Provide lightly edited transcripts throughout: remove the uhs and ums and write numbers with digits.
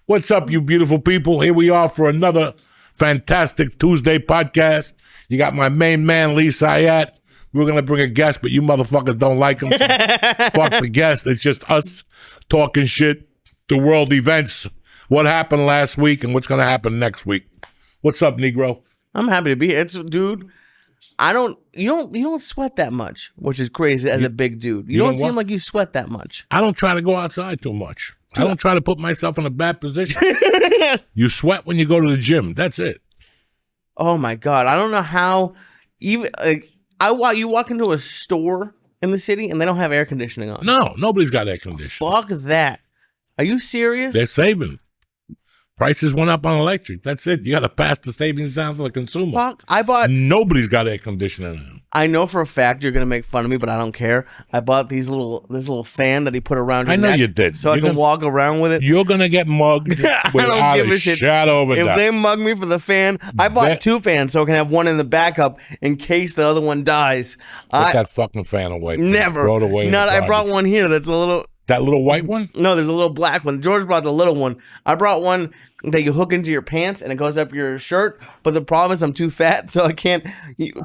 What's up, you beautiful people? Here we are for another fantastic Tuesday podcast. You got my main man, Lee Sayat. We're going to bring a guest, but you motherfuckers don't like him. So fuck the guest. It's just us talking shit, the world events, what happened last week and what's going to happen next week. What's up, Negro? I'm happy to be here. Dude, you don't sweat that much, which is crazy as a big dude. You don't seem like you sweat that much. I don't try to go outside too much. I don't try to put myself in a bad position. You sweat when you go to the gym. That's it. Oh my God. I don't know how even you walk into a store in the city and they don't have air conditioning on. No, nobody's got air conditioning. Fuck that. Are you serious? They're saving. Prices went up on electric. That's it. You got to pass the savings down to the consumer. Fuck. Nobody's got air conditioning now. I know for a fact you're gonna make fun of me, but I don't care. I bought this little fan that he put around your neck. I know you did. So I can walk around with it. You're gonna get mugged without a shadow of a doubt. If they mug me for the fan, I bought two fans so I can have one in the backup in case the other one dies. Put that fucking fan away. Never. Throw it away. I brought one here that's a little. That little white one? No, there's a little black one. George brought the little one. I brought one that you hook into your pants and it goes up your shirt. But the problem is I'm too fat, so I can't.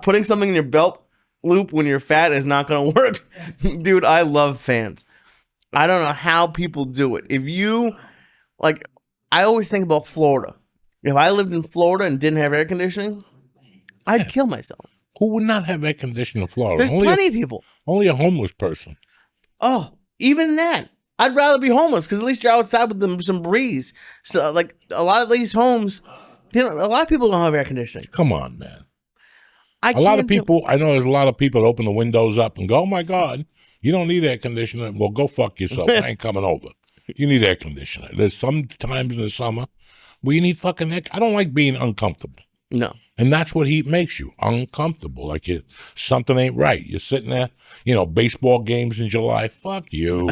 Putting something in your belt loop when you're fat is not going to work. Dude, I love fans. I don't know how people do it. If you, I always think about Florida. If I lived in Florida and didn't have air conditioning, I'd kill myself. Who would not have air conditioning in Florida? There's plenty of people. Only a homeless person. Oh. Even that, I'd rather be homeless because at least you're outside with some breeze. So, a lot of these homes, a lot of people don't have air conditioning. Come on, man. I know there's a lot of people that open the windows up and go, oh, my God, you don't need air conditioning. Well, go fuck yourself. I ain't coming over. You need air conditioning. There's some times in the summer where you need fucking air. I don't like being uncomfortable. No. And that's what heat makes you, uncomfortable. Like something ain't right. You're sitting there, baseball games in July. Fuck you.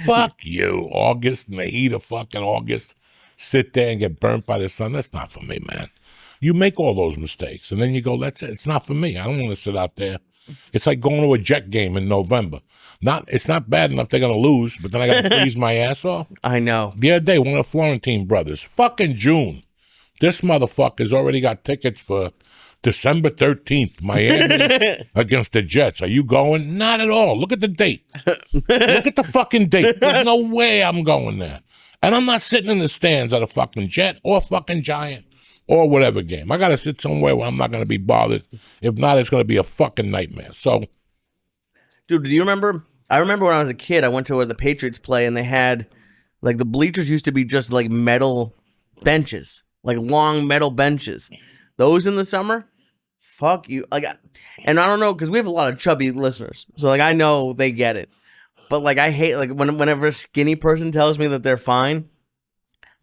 Fuck you. August, in the heat of fucking August, sit there and get burnt by the sun. That's not for me, man. You make all those mistakes. And then you go, that's it. It's not for me. I don't want to sit out there. It's like going to a Jet game in November. It's not bad enough they're going to lose, but then I got to freeze my ass off. I know. The other day, one of the Florentine brothers, fucking June. This motherfucker's already got tickets for December 13th, Miami against the Jets. Are you going? Not at all. Look at the date. Look at the fucking date. There's no way I'm going there. And I'm not sitting in the stands at a fucking Jet or fucking Giant or whatever game. I got to sit somewhere where I'm not going to be bothered. If not, it's going to be a fucking nightmare. So, dude, do you remember? I remember when I was a kid, I went to where the Patriots play and they had, the bleachers used to be just metal benches. Long metal benches. Those in the summer, fuck you. And I don't know, because we have a lot of chubby listeners. So, I know they get it. But, I hate, whenever a skinny person tells me that they're fine,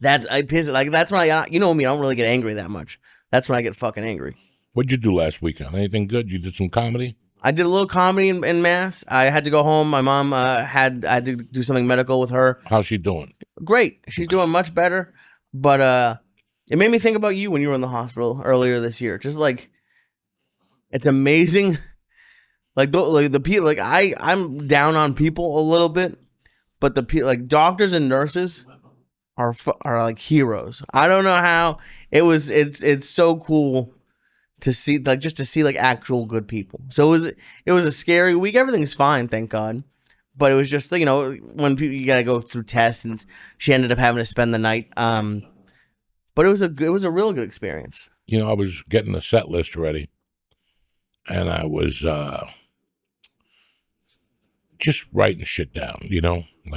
I piss it. That's when you know me, I don't really get angry that much. That's when I get fucking angry. What'd you do last weekend? Anything good? You did some comedy? I did a little comedy in Mass. I had to go home. My mom I had to do something medical with her. How's she doing? Great. She's doing much better. But, it made me think about you when you were in the hospital earlier this year. Just it's amazing. The people, I'm down on people a little bit, but the people, doctors and nurses are heroes. I don't know how it's so cool to see, just to see actual good people. So it was a scary week. Everything's fine, thank God. But it was just, when people, you gotta go through tests, and she ended up having to spend the night. But it was a real good experience. I was getting the set list ready, and I was just writing shit down,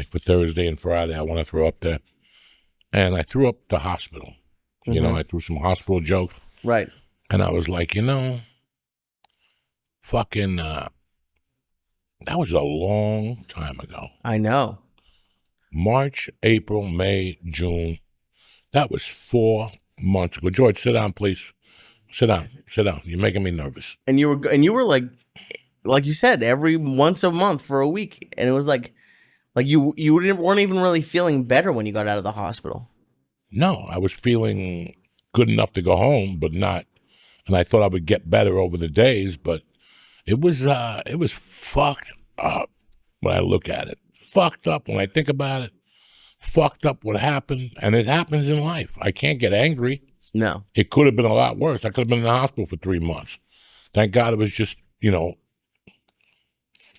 for Thursday and Friday. I want to throw up there. And I threw up the hospital. I threw some hospital jokes. Right. And I was like, fucking, that was a long time ago. I know. March, April, May, June. That was 4 months ago. George, sit down, please. Sit down. You're making me nervous. And you were like you said, every once a month for a week, and it was you weren't even really feeling better when you got out of the hospital. No, I was feeling good enough to go home, but not. And I thought I would get better over the days, but it was fucked up when I look at it. Fucked up when I think about it. fucked up what happened, and it happens in life. I can't get angry. No. It could have been a lot worse. I could have been in the hospital for 3 months. Thank God it was just,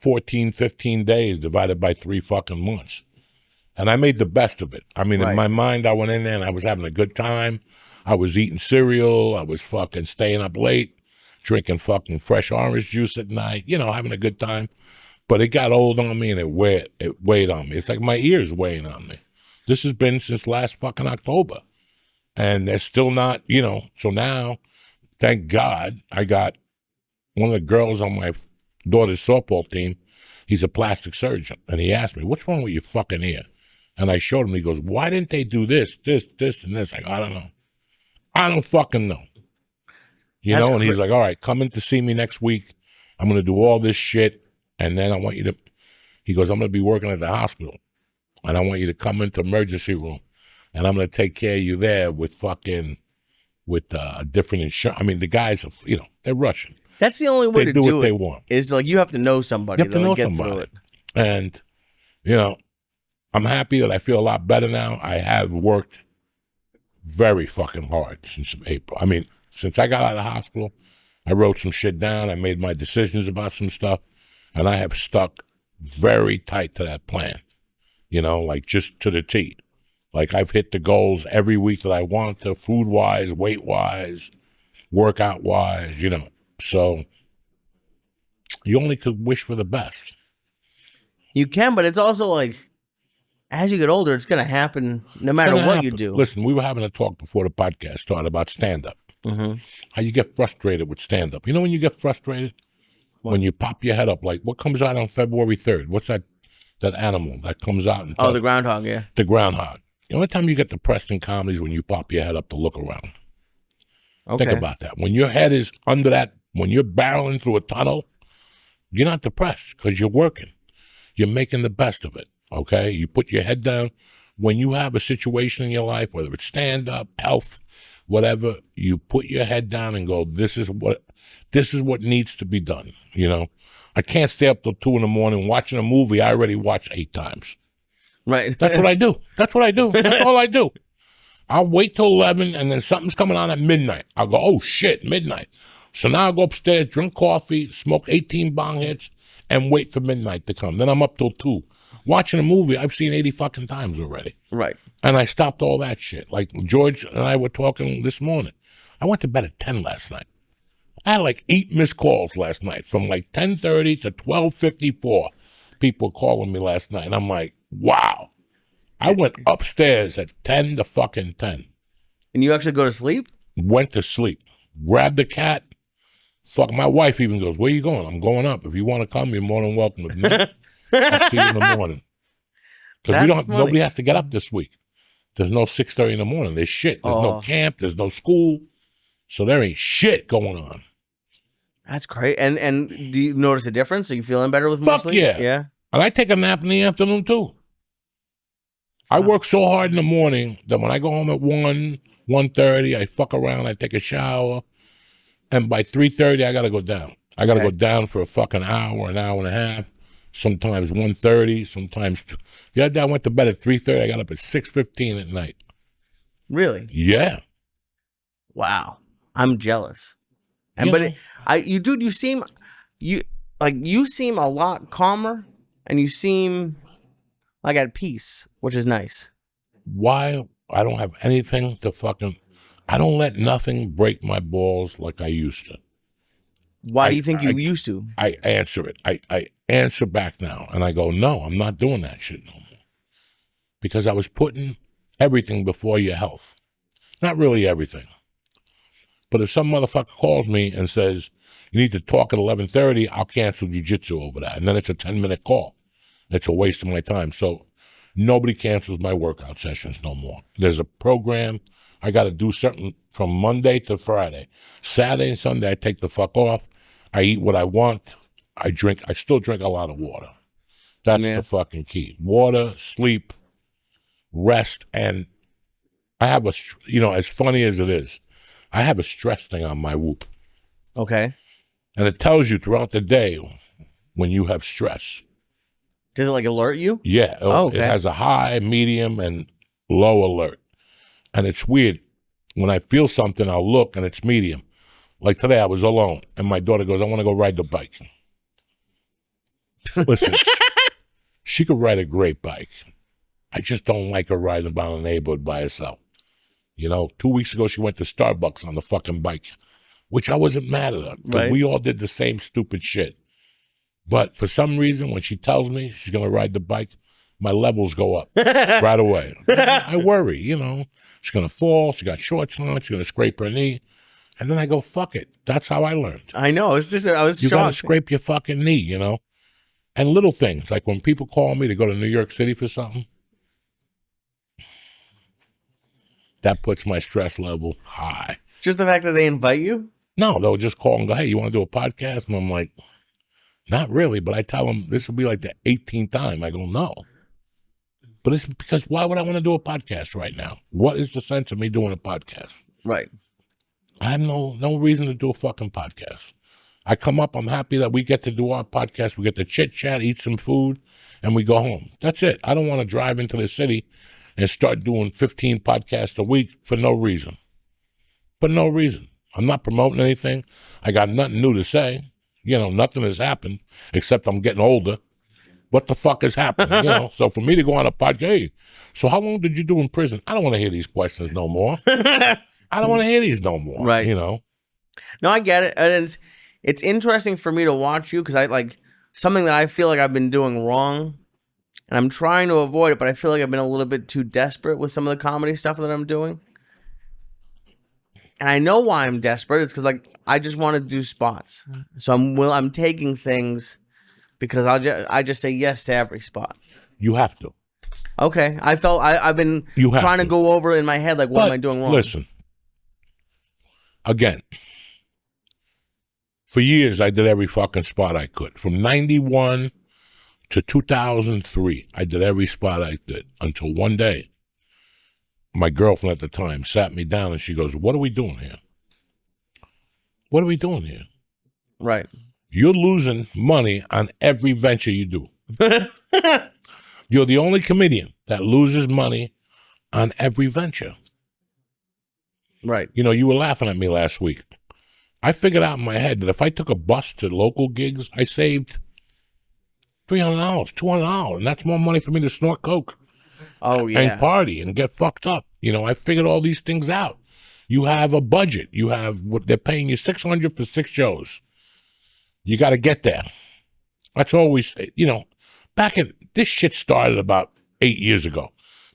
14, 15 days divided by 3 fucking months. And I made the best of it. I mean, in my mind, I went in there and I was having a good time. I was eating cereal. I was fucking staying up late, drinking fucking fresh orange juice at night, having a good time. But it got old on me and it weighed on me. It's like my ears weighing on me. This has been since last fucking October. And they're still not, So now, thank God, I got one of the girls on my daughter's softball team. He's a plastic surgeon. And he asked me, what's wrong with your fucking ear? And I showed him. He goes, why didn't they do this, and this? I go, I don't know. I don't fucking know. And he's like, all right, come in to see me next week. I'm going to do all this shit. And then I want you to, he goes, I'm going to be working at the hospital. And I want you to come into emergency room. And I'm going to take care of you there with different insurance. I mean, the guys, they're Russian. That's the only way they to do what it. They want. Is like you have to know somebody. You have to know somebody. And, I'm happy that I feel a lot better now. I have worked very fucking hard since April. I mean, since I got out of the hospital, I wrote some shit down. I made my decisions about some stuff. And I have stuck very tight to that plan, like just to the T. Like I've hit the goals every week that I want to, food-wise, weight-wise, workout-wise, So you only could wish for the best. You can, but it's also like, as you get older, it's going to happen no matter what you do. Listen, we were having a talk before the podcast started about stand-up. Mm-hmm. How you get frustrated with stand-up. You know when you get frustrated? What? When you pop your head up. Like, what comes out on February 3rd? What's that animal that comes out? And the groundhog, yeah. The groundhog. The only time you get depressed in comedy is when you pop your head up to look around. Okay. Think about that. When your head is under that, when you're barreling through a tunnel, you're not depressed because you're working. You're making the best of it. Okay, you put your head down. When you have a situation in your life, whether it's stand-up, health, whatever, you put your head down and go, this is what needs to be done. I can't stay up till 2 a.m. watching a movie I already watched 8 times. Right. That's what I do. That's all I do. I'll wait till 11 and then something's coming on at midnight. I'll go, oh shit, midnight. So now I'll go upstairs, drink coffee, smoke 18 bong hits, and wait for midnight to come. Then I'm up till 2. Watching a movie I've seen 80 fucking times already. Right. And I stopped all that shit. Like George and I were talking this morning. I went to bed at 10 last night. I had like 8 missed calls last night from like 10:30 to 12:54. People calling me last night. And I'm like, wow. I went upstairs at 10 to fucking 10. And you actually go to sleep? Went to sleep. Grabbed the cat. Fuck, my wife even goes, where you going? I'm going up. If you want to come, you're more than welcome with me. I'll see you in the morning. Because nobody has to get up this week. There's no 6:30 in the morning. There's shit. There's no camp. There's no school. So there ain't shit going on. That's great. And do you notice a difference? Are you feeling better with more sleep? Yeah. Yeah. And I take a nap in the afternoon too. I work so hard in the morning that when I go home at 1:30, I fuck around, I take a shower, and by 3:30 I gotta go down. I gotta go down for a fucking hour, an hour and a half. Sometimes 1:30, sometimes the other day I went to bed at 3:30. I got up at 6:15 at night. Really? Yeah. Wow. I'm jealous. And you seem a lot calmer, and you seem like at peace, which is nice. Why? I don't have anything to fucking. I don't let nothing break my balls like I used to. Why do you think you used to? I answer it. I answer back now, and I go, no, I'm not doing that shit no more. Because I was putting everything before your health. Not really everything. But if some motherfucker calls me and says, you need to talk at 11:30, I'll cancel jiu-jitsu over that. And then it's a 10-minute call. It's a waste of my time. So nobody cancels my workout sessions no more. There's a program. I got to do something from Monday to Friday. Saturday and Sunday, I take the fuck off. I eat what I want. I still drink a lot of water. That's the fucking key. Water, sleep, rest, and I have as funny as it is, I have a stress thing on my Whoop. Okay. And it tells you throughout the day when you have stress. Does it like alert you? Yeah. Oh, It okay. has a high, medium, and low alert. And it's weird. When I feel something, I'll look and it's medium. Like today, I was alone, and my daughter goes, I want to go ride the bike. Listen, she could ride a great bike. I just don't like her riding about the neighborhood by herself. 2 weeks ago, she went to Starbucks on the fucking bike, which I wasn't mad at her, because Right. we all did the same stupid shit. But for some reason, when she tells me she's going to ride the bike, my levels go up right away. I worry, She's going to fall. She got shorts on. She's going to scrape her knee. And then I go, fuck it. That's how I learned. I know. It's just I was You got to shocked. scrape your fucking knee, And little things, like when people call me to go to New York City for something, that puts my stress level high. Just the fact that they invite you? No, they'll just call and go, hey, you want to do a podcast? And I'm like, not really. But I tell them this will be like the 18th time. I go, no. But it's because why would I want to do a podcast right now? What is the sense of me doing a podcast? Right. I have no reason to do a fucking podcast. I come up, I'm happy that we get to do our podcast. We get to chit chat, eat some food, and we go home. That's it. I don't want to drive into the city and start doing 15 podcasts a week for no reason. For no reason. I'm not promoting anything. I got nothing new to say. Nothing has happened except I'm getting older. What the fuck is happening? So for me to go on a podcast, hey, so how long did you do in prison? I don't want to hear these questions no more. I don't want to hear these no more. Right. No, I get it. And it's interesting for me to watch you because I like something that I feel like I've been doing wrong. And I'm trying to avoid it, but I feel like I've been a little bit too desperate with some of the comedy stuff that I'm doing. And I know why I'm desperate. It's because like I just want to do spots. So I'm taking things because I just say yes to every spot. You have to. Okay. I've been trying to go over in my head like what am I doing wrong? Listen. Again. For years I did every fucking spot I could. From 91 to 2003, I did every spot I did until one day, my girlfriend at the time sat me down and she goes, what are we doing here? What are we doing here? Right. You're losing money on every venture you do. You're the only comedian that loses money on every venture. Right. You were laughing at me last week. I figured out in my head that if I took a bus to local gigs, I saved $300, $200, and that's more money for me to snort coke. Oh, yeah. And party and get fucked up. I figured all these things out. You have a budget. You have what they're paying you $600 for 6 shows. You got to get there. That's always, back in this shit started about 8 years ago.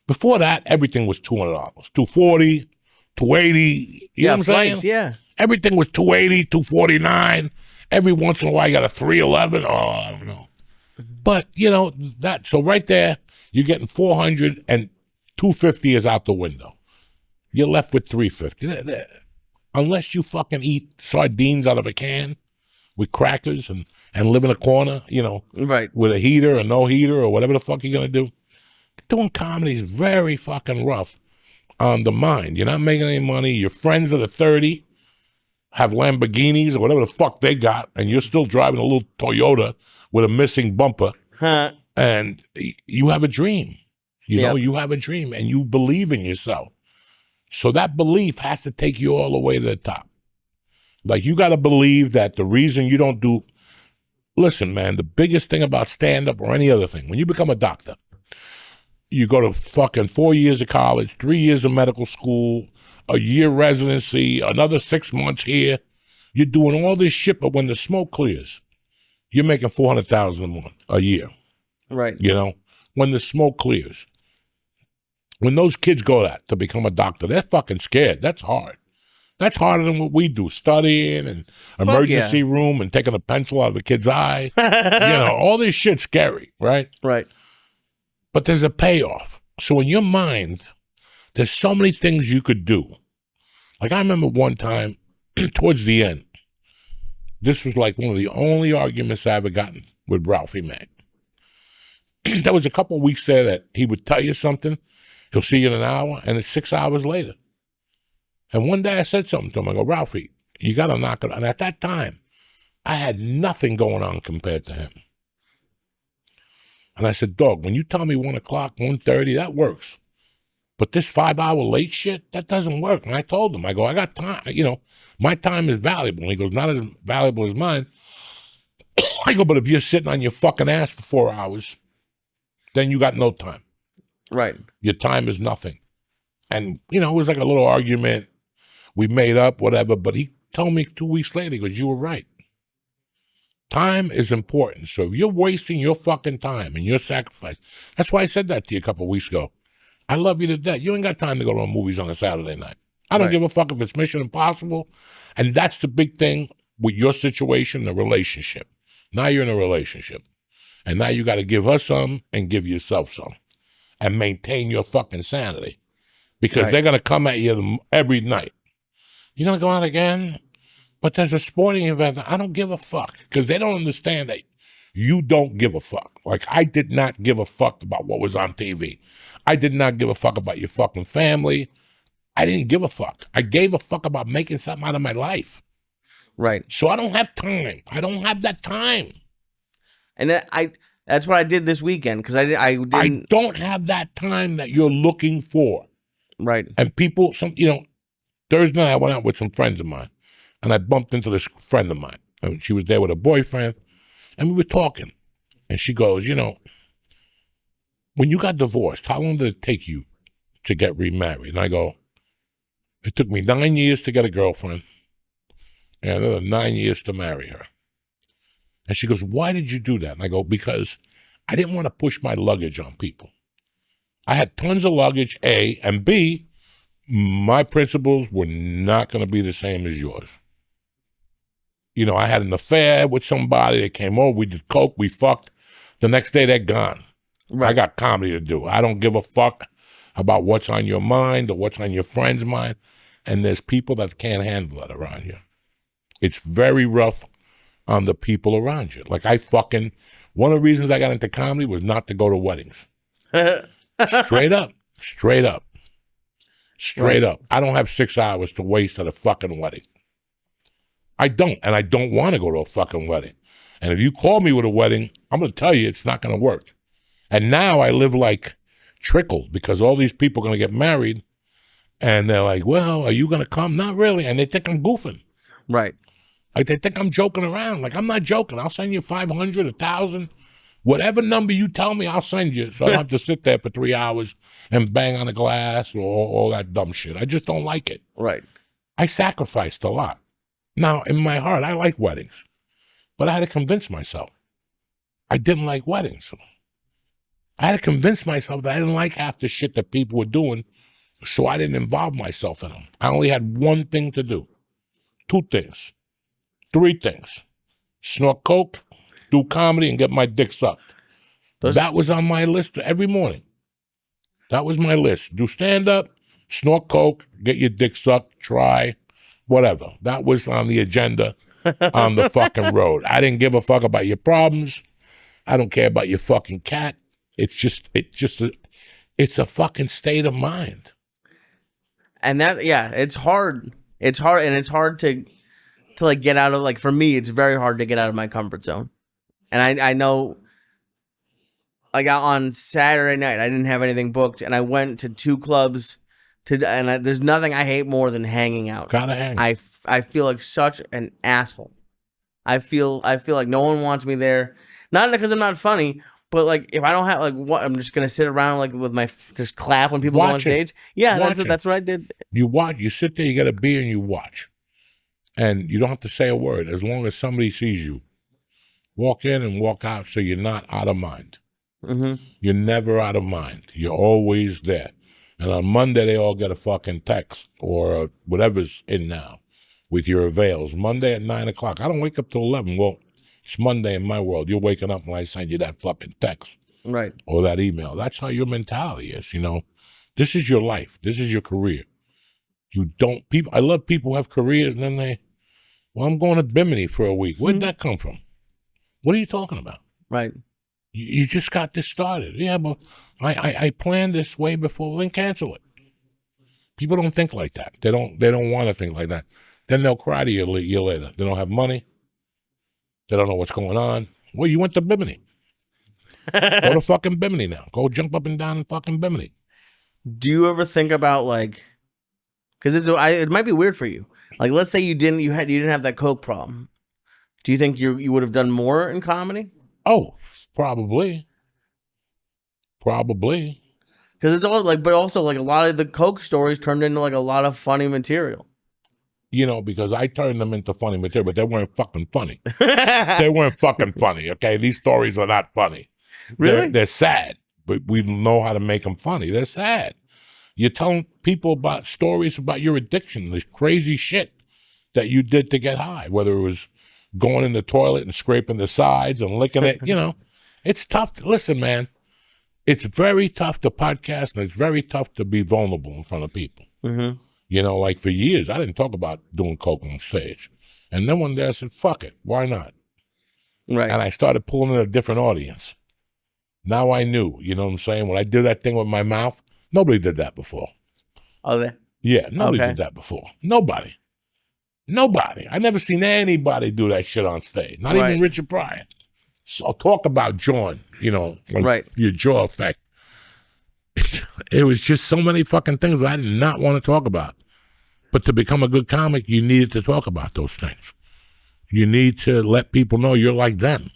Before that, everything was $200, $240, $280. You know what I'm flights, saying? yeah. Everything was $280, $249. Every once in a while, you got a $311. Oh, I don't know. But, that, so right there, you're getting $400 and $250 is out the window. You're left with $350. Unless you fucking eat sardines out of a can with crackers and live in a corner, Right. with a heater or no heater or whatever the fuck you're going to do. Doing comedy is very fucking rough on the mind. You're not making any money. Your friends that are 30 have Lamborghinis or whatever the fuck they got, and you're still driving a little Toyota with a missing bumper. Huh. And you have a dream. You know, Yep. you have a dream and you believe in yourself. So that belief has to take you all the way to the top. Like, you got to believe that the reason you don't do... Listen, man, the biggest thing about stand-up or any other thing, when you become a doctor, you go to fucking 4 years of college, 3 years of medical school, a year residency, another 6 months here. You're doing all this shit, but when the smoke clears, you're making $400,000 a year. Right. When the smoke clears. When those kids go to become a doctor, they're fucking scared. That's hard. That's harder than what we do, studying and emergency room and taking a pencil out of the kid's eye. All this shit's scary, right? Right. But there's a payoff. So in your mind, there's so many things you could do. Like, I remember one time, towards the end, this was like one of the only arguments I ever gotten with Ralphie May. There was a couple of weeks there that he would tell you something, he'll see you in an hour, and it's 6 hours later. And one day I said something to him. I go, Ralphie, you got to knock it. And at that time, I had nothing going on compared to him. And I said, dog, when you tell me 1 o'clock, 1:30, that works. But this 5-hour late shit, that doesn't work. And I told him, I go, I got time. My time is valuable. And he goes, not as valuable as mine. I go, but if you're sitting on your fucking ass for 4 hours, then you got no time. Right. Your time is nothing. And, it was like a little argument. We made up, whatever. But he told me 2 weeks later, he goes, you were right. Time is important. So if you're wasting your fucking time and your sacrifice, that's why I said that to you a couple of weeks ago. I love you to death. You ain't got time to go to movies on a Saturday night. I don't give a fuck if it's Mission Impossible. And that's the big thing with your situation, the relationship. Now you're in a relationship. And now you got to give her some and give yourself some. And maintain your fucking sanity. Because they're going to come at you every night. You're going to go out again? But there's a sporting event. I don't give a fuck. Because they don't understand that you don't give a fuck. Like, I did not give a fuck about what was on TV. I did not give a fuck about your fucking family. I didn't give a fuck. I gave a fuck about making something out of my life. Right. So I don't have time. I don't have that time. And that's what I did this weekend, because I don't have that time that you're looking for. Right. And people, Thursday night I went out with some friends of mine, and I bumped into this friend of mine, and she was there with her boyfriend, and we were talking, and she goes, when you got divorced, how long did it take you to get remarried? And I go, it took me 9 years to get a girlfriend and another 9 years to marry her. And she goes, why did you do that? And I go, because I didn't want to push my luggage on people. I had tons of luggage, A, and B, my principles were not going to be the same as yours. I had an affair with somebody that came over, we did coke, we fucked. The next day, they're gone. Right. I got comedy to do. I don't give a fuck about what's on your mind or what's on your friend's mind. And there's people that can't handle it around you. It's very rough on the people around you. Like one of the reasons I got into comedy was not to go to weddings. Straight up. I don't have 6 hours to waste at a fucking wedding. I don't. And I don't want to go to a fucking wedding. And if you call me with a wedding, I'm going to tell you it's not going to work. And now I live like trickle, because all these people are going to get married and they're like, well, are you going to come? Not really. And they think I'm goofing. Right. Like they think I'm joking around. Like, I'm not joking. I'll send you 500, 1,000, whatever number you tell me, I'll send you. So I don't have to sit there for 3 hours and bang on the glass or all that dumb shit. I just don't like it. Right. I sacrificed a lot. Now, in my heart, I like weddings, but I had to convince myself I didn't like weddings. I had to convince myself that I didn't like half the shit that people were doing, so I didn't involve myself in them. I only had one thing to do. 2 things. 3 things. Snort coke, do comedy, and get my dick sucked. That was on my list every morning. That was my list. Do stand-up, snort coke, get your dick sucked, try, whatever. That was on the agenda on the fucking road. I didn't give a fuck about your problems. I don't care about your fucking cat. It's a fucking state of mind. And it's hard. It's hard, and it's hard to like get out of, like, for me, it's very hard to get out of my comfort zone. And I know, like, on Saturday night, I didn't have anything booked, and I went to 2 clubs there's nothing I hate more than hanging out. Gotta hang. I feel like such an asshole. I feel like no one wants me there. Not because I'm not funny, but like if I don't have I'm just gonna sit around like with just clap when people go on stage. Yeah, that's what I did. You sit there, you get a beer, and you watch, and you don't have to say a word as long as somebody sees you. Walk in and walk out, so you're not out of mind. Mm-hmm. You're never out of mind. You're always there. And on Monday, they all get a fucking text or whatever's in now with your avails. Monday at 9 o'clock. I don't wake up till 11. Well, it's Monday in my world. You're waking up when I send you that fucking text. Right. Or that email. That's how your mentality is, This is your life. This is your career. I love people who have careers and then I'm going to Bimini for a week. Where'd that come from? What are you talking about? Right. You just got this started. Yeah, but I planned this way before, then cancel it. People don't think like that. They don't want to think like that. Then they'll cry to you a year later. They don't have money. They don't know what's going on. Well, you went to Bimini. Go to fucking Bimini now. Go jump up and down in fucking Bimini. Do you ever think about like, because it might be weird for you. Like, let's say you didn't have that coke problem. Do you think you would have done more in comedy? Oh, probably. Probably. Because it's all like, but also like a lot of the coke stories turned into like a lot of funny material. You know, because I turned them into funny material, but they weren't fucking funny. They weren't fucking funny, okay? These stories are not funny. Really? They're sad, but we know how to make them funny. They're sad. You're telling people about stories about your addiction, this crazy shit that you did to get high, whether it was going in the toilet and scraping the sides and licking it, you know. It's tough. Listen, man, it's very tough to podcast, and it's very tough to be vulnerable in front of people. Mm-hmm. You know, like for years, I didn't talk about doing coke on stage. And then one day I said, fuck it, why not? Right. And I started pulling in a different audience. Now I knew, you know what I'm saying? When I did that thing with my mouth, nobody did that before. Oh, there. Yeah, nobody did that before. Nobody. I never seen anybody do that shit on stage. Not even Richard Pryor. So talk about jawing, you know, your jaw effect. It was just so many fucking things that I did not want to talk about. But to become a good comic, you needed to talk about those things. You need to let people know you're like them.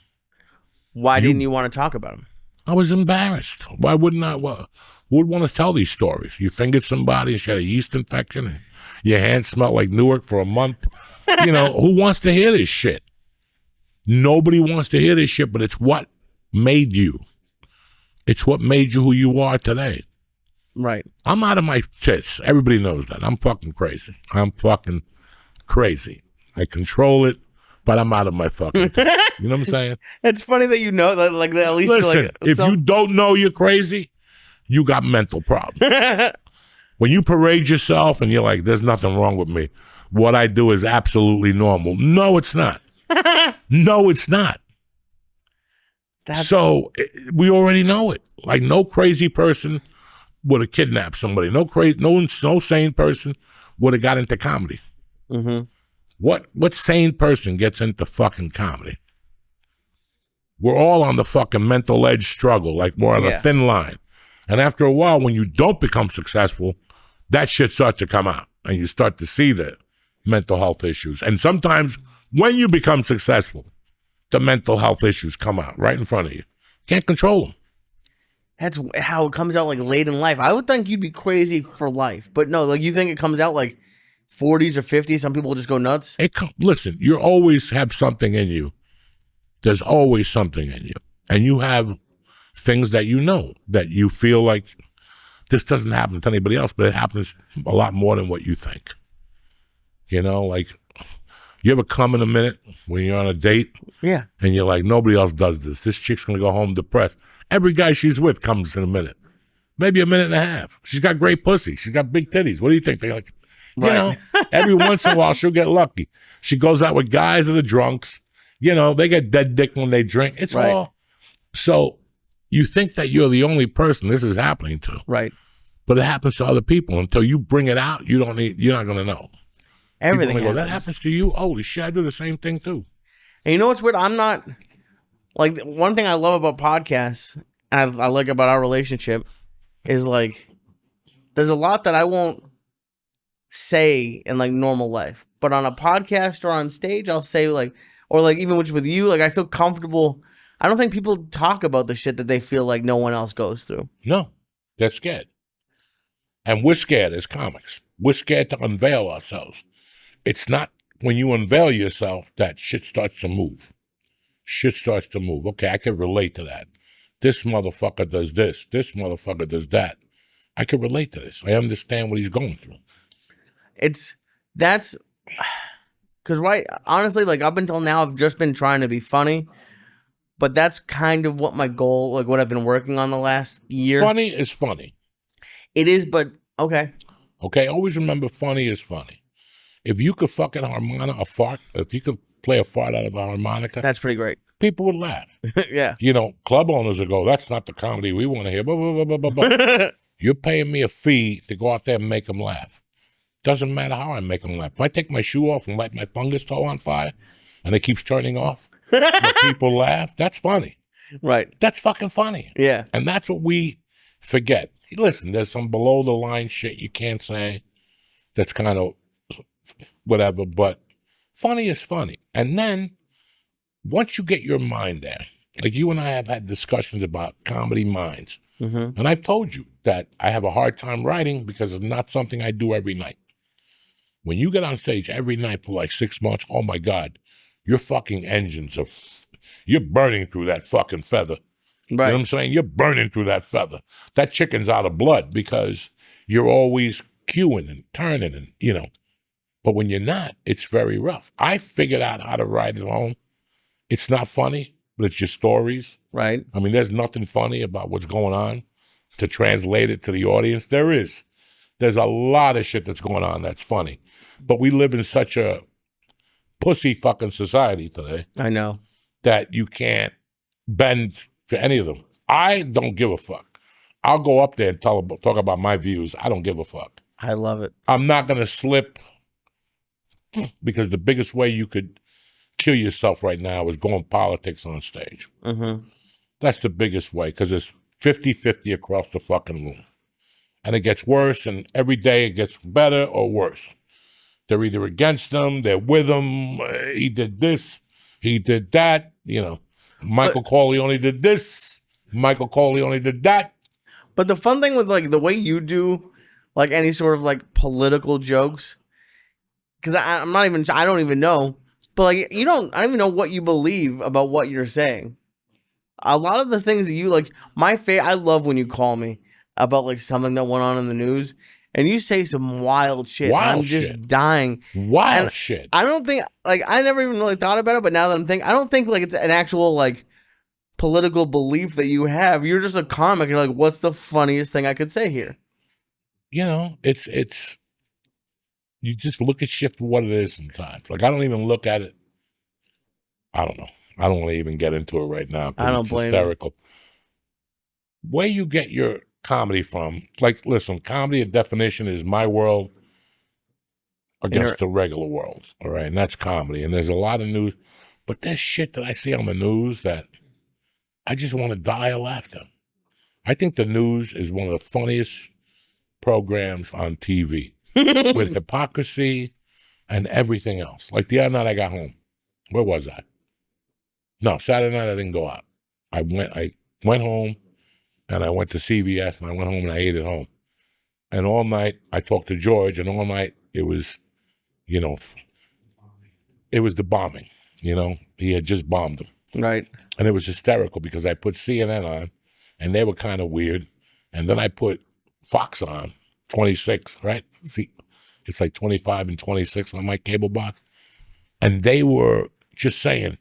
Why didn't you want to talk about them? I was embarrassed. Why wouldn't I? Who would want to tell these stories? You fingered somebody and she had a yeast infection and your hands smelled like Newark for a month. You know, who wants to hear this shit? Nobody wants to hear this shit, but it's what made you. It's what made you who you are today. Right. I'm out of my tits. Everybody knows that. I'm fucking crazy. I'm fucking crazy. I control it, but I'm out of my fucking tits. You know what I'm saying? It's funny that you know that, like, at least. Listen, like, if you don't know you're crazy, you got mental problems. When you parade yourself and you're like, there's nothing wrong with me, what I do is absolutely normal. No, it's not. No, it's not. So we already know it. Like, no crazy person would have kidnapped somebody. No sane person would have got into comedy. Mm-hmm. What sane person gets into fucking comedy? We're all on the fucking mental edge struggle, like we're on a thin line. And after a while, when you don't become successful, that shit starts to come out, and you start to see the mental health issues. And sometimes when you become successful, the mental health issues come out right in front of you. Can't control them. That's how it comes out, like, late in life. I would think you'd be crazy for life, but no, like, you think it comes out like 40s or 50s? Some people just go nuts. Listen, you always have something in you. There's always something in you, and you have things that you know that you feel like this doesn't happen to anybody else, but it happens a lot more than what you think. You know, like, you ever come in a minute when you're on a date? Yeah. And you're like, nobody else does this. This chick's going to go home depressed. Every guy she's with comes in a minute. Maybe a minute and a half. She's got great pussy. She's got big titties. What do you think? They're like, you know, every once in a while she'll get lucky. She goes out with guys that are drunks. You know, they get dead dick when they drink. It's all. So you think that you're the only person this is happening to. Right. But it happens to other people. Until you bring it out, you're not going to know. Everything go, that happens to you? Holy shit, I do the same thing too. And you know what's weird? I'm not, like, one thing I love about podcasts, and I like about our relationship, is, like, there's a lot that I won't say in, like, normal life. But on a podcast or on stage, I'll say, like, or, like, even with you, like, I feel comfortable. I don't think people talk about the shit that they feel like no one else goes through. No, they're scared. And we're scared as comics. We're scared to unveil ourselves. It's not when you unveil yourself that shit starts to move. Shit starts to move. Okay, I can relate to that. This motherfucker does this. This motherfucker does that. I can relate to this. I understand what he's going through. That's because, right, honestly, like, up until now, I've just been trying to be funny. But that's kind of what my goal, like, what I've been working on the last year. Funny is funny. It is, but okay. Okay, always remember, funny is funny. If you could fucking a fart, if you could play a fart out of a harmonica, that's pretty great. People would laugh. Yeah. You know, club owners would go, that's not the comedy we want to hear. Blah, blah, blah, blah, blah. You're paying me a fee to go out there and make them laugh. Doesn't matter how I make them laugh. If I take my shoe off and light my fungus toe on fire and it keeps turning off, but people laugh, that's funny. Right. That's fucking funny. Yeah. And that's what we forget. Listen, there's some below the line shit you can't say that's kind of whatever, but funny is funny. And then once you get your mind there, like you and I have had discussions about comedy minds, Mm-hmm. and I've told you that I have a hard time writing because it's not something I do every night. When you get on stage every night for like 6 months, oh my God, your fucking engines are, you're burning through that fucking feather. You know what Right. I'm saying? You're burning through that feather. That chicken's out of blood because you're always cueing and turning and, you know. But when you're not, it's very rough. I figured out how to write at home. It's not funny, but it's just stories. Right. I mean, there's nothing funny about what's going on to translate it to the audience. There is. There's a lot of shit that's going on that's funny. But we live in such a pussy fucking society today I know. that you can't bend to any of them. I don't give a fuck. I'll go up there and talk about my views. I don't give a fuck. I love it. I'm not going to slip because the biggest way you could kill yourself right now is going politics on stage. Mm-hmm. That's the biggest way because it's 50-50 across the fucking room. And it gets worse, and every day it gets better or worse. They're either against them, they're with them, he did this, he did that, you know. Michael Corleone did this, Michael Corleone did that. But the fun thing with like the way you do like any sort of like political jokes, because I don't even know, but like I don't even know what you believe about what you're saying. A lot of the things that you like, I love when you call me about like something that went on in the news and you say some wild shit. Wild I'm just shit. dying. Wild And shit. I don't think like I never even really thought about it, but now that I'm thinking, I don't think like it's an actual like political belief that you have. You're just a comic. You're like, what's the funniest thing I could say here? You know, it's you just look at shit for what it is sometimes. Like I don't even look at it. I don't know. I don't want to even get into it right now. I don't it's blame you. hysterical. Where you get your comedy from, like, listen, comedy, a definition is my world against the regular world, all right? And that's comedy. And there's a lot of news, but there's shit that I see on the news that I just want to die of laughter. I think the news is one of the funniest programs on TV with hypocrisy and everything else. Like the other night I got home. Where was I? No, Saturday night I didn't go out. I went home and I went to CVS and I went home and I ate at home. And all night I talked to George and all night it was, you know, it was the bombing, you know. He had just bombed them. Right. And it was hysterical because I put CNN on and they were kind of weird. And then I put Fox on, 26, right? See, it's like 25 and 26 on my cable box. And they were just saying,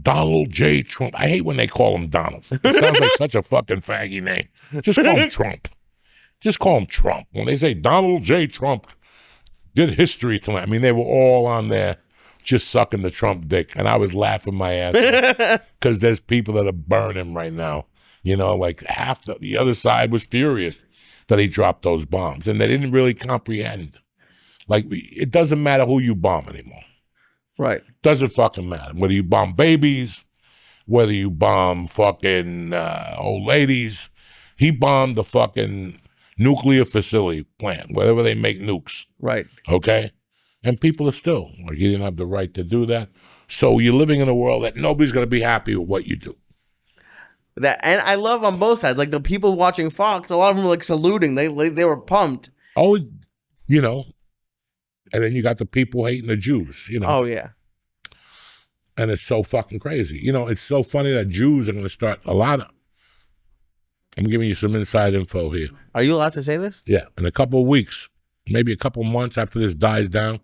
Donald J. Trump. I hate when they call him Donald. It sounds like such a fucking faggy name. Just call him Trump. Just call him Trump. When they say Donald J. Trump did history tonight, I mean, they were all on there just sucking the Trump dick. And I was laughing my ass off because there's people that are burning right now. You know, like half the other side was furious that he dropped those bombs. And they didn't really comprehend. Like, it doesn't matter who you bomb anymore. Right. Doesn't fucking matter. Whether you bomb babies, whether you bomb fucking old ladies. He bombed the fucking nuclear facility plant, wherever they make nukes. Right. Okay? And people are still, like, he didn't have the right to do that. So you're living in a world that nobody's going to be happy with what you do. That, and I love on both sides. Like the people watching Fox, a lot of them were like saluting. They were pumped. Oh, you know. And then you got the people hating the Jews, you know. Oh, yeah. And it's so fucking crazy. You know, it's so funny that Jews are going to start I'm giving you some inside info here. Are you allowed to say this? Yeah. In a couple of weeks, maybe a couple of months after this dies down,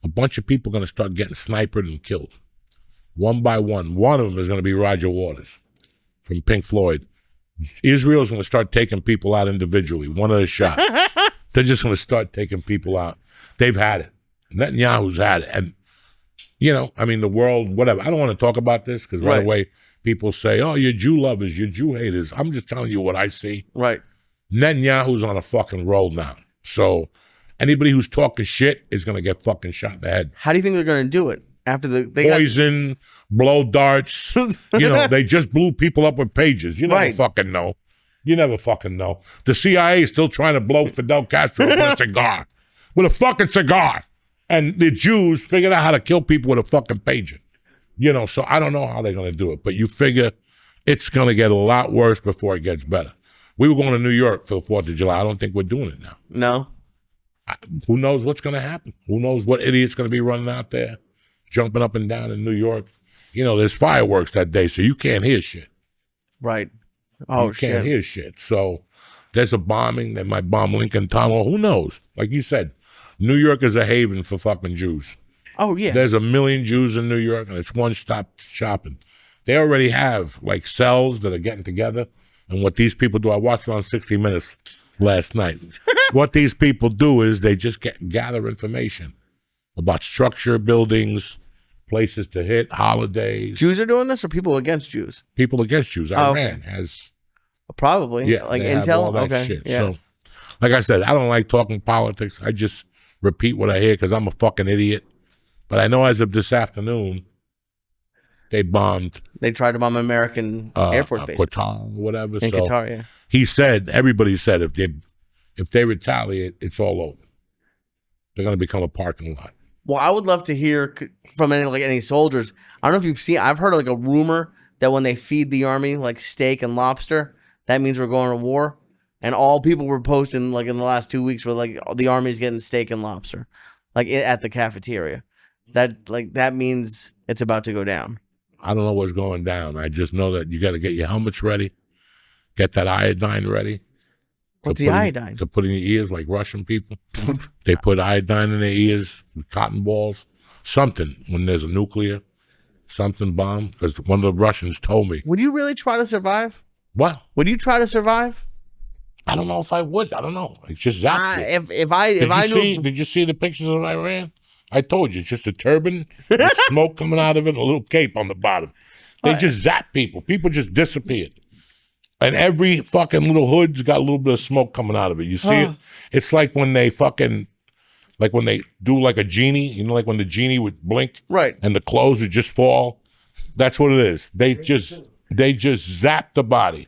a bunch of people are going to start getting sniped and killed. One by one. One of them is going to be Roger Waters from Pink Floyd. Israel's going to start taking people out individually, one at a shot. They're just going to start taking people out. They've had it. Netanyahu's had it. And, you know, I mean, the world, whatever. I don't want to talk about this because right away people say, oh, you're Jew lovers, you're Jew haters. I'm just telling you what I see. Right. Netanyahu's on a fucking roll now. So anybody who's talking shit is going to get fucking shot in the head. How do you think they're going to do it? After poison, blow darts. They just blew people up with pages. You never Right. fucking know. You never fucking know. The CIA is still trying to blow Fidel Castro with a cigar. With a fucking cigar. And the Jews figured out how to kill people with a fucking pager. So I don't know how they're going to do it. But you figure it's going to get a lot worse before it gets better. We were going to New York for the 4th of July. I don't think we're doing it now. No. Who knows what's going to happen? Who knows what idiot's going to be running out there, jumping up and down in New York? There's fireworks that day, so you can't hear shit. Right. Oh, you can't hear shit. So there's a bombing. They might bomb Lincoln Tunnel. Who knows? Like you said, New York is a haven for fucking Jews. Oh, yeah. There's 1 million Jews in New York, and it's one-stop shopping. They already have, like, cells that are getting together. And what these people do, I watched it on 60 Minutes last night. What these people do is they just gather information about structure, buildings, places to hit, holidays. Jews are doing this, or people against Jews? People against Jews. Iran has... Probably. Like they have intel? all that Okay. shit. Yeah. So, like I said, I don't like talking politics. I just repeat what I hear because I'm a fucking idiot. But I know as of this afternoon, they bombed. They tried to bomb American Air Force bases. Qatar, whatever. In Qatar, yeah. He said, everybody said, if they retaliate, it's all over. They're going to become a parking lot. Well, I would love to hear from any soldiers. I don't know if you've seen. I've heard like a rumor that when they feed the army like steak and lobster, that means we're going to war. And all people were posting like in the last 2 weeks were like the army's getting steak and lobster, like at the cafeteria. That means it's about to go down. I don't know what's going down. I just know that you got to get your helmets ready, get that iodine ready. What's the iodine? To put in your ears like Russian people. They put iodine in their ears with cotton balls. Something when there's a nuclear, something bomb. Because one of the Russians told me. Would you really try to survive? What? Would you try to survive? I don't know if I would. I don't know. It's just zapped me. Did you see the pictures of Iran? I told you, it's just a turban with smoke coming out of it and a little cape on the bottom. They just zap people. People just disappeared. And every fucking little hood's got a little bit of smoke coming out of it. You see it? It's like when they when they do like a genie, like when the genie would blink. Right. And the clothes would just fall. That's what it is. They just zapped the body.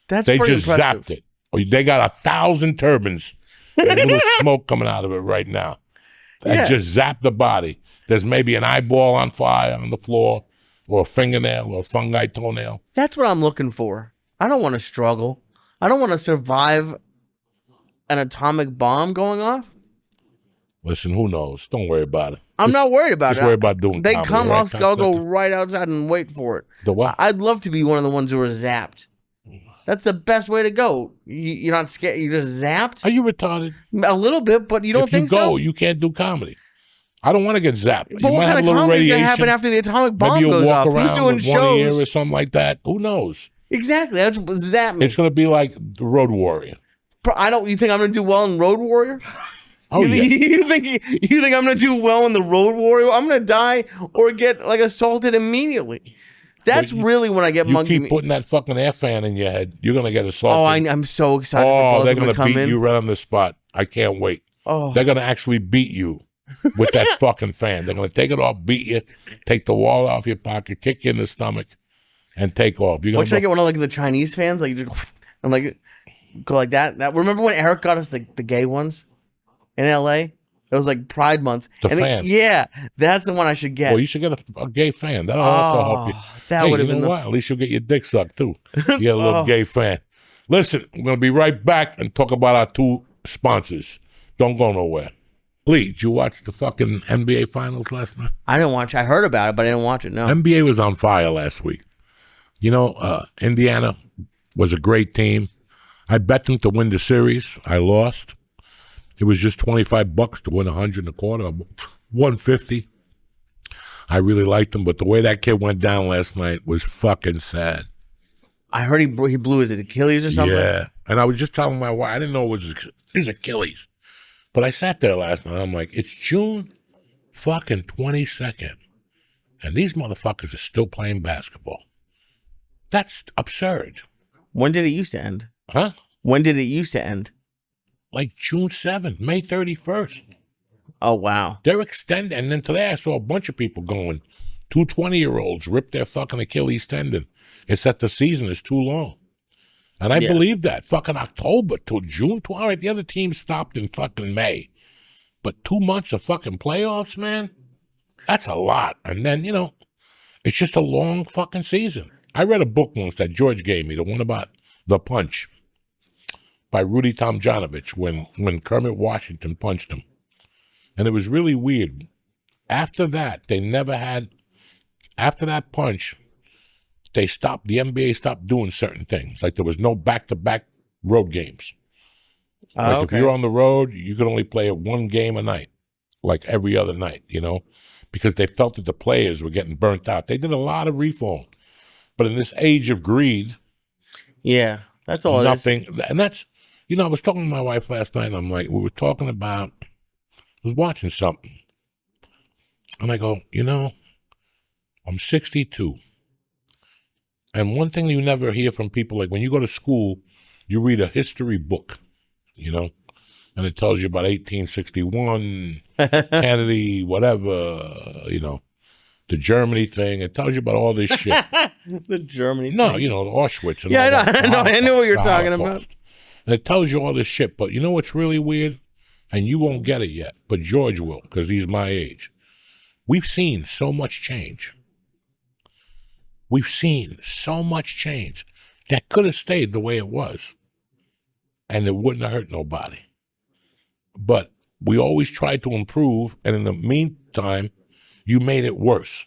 They just impressive. Zapped it. They got 1,000 turbans and a little smoke coming out of it right now. And just zapped the body. There's maybe an eyeball on fire on the floor, or a fingernail, or a fungi toenail. That's what I'm looking for. I don't want to struggle. I don't want to survive an atomic bomb going off. Listen, who knows? Don't worry about it. I'm not worried about it. Just worry about doing They comedy, come right? off, I'll go right outside and wait for it. The what? I'd love to be one of the ones who are zapped. That's the best way to go. You're not scared. You're just zapped. Are you retarded? A little bit, but you don't think so? If you go, you can't do comedy. I don't want to get zapped. But you what might have kind a of little comedy's radiation. gonna happen after the atomic bomb Maybe you'll goes walk off? around Who's doing with one ear shows? or something like that. Who knows? Exactly. That's what zap me. It's going to be like the Road Warrior. You think I'm gonna do well in Road Warrior? Oh, you think I'm gonna do well in the Road Warrior? I'm gonna die or get like assaulted immediately. That's really when I get monkey. You keep putting that fucking air fan in your head, you're gonna get assaulted. I'm so excited. For they're both of them gonna to beat come you in. right on the spot. I can't wait. Oh, They're gonna actually beat you with that fucking fan. They're gonna take it off, beat you, take the wall off your pocket, kick you in the stomach, and take off. What should I get? One of like the Chinese fans, like you just and like go like that. Remember when Eric got us the gay ones in L.A.? It was like Pride Month. Fan. Yeah, that's the one I should get. Well, you should get a gay fan. That'll also help you. That would have been what? At least you'll get your dick sucked too. You get a little gay fan. Listen, we're going to be right back and talk about our 2 sponsors. Don't go nowhere. Lee, did you watch the fucking NBA Finals last night? I didn't watch it. I heard about it, but I didn't watch it, no. NBA was on fire last week. Indiana was a great team. I bet them to win the series. I lost. It was just $25 to win 100 and a quarter, 150. I really liked him, but the way that kid went down last night was fucking sad. I heard he blew his Achilles or something. Yeah, and I was just telling my wife, I didn't know it was his Achilles. But I sat there last night, I'm like, it's June fucking 22nd, and these motherfuckers are still playing basketball. That's absurd. When did it used to end? Huh? When did it used to end? Like June 7th, May 31st. Oh, wow. They're extending. And then today I saw a bunch of people going Two 20-year-olds ripped their fucking Achilles tendon. It's that the season is too long. And I believe that. Fucking October till June. All right, the other team stopped in fucking May. But 2 months of fucking playoffs, man, that's a lot. And then, it's just a long fucking season. I read a book once that George gave me, the one about The Punch by Rudy Tomjanovich when Kermit Washington punched him. And it was really weird. After that, after that punch, the NBA stopped doing certain things. Like there was no back-to-back road games. Like if you're on the road, you could only play one game a night, like every other night, because they felt that the players were getting burnt out. They did a lot of reform. But in this age of greed, that's all nothing. It is. And that's, I was talking to my wife last night, and I'm like, we were talking about, I was watching something. And I go, I'm 62. And one thing you never hear from people, like when you go to school, you read a history book, and it tells you about 1861, Kennedy, whatever, the Germany thing. It tells you about all this shit. The Germany thing? No, Auschwitz. And I know. I know what you're talking about. And it tells you all this shit. But you know what's really weird? And you won't get it yet, but George will, because he's my age. We've seen so much change. We've seen so much change that could have stayed the way it was, and it wouldn't have hurt nobody. But we always tried to improve, and in the meantime, you made it worse.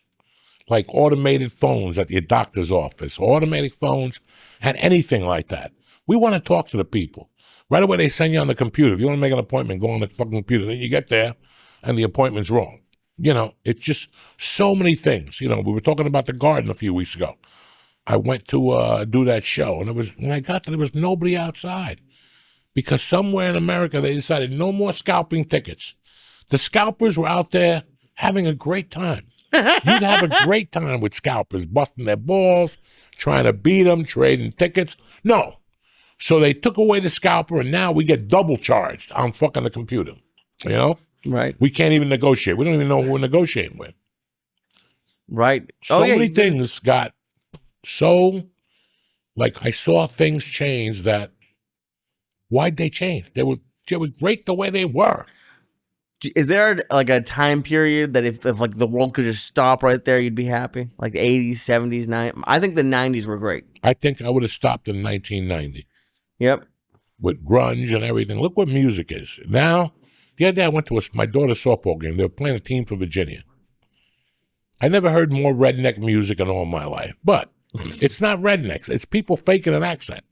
Like automated phones at your doctor's office, automatic phones, and anything like that. We want to talk to the people. Right away, they send you on the computer. If you want to make an appointment, go on the fucking computer. Then you get there, and the appointment's wrong. It's just so many things. We were talking about the garden a few weeks ago. I went to do that show, and when I got there, there was nobody outside. Because somewhere in America, they decided no more scalping tickets. The scalpers were out there having a great time. You'd have a great time with scalpers, busting their balls, trying to beat them, trading tickets. No. So they took away the scalper, and now we get double charged on fucking the computer. Right. We can't even negotiate. We don't even know who we're negotiating with. Right. So many things got so, I saw things change that, why'd they change? They were great the way they were. Is there a time period that if the world could just stop right there, you'd be happy? Like the 80s, 70s, 90s? I think the 90s were great. I think I would have stopped in 1990. Yep. With grunge and everything. Look what music is. Now, the other day I went to my daughter's softball game. They were playing a team from Virginia. I never heard more redneck music in all my life. But it's not rednecks. It's people faking an accent.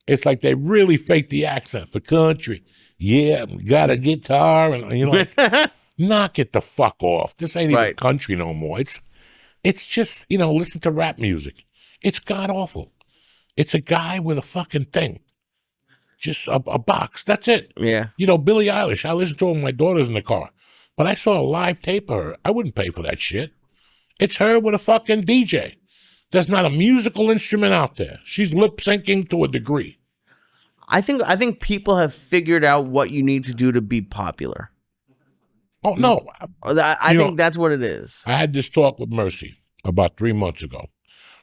It's like they really fake the accent for country. Yeah, we got a guitar. And knock it the fuck off. This ain't even country no more. It's just, listen to rap music. It's god-awful. It's a guy with a fucking thing. Just a box. That's it. Yeah. Billie Eilish. I listen to her when my daughter's in the car. But I saw a live tape of her. I wouldn't pay for that shit. It's her with a fucking DJ. There's not a musical instrument out there. She's lip syncing to a degree. I think people have figured out what you need to do to be popular. Oh, no. I think that's what it is. I had this talk with Mercy about 3 months ago.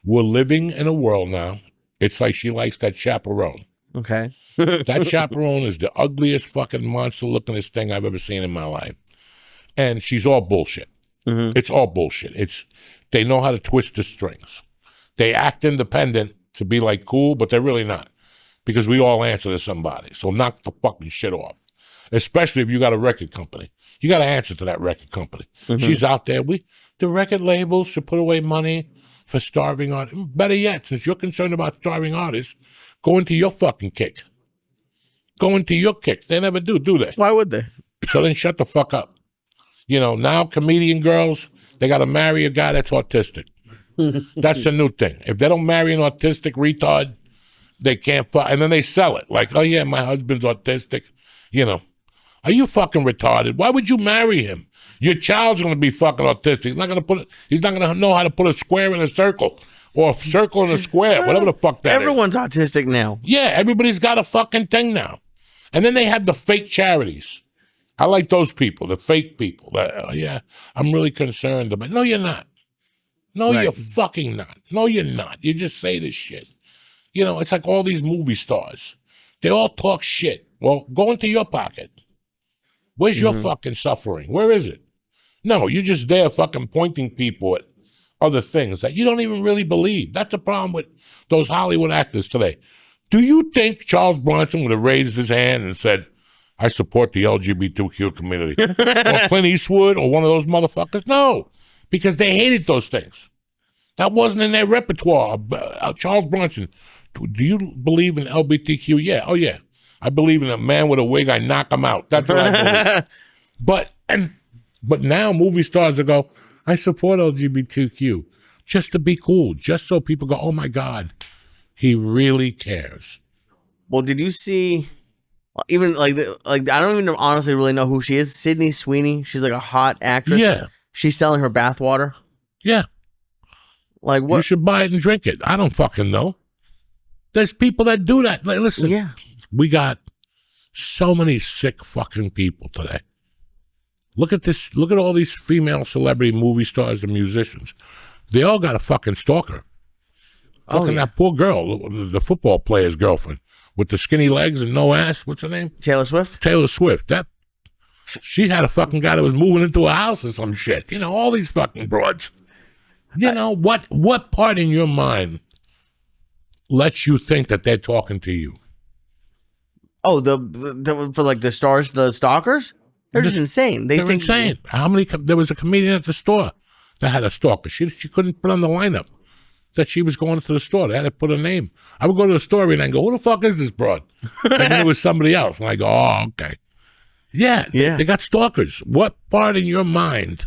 We're living in a world now. It's like she likes that chaperone. Okay. That chaperone is the ugliest fucking monster-lookingest thing I've ever seen in my life. And she's all bullshit. Mm-hmm. It's all bullshit. They know how to twist the strings. They act independent to be cool, but they're really not. Because we all answer to somebody. So knock the fucking shit off. Especially if you got a record company. You got to answer to that record company. Mm-hmm. She's out there. The record labels should put away money for starving artists. Better yet, since you're concerned about starving artists, go into your fucking kick. Go into your kick. They never do they? Why would they? So then shut the fuck up. Now comedian girls, they got to marry a guy that's autistic. That's the new thing. If they don't marry an autistic retard, they can't fuck. And then they sell it. Like, oh yeah, my husband's autistic. Are you fucking retarded? Why would you marry him? Your child's going to be fucking autistic. He's not going to know how to put a square in a circle. Or a circle in a square, whatever the fuck that Everyone's autistic now. Yeah, everybody's got a fucking thing now. And then they have the fake charities. I like those people, the fake people. Yeah, I'm really concerned about. No, you're not. No, Right. you're fucking not. No, you're not. You just say this shit. You know, it's like all these movie stars. They all talk shit. Well, go into your pocket. Where's your fucking suffering? Where is it? No, you're just there fucking pointing people at other things that you don't even really believe. That's the problem with those Hollywood actors today. Do you think Charles Bronson would have raised his hand and said, I support the LGBTQ community? Or Clint Eastwood or one of those motherfuckers? No, because they hated those things. That wasn't in their repertoire. Charles Bronson, do you believe in LGBTQ? Yeah. Oh, yeah. I believe in a man with a wig. I knock him out. That's what I believe. But now movie stars will go, I support LGBTQ just to be cool, just so people go, oh, my God, he really cares. Well, did you see even like I don't even honestly really know who she is. Sydney Sweeney. She's like a hot actress. Yeah. She's selling her bathwater. Yeah. Like what? You should buy it and drink it. I don't fucking know. There's people that do that. Like, listen, Yeah. we got so many sick fucking people today. Look at this. Look at all these female celebrity movie stars and musicians. They all got a fucking stalker. Look at that poor girl, the football player's girlfriend with the skinny legs and no ass. What's her name? Taylor Swift. Taylor Swift. She had a fucking guy that was moving into a house or some shit. You know, all these fucking broads. You know, what part in your mind lets you think that they're talking to you? Oh, for like the stars, the stalkers. They're just insane. They're insane. How many? There was a comedian at the store that had a stalker. She couldn't put on the lineup that she was going to the store. They had to put a name. I would go to the store and I go, who the fuck is this broad? And then it was somebody else. And I go, oh, okay. Yeah. They got stalkers. What part in your mind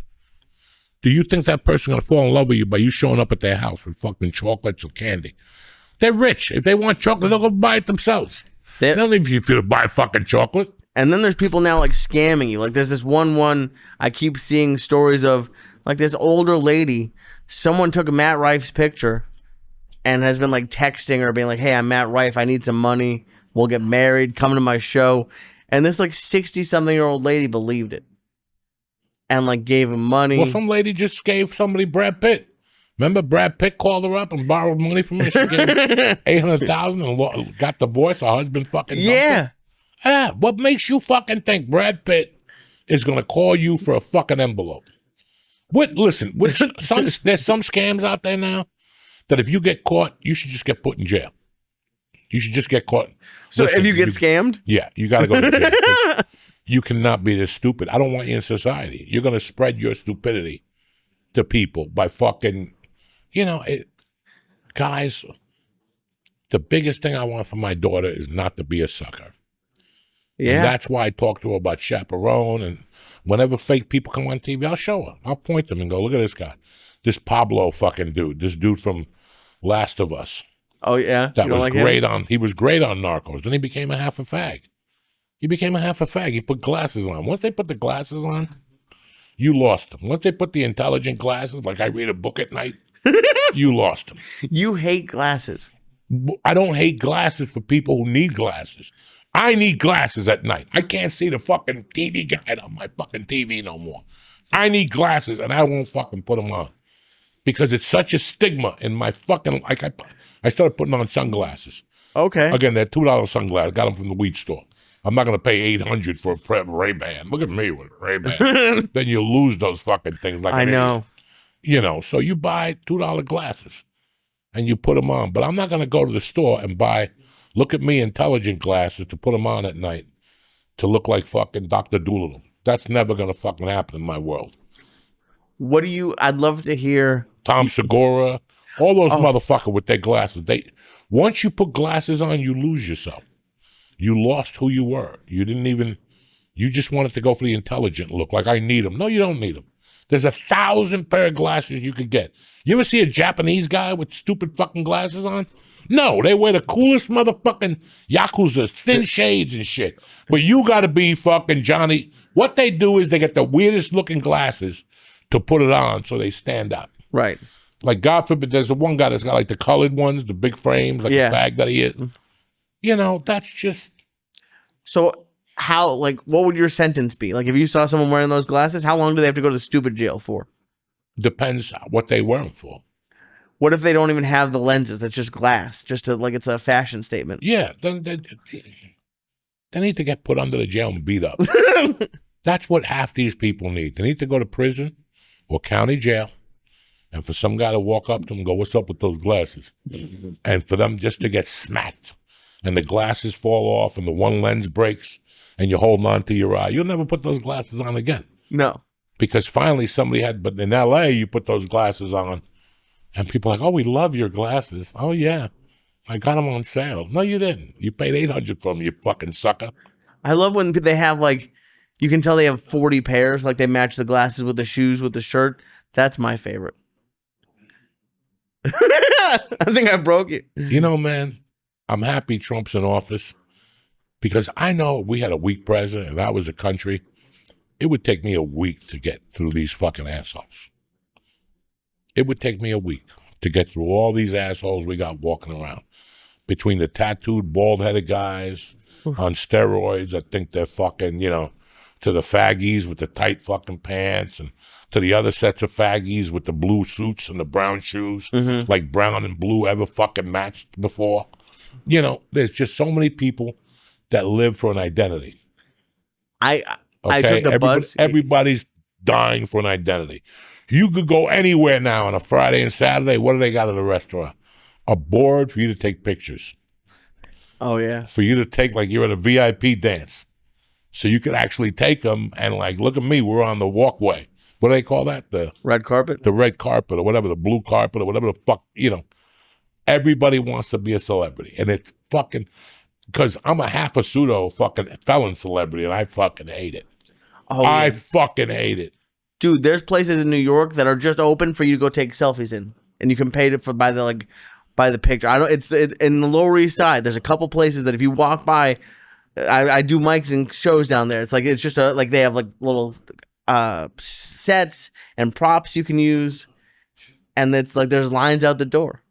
do you think that person's going to fall in love with you by you showing up at their house with fucking chocolates or candy? They're rich. If they want chocolate, they'll go buy it themselves. They don't need you to buy fucking chocolate. And then there's people now like scamming you. Like there's this one I keep seeing stories of, like this older lady. Someone took Matt Rife's picture and has been like texting her, being like, hey, I'm Matt Rife. I need some money. We'll get married. Come to my show. And this like 60-something-year-old lady believed it and like gave him money. Well, some lady just gave somebody Brad Pitt. Remember Brad Pitt called her up and borrowed money from her? She gave $800,000 and got divorced. Her husband fucking dumped her. Yeah. What makes you fucking think Brad Pitt is going to call you for a fucking envelope? Listen, there's some scams out there now that if you get caught, you should just get put in jail. You should just get caught. So if you get scammed? Yeah, you got to go to jail. You cannot be this stupid. I don't want you in society. You're going to spread your stupidity to people by fucking, guys, the biggest thing I want for my daughter is not to be a sucker. Yeah. And that's why I talk to her about chaperone, and whenever fake people come on TV, I'll show her. I'll point them and go, look at this guy. This Pablo fucking dude. This dude from Last of Us. Oh, yeah? That was great he was great on Narcos. Then he became a half a fag. He put glasses on. Once they put the glasses on, you lost him. Once they put the intelligent glasses, like I read a book at night, you lost him. You hate glasses. I don't hate glasses for people who need glasses. I need glasses at night. I can't see the fucking TV guide on my fucking TV no more. I need glasses, and I won't fucking put them on because it's such a stigma in my fucking, I started putting on sunglasses. Okay. Again, they're $2 sunglasses. Got them from the weed store. I'm not going to pay $800 for a Ray-Ban. Look at me with a Ray-Ban. Then you lose those fucking things. Like I know. Idiot. So you buy $2 glasses and you put them on. But I'm not going to go to the store and buy, look at me, intelligent glasses to put them on at night to look like fucking Dr. Doolittle. That's never going to fucking happen in my world. I'd love to hear. Tom Segura, all those motherfuckers with their glasses. Once you put glasses on, you lose yourself. You lost who you were. You just wanted to go for the intelligent look, like I need them. No, you don't need them. There's 1,000 pair of glasses you could get. You ever see a Japanese guy with stupid fucking glasses on? No, they wear the coolest motherfucking Yakuza, thin shades and shit. But you got to be fucking Johnny. What they do is they get the weirdest looking glasses to put it on so they stand out. Right. Like, God forbid, there's the one guy that's got like the colored ones, the big frames, like the fag that he is. That's just. So how, like, what would your sentence be? Like, if you saw someone wearing those glasses, how long do they have to go to the stupid jail for? Depends what they wear them for. What if they don't even have the lenses? It's just glass, just to, like it's a fashion statement. Yeah, then they need to get put under the jail and beat up. That's what half these people need. They need to go to prison or county jail, and for some guy to walk up to them and go, "What's up with those glasses?" And for them just to get smacked, and the glasses fall off, and the one lens breaks, and you're holding on to your eye. You'll never put those glasses on again. No. Because finally somebody had, but in L.A. you put those glasses on, and people are like, "Oh, we love your glasses." "Oh, yeah, I got them on sale." "No, you didn't. You paid $800 for them, you fucking sucker." I love when they have like, you can tell they have 40 pairs, like they match the glasses with the shoes with the shirt. That's my favorite. I think I broke it. You know, man, I'm happy Trump's in office because I know if we had a weak president and I was a country, it would take me a week to get through these fucking assholes. It would take me a week to get through all these assholes we got walking around. Between the tattooed, bald-headed guys on steroids, I think they're fucking, to the faggies with the tight fucking pants, and to the other sets of faggies with the blue suits and the brown shoes, like brown and blue ever fucking matched before. There's just so many people that live for an identity. I took the bus. Everybody's dying for an identity. You could go anywhere now on a Friday and Saturday. What do they got at a restaurant? A board for you to take pictures. Oh, yeah. For you to take, like you're at a VIP dance. So you could actually take them and like, look at me, we're on the walkway. What do they call that? The red carpet? The red carpet or whatever, the blue carpet or whatever the fuck, Everybody wants to be a celebrity. And it's fucking, because I'm a half a pseudo fucking felon celebrity and I fucking hate it. Oh, I fucking hate it. Dude, there's places in New York that are just open for you to go take selfies in. And you can pay it by the picture. It's in the Lower East Side. There's a couple places that if you walk by, I do mics and shows down there. It's just like they have like little sets and props you can use, and it's like there's lines out the door.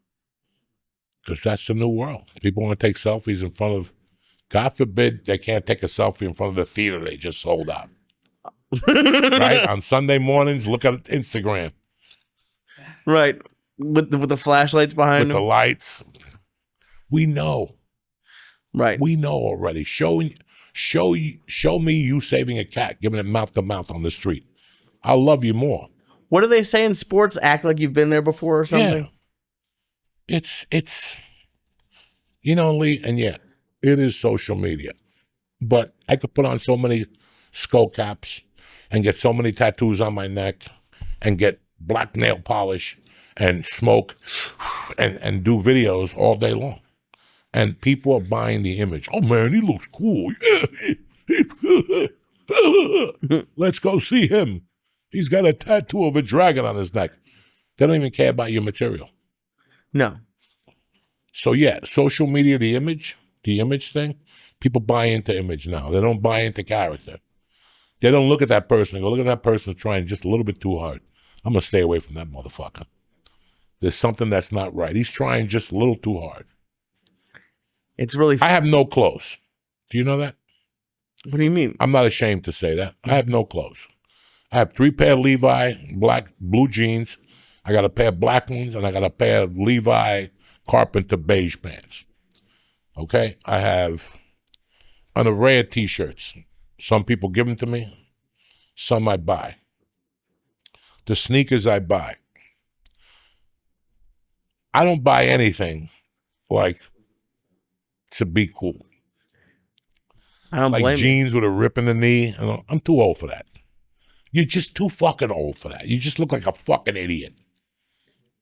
Because that's the new world. People want to take selfies in front of, God forbid, they can't take a selfie in front of the theater they just sold out. Right? On Sunday mornings, look at Instagram. Right. With the flashlights behind them. With the lights. We know. Right. We know already. Show me you saving a cat, giving it mouth to mouth on the street. I'll love you more. What do they say in sports? Act like you've been there before or something? Yeah. It's Lee, and it is social media. But I could put on so many skull caps and get so many tattoos on my neck and get black nail polish and smoke and do videos all day long. And people are buying the image. "Oh, man, he looks cool. Let's go see him. He's got a tattoo of a dragon on his neck." They don't even care about your material. No. So, social media, the image thing, people buy into image now. They don't buy into character. They don't look at that person and go, "Look at that person trying just a little bit too hard. I'm going to stay away from that motherfucker. There's something that's not right. He's trying just a little too hard." It's really... I have no clothes. Do you know that? What do you mean? I'm not ashamed to say that. I have no clothes. I have 3 pair of Levi blue jeans. I got a pair of black ones, and I got a pair of Levi Carpenter beige pants. Okay? I have an array of T-shirts. Some people give them to me. Some I buy. The sneakers I buy. I don't buy anything like to be cool. I don't like blame jeans with a rip in the knee. I'm too old for that. You're just too fucking old for that. You just look like a fucking idiot.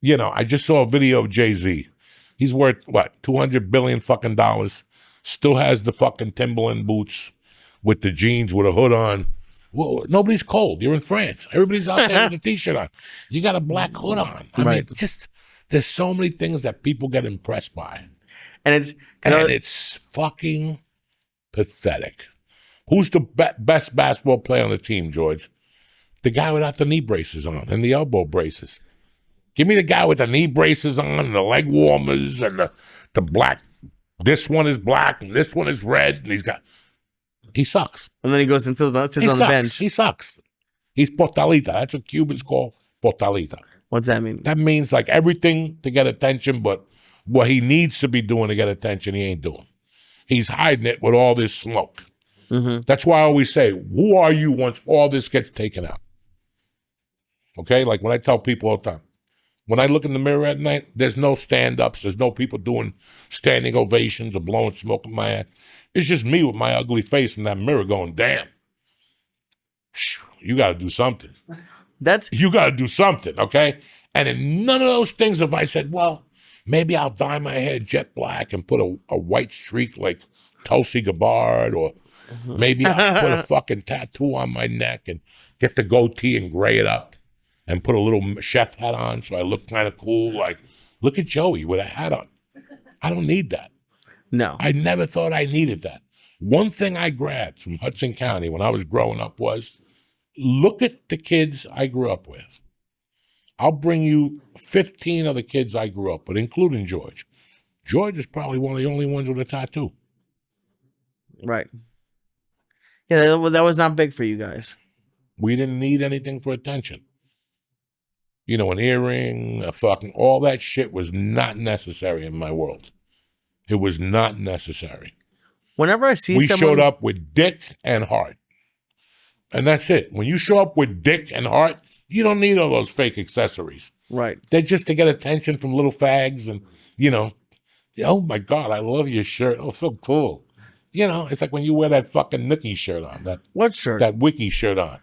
I just saw a video of Jay-Z. He's worth, what, $200 billion fucking dollars. Still has the fucking Timberland boots with the jeans with a hood on. Well, nobody's cold. You're in France. Everybody's out there with a T-shirt on. You got a black hood on. I mean, there's so many things that people get impressed by. And it's fucking pathetic. Who's the best basketball player on the team, George? The guy without the knee braces on and the elbow braces. Give me the guy with the knee braces on and the leg warmers and the black. This one is black and this one is red, and he sucks. And then he goes and sits on the bench. He sucks. He's portalita. That's what Cubans call fortaleza. What's that mean? That means like everything to get attention, but what he needs to be doing to get attention, he ain't doing. He's hiding it with all this smoke. Mm-hmm. That's why I always say, who are you once all this gets taken out? Okay? Like when I tell people all the time, when I look in the mirror at night, there's no stand-ups. There's no people doing standing ovations or blowing smoke in my ass. It's just me with my ugly face in that mirror going, damn, you got to do something. You got to do something, okay? And in none of those things have I said, well, maybe I'll dye my hair jet black and put a white streak like Tulsi Gabbard, or maybe I'll put a fucking tattoo on my neck and get the goatee and gray it up and put a little chef hat on so I look kind of cool. Like, look at Joey with a hat on. I don't need that. No. I never thought I needed that. One thing I grabbed from Hudson County when I was growing up was, look at the kids I grew up with. I'll bring you 15 of the kids I grew up with, including George. George is probably one of the only ones with a tattoo. Right. Yeah, that was not big for you guys. We didn't need anything for attention. You know, an earring, a fucking, all that shit was not necessary in my world. It was not necessary. Whenever I see we someone... showed up with dick and heart. And that's it. When you show up with dick and heart, you don't need all those fake accessories. Right. They're just to get attention from little fags and, you know, oh my God, I love your shirt. Oh, so cool. You know, it's like when you wear that fucking Nikki shirt on. What shirt? That Wiki shirt on.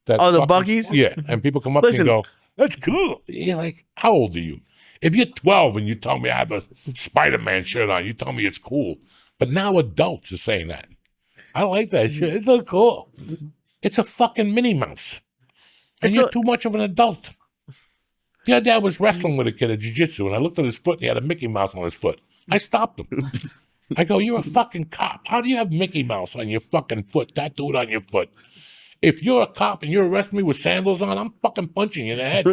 The Buckies? Yeah. And people come up to you and go, that's cool. You're like, how old are you? If you're 12 and you tell me I have a Spider-Man shirt on, you tell me it's cool. But now adults are saying that. I like that shit. It looks cool. It's a fucking Minnie Mouse. And you're too much of an adult. The other day I was wrestling with a kid at jiu-jitsu, and I looked at his foot, and he had a Mickey Mouse on his foot. I stopped him. I go, you're a fucking cop. How do you have Mickey Mouse on your fucking foot, tattooed on your foot? If you're a cop and you're arresting me with sandals on, I'm fucking punching you in the head.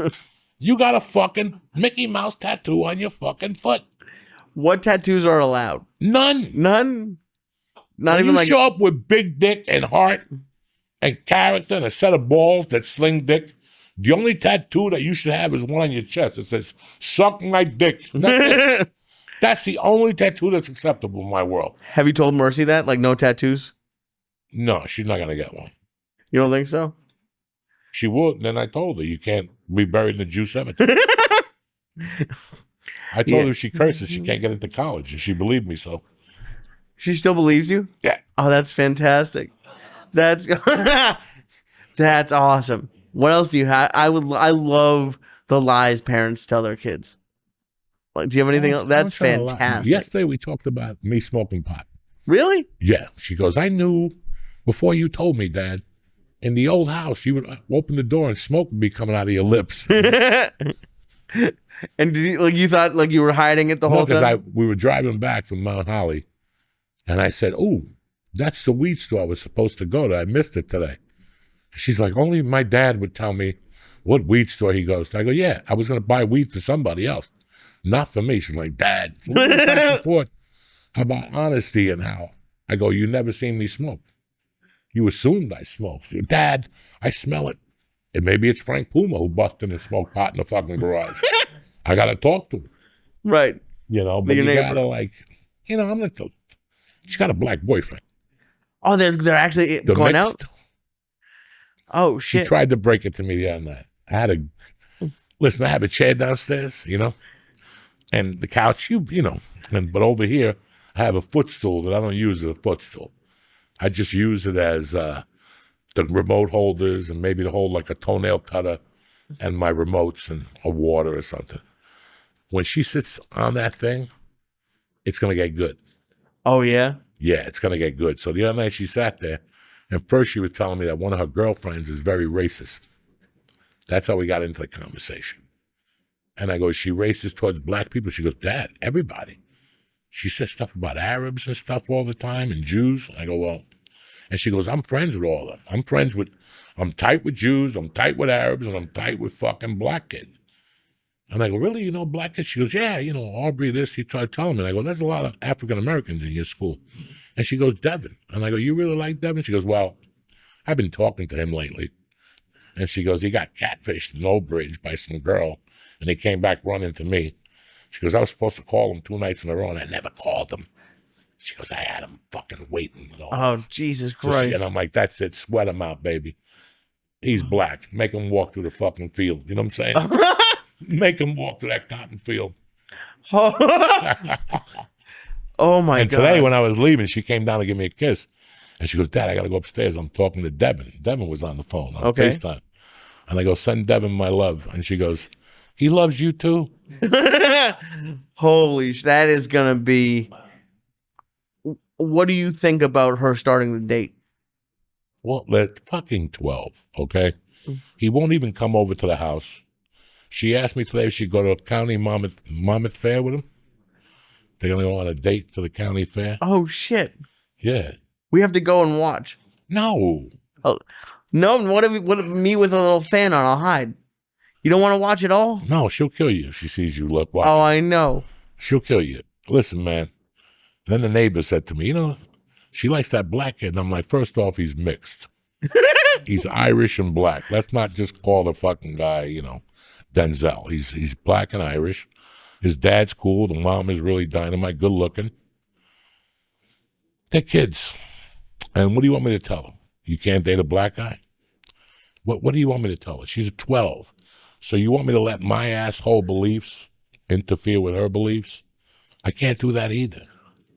You got a fucking Mickey Mouse tattoo on your fucking foot. What tattoos are allowed? None. None? Not when even you show up with big dick and heart and character and a set of balls that sling dick, the only tattoo that you should have is one on your chest. It says, suck my dick. That's the only tattoo that's acceptable in my world. Have you told Mercy that? Like, no tattoos? No, she's not going to get one. You don't think so? She would. Then I told her, you can't be buried in the Jew cemetery. I told her if she curses, she can't get into college. And she believed me, so. She still believes you? Yeah. Oh, that's fantastic. That's that's awesome. What else do you have? I love the lies parents tell their kids. Like, do you have anything else? That's fantastic. Yesterday we talked about me smoking pot. Really? Yeah. She goes, I knew before you told me, Dad, in the old house, you would open the door and smoke would be coming out of your lips. And did you thought like you were hiding it the whole time? Because we were driving back from Mount Holly, and I said, "Oh, that's the weed store I was supposed to go to. I missed it today." She's like, "Only my dad would tell me what weed store he goes to." I go, "Yeah, I was going to buy weed for somebody else, not for me." She's like, "Dad, back and forth about honesty and how." I go, "You never seen me smoke. You assumed I smoked." "Dad, I smell it. And maybe it's Frank Puma who busted and smoked pot in the fucking garage." I got to talk to him. Right. You know, but you got to like, you know, I'm going to, she's got a black boyfriend. Oh, they're actually going out? Oh, shit. She tried to break it to me the other night. I have a chair downstairs, you know, and the couch, you know, but over here, I have a footstool that I don't use as a footstool. I just use it as the remote holders and maybe to hold like a toenail cutter and my remotes and a water or something. When she sits on that thing, it's going to get good. Oh, yeah? Yeah, it's going to get good. So the other night she sat there, and first she was telling me that one of her girlfriends is very racist. That's how we got into the conversation. And I go, is she racist towards black people? She goes, Dad, everybody. She says stuff about Arabs and stuff all the time and Jews. I go, well, and she goes, I'm friends with all of them. I'm tight with Jews, I'm tight with Arabs, and I'm tight with fucking black kids. And I go, really, you know black kids? She goes, yeah, you know, Aubrey this. She tried telling me. And I go, there's a lot of African-Americans in your school. And she goes, Devin. And I go, you really like Devin? She goes, well, I've been talking to him lately. And she goes, he got catfished in Old Bridge by some girl, and he came back running to me. She goes, I was supposed to call him 2 nights in a row, and I never called him. She goes, I had him fucking waiting. You know, Oh, Jesus and Christ. I'm like, that's it. Sweat him out, baby. He's black. Make him walk through the fucking field. You know what I'm saying? Make him walk through that cotton field. Oh, my And God. today, when I was leaving, she came down to give me a kiss. And she goes, Dad, I got to go upstairs. I'm talking to Devin. Devin was on the phone on Okay. FaceTime. And I go, send Devin my love. And she goes, he loves you too? Holy that is going to be... What do you think about her starting the date? Well, they're fucking 12, okay? He won't even come over to the house. She asked me today if she'd go to a county Monmouth fair with him. They're going to go on a date to the county fair. Oh, shit. Yeah. We have to go and watch. No. Oh, no, what if me with a little fan on? I'll hide. You don't want to watch it all? No, she'll kill you if she sees you watching. Oh, I know. She'll kill you. Listen, man. Then the neighbor said to me, you know, she likes that black kid. And I'm like, first off, he's mixed. He's Irish and black. Let's not just call the fucking guy, you know, Denzel. He's black and Irish. His dad's cool. The mom is really dynamite, good looking. They're kids. And what do you want me to tell them? You can't date a black guy? What do you want me to tell her? She's 12. So you want me to let my asshole beliefs interfere with her beliefs? I can't do that either.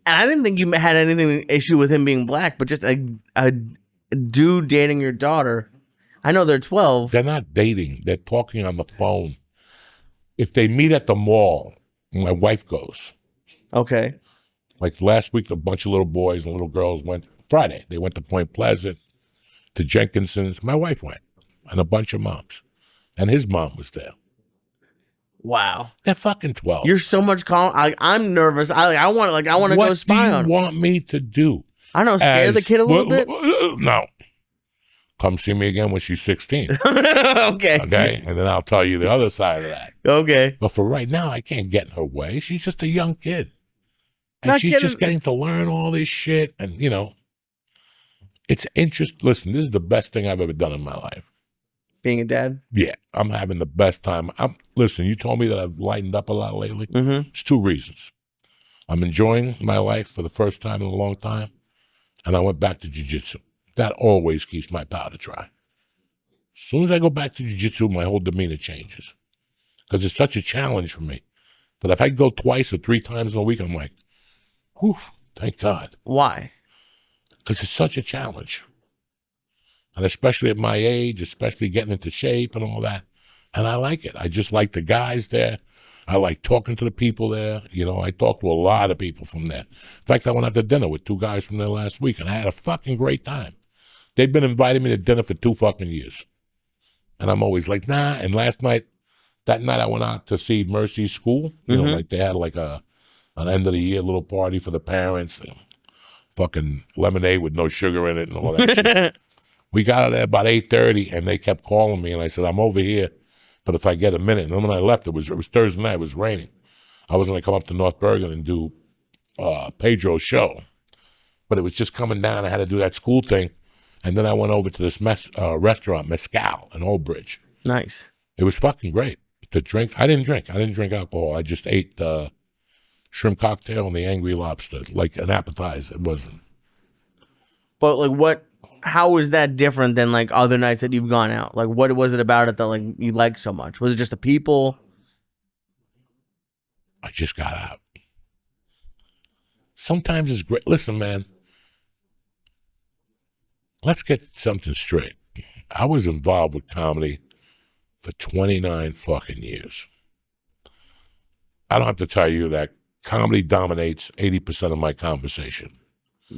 And I didn't think you had anything issue with him being black, but just a dude dating your daughter. I know they're 12. They're not dating. They're talking on the phone. If they meet at the mall, my wife goes. Okay. Like last week, a bunch of little boys and little girls went. Friday, they went to Point Pleasant, to Jenkinson's. My wife went, and a bunch of moms. And his mom was there. Wow. They're fucking 12. You're so much calm. I'm nervous. I want to go spy on What him. do you want me to do? I don't know, scare the kid a little bit. No. Come see me again when she's 16. Okay. Okay? And then I'll tell you the other side of that. Okay. But for right now, I can't get in her way. She's just a young kid. And Not she's kidding. just getting to learn all this shit. And, you know, it's interest. Listen, this is the best thing I've ever done in my life. Being a dad? Yeah, I'm having the best time. Listen, you told me that I've lightened up a lot lately. Mm-hmm. It's 2 reasons. I'm enjoying my life for the first time in a long time, and I went back to jiu-jitsu. That always keeps my powder dry. As soon as I go back to jiu-jitsu, my whole demeanor changes. Because it's such a challenge for me that if I go 2 or 3 times in a week, I'm like, whew, thank God. Why? Because it's such a challenge. And especially at my age, especially getting into shape and all that. And I like it. I just like the guys there. I like talking to the people there. You know, I talked to a lot of people from there. In fact, I went out to dinner with 2 guys from there last week, and I had a fucking great time. They've been inviting me to dinner for 2 fucking years. And I'm always like, nah. And that night I went out to see Mercy's school. You know, like they had like an end of the year little party for the parents. Fucking lemonade with no sugar in it and all that shit. We got out there about 8:30, and they kept calling me, and I said, I'm over here, but if I get a minute. And then when I left, it was Thursday night, it was raining. I was going to come up to North Bergen and do Pedro's show, but it was just coming down. I had to do that school thing, and then I went over to this restaurant, Mescal, in Old Bridge. Nice. It was fucking great to drink. I didn't drink alcohol. I just ate the shrimp cocktail and the Angry Lobster, like an appetizer. It wasn't. But like how is that different than like other nights that you've gone out? Like what was it about it that like you liked so much? Was it just the people? I just got out. Sometimes it's great. Listen, man, let's get something straight. I was involved with comedy for 29 fucking years. I don't have to tell you that comedy dominates 80% of my conversation.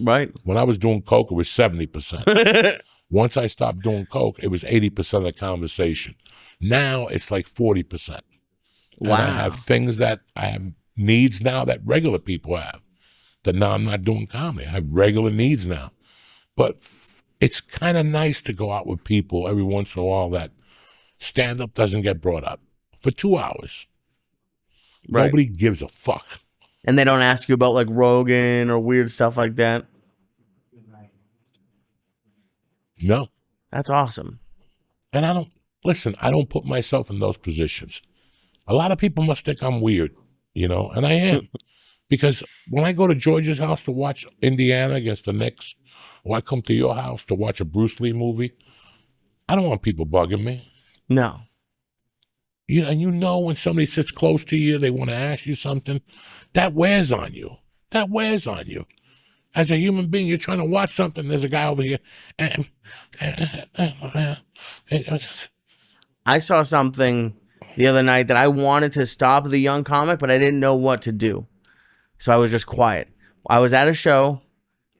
Right. When I was doing coke, it was 70%. Once I stopped doing coke, it was 80% of the conversation. Now it's like 40%. Wow. And I have things that I have needs now that regular people have. That now I'm not doing comedy. I have regular needs now. But it's kind of nice to go out with people every once in a while that stand-up doesn't get brought up for 2 hours. Right. Nobody gives a fuck. And they don't ask you about like Rogan or weird stuff like that. No. That's awesome. And I don't put myself in those positions. A lot of people must think I'm weird, and I am. Because when I go to George's house to watch Indiana against the Knicks, or I come to your house to watch a Bruce Lee movie, I don't want people bugging me. No. And when somebody sits close to you, they want to ask you something, that wears on you. That wears on you. As a human being, you're trying to watch something, there's a guy over here. I saw something the other night that I wanted to stop the young comic, but I didn't know what to do. So I was just quiet. I was at a show,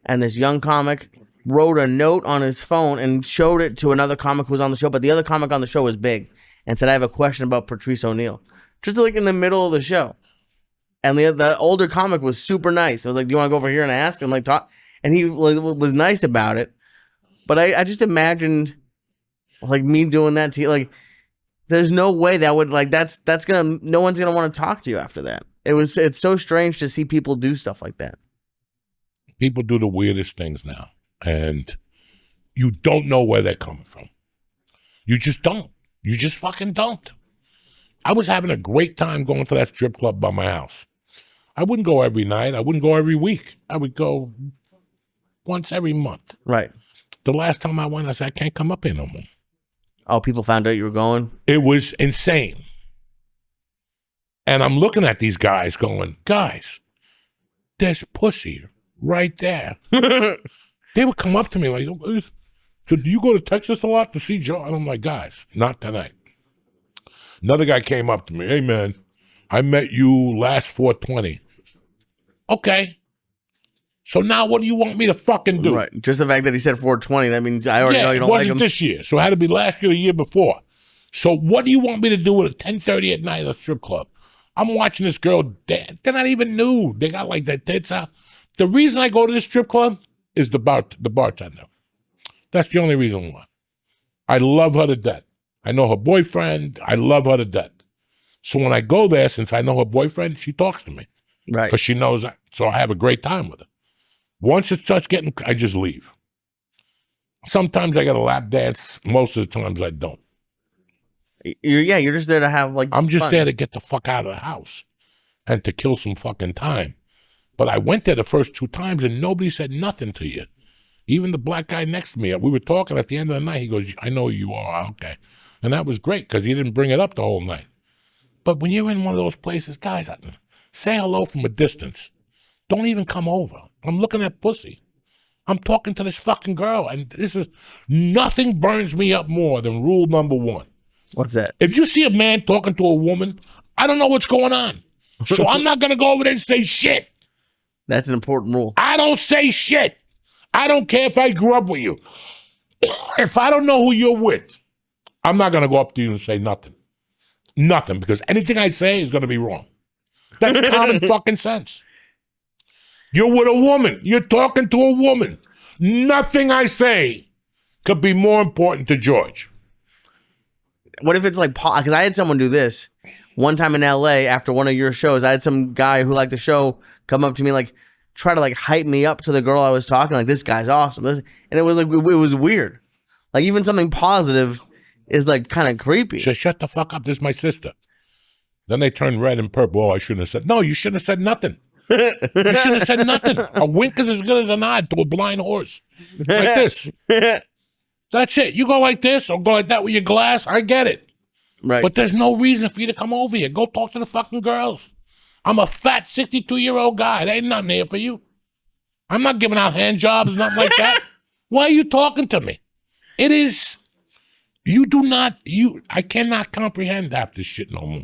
and this young comic wrote a note on his phone and showed it to another comic who was on the show, but the other comic on the show was big, and said, I have a question about Patrice O'Neal. Just like in the middle of the show. And the older comic was super nice. I was like, do you want to go over here and ask? And talk. And he was nice about it. But I just imagined me doing that to you. There's no way that would no one's gonna want to talk to you after that. It's so strange to see people do stuff like that. People do the weirdest things now, and you don't know where they're coming from. You just don't. You just fucking don't. I was having a great time going to that strip club by my house. I wouldn't go every night. I wouldn't go every week. I would go once every month. Right. The last time I went, I said, I can't come up here no more. Oh, people found out you were going? It was insane. And I'm looking at these guys going, guys, there's pussy right there. They would come up to me like, so do you go to Texas a lot to see Joe? And I'm like, guys, not tonight. Another guy came up to me, hey man, I met you last 420. Okay. So now what do you want me to fucking do? Right. Just the fact that he said 420, that means I already know you don't like him. It wasn't this year, so it had to be last year or the year before. So what do you want me to do at 10:30 at night at a strip club? I'm watching this girl dance. They're not even nude. They got their tits out. The reason I go to this strip club is the bartender. That's the only reason why. I love her to death. I know her boyfriend. I love her to death. So when I go there, since I know her boyfriend, she talks to me. Right. Because she knows that. So I have a great time with her. Once it starts getting, I just leave. Sometimes I got a lap dance. Most of the times I don't. You're just there to have I'm just fun. there to get the fuck out of the house and to kill some fucking time. But I went there the first 2 times and nobody said nothing to you. Even the black guy next to me, we were talking at the end of the night. He goes, I know who you are. Okay. And that was great because he didn't bring it up the whole night. But when you're in one of those places, guys, say hello from a distance. Don't even come over. I'm looking at pussy. I'm talking to this fucking girl. And nothing burns me up more than rule number 1. What's that? If you see a man talking to a woman, I don't know what's going on. So I'm not going to go over there and say shit. That's an important rule. I don't say shit. I don't care if I grew up with you. If I don't know who you're with, I'm not going to go up to you and say nothing. Nothing, because anything I say is going to be wrong. That's common fucking sense. You're with a woman. You're talking to a woman. Nothing I say could be more important to George. What if it's because I had someone do this one time in LA after one of your shows. I had some guy who liked the show come up to me, try to hype me up to the girl I was talking, this guy's awesome. And it was it was weird. Even something positive is kind of creepy. Shut the fuck up. This is my sister. Then they turn red and purple. Oh, I shouldn't have said. No, you shouldn't have said nothing. You shouldn't have said nothing. A wink is as good as a nod to a blind horse. Like this. That's it. You go like this or go like that with your glass. I get it. Right. But there's no reason for you to come over here. Go talk to the fucking girls. I'm a fat 62-year-old guy. There ain't nothing here for you. I'm not giving out hand jobs, nothing like that. Why are you talking to me? It is. I cannot comprehend half this shit no more.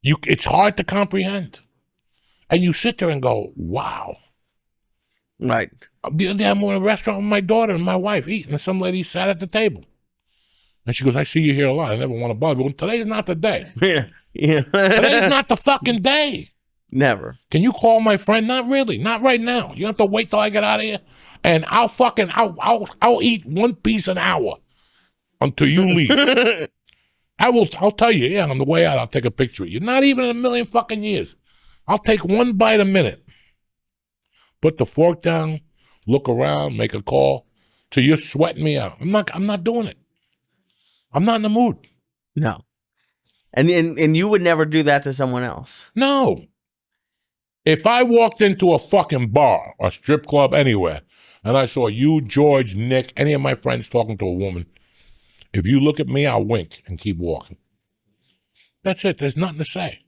It's hard to comprehend. And you sit there and go, wow. Right. The other day I'm in a restaurant with my daughter and my wife eating, and some lady sat at the table. And she goes, I see you here a lot. I never want to bother you. Well, today's not the day. Yeah. Today's not the fucking day. Never. Can you call my friend? Not really. Not right now. You have to wait till I get out of here. And I'll eat one piece an hour until you leave. I'll tell you, yeah, on the way out, I'll take a picture of you. Not even in a million fucking years. I'll take one bite a minute. Put the fork down, look around, make a call, till you're sweating me out. I'm not doing it. I'm not in the mood. No. And you would never do that to someone else. No. If I walked into a fucking bar or strip club anywhere and I saw you, George, Nick, any of my friends talking to a woman, if you look at me, I'll wink and keep walking. That's it. There's nothing to say.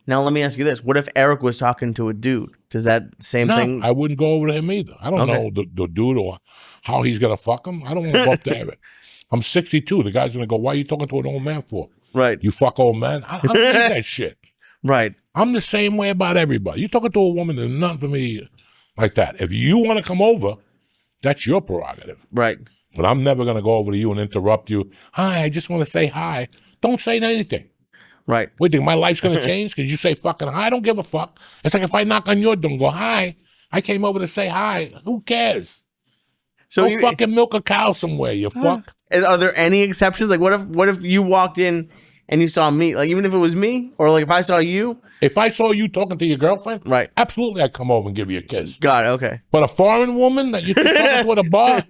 Now let me ask you this: what if Eric was talking to a dude? Does that same thing? I wouldn't go over to him either. I don't know the dude or how he's gonna fuck him. I don't want to go up to Eric. I'm 62. The guy's gonna go, "Why are you talking to an old man for?" Right. You fuck old man. I don't need that shit. Right. I'm the same way about everybody. You talking to a woman, there's nothing for me like that. If you want to come over, that's your prerogative. Right. But I'm never gonna go over to you and interrupt you. Hi, I just want to say hi. Don't say anything. Right. What, do you think my life's going to change because you say fucking hi? I don't give a fuck. It's like if I knock on your door and go, hi, I came over to say hi. Who cares? So go fucking milk a cow somewhere, you fuck. Are there any exceptions? Like what if you walked in and you saw me? Like even if it was me, or like if I saw you? If I saw you talking to your girlfriend, right, absolutely I'd come over and give you a kiss. Got it, okay. But a foreign woman that you're talking to at a bar,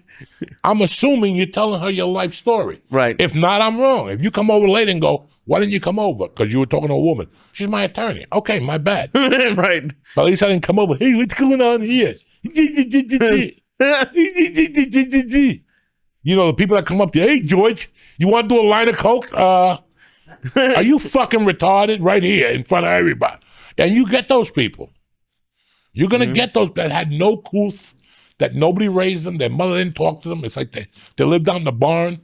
I'm assuming you're telling her your life story. Right. If not, I'm wrong. If you come over later and go, why didn't you come over? Because you were talking to a woman. She's my attorney. Okay, my bad. Right. But at least I didn't come over. Hey, what's going on here? You know, the people that come up to you, hey, George, you want to do a line of coke? Are you fucking retarded? Right here in front of everybody. And you get those people. You're going to get those that had no couth, that nobody raised them, their mother didn't talk to them. It's like they lived down the barn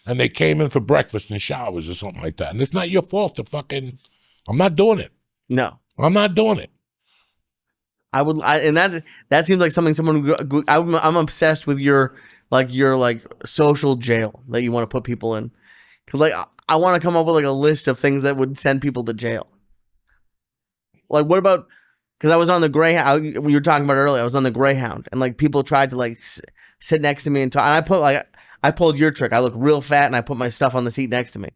and they came in for breakfast and showers or something like that. And it's not your fault to fucking, I'm not doing it. No. I'm not doing it. And that seems like something I'm obsessed with your social jail that you want to put people in. Cause like I want to come up with like a list of things that would send people to jail. Like what about, cause I was on the Greyhound, we were talking about earlier, I was on the Greyhound and like people tried to like sit next to me and talk. And I pulled your trick. I looked real fat and I put my stuff on the seat next to me.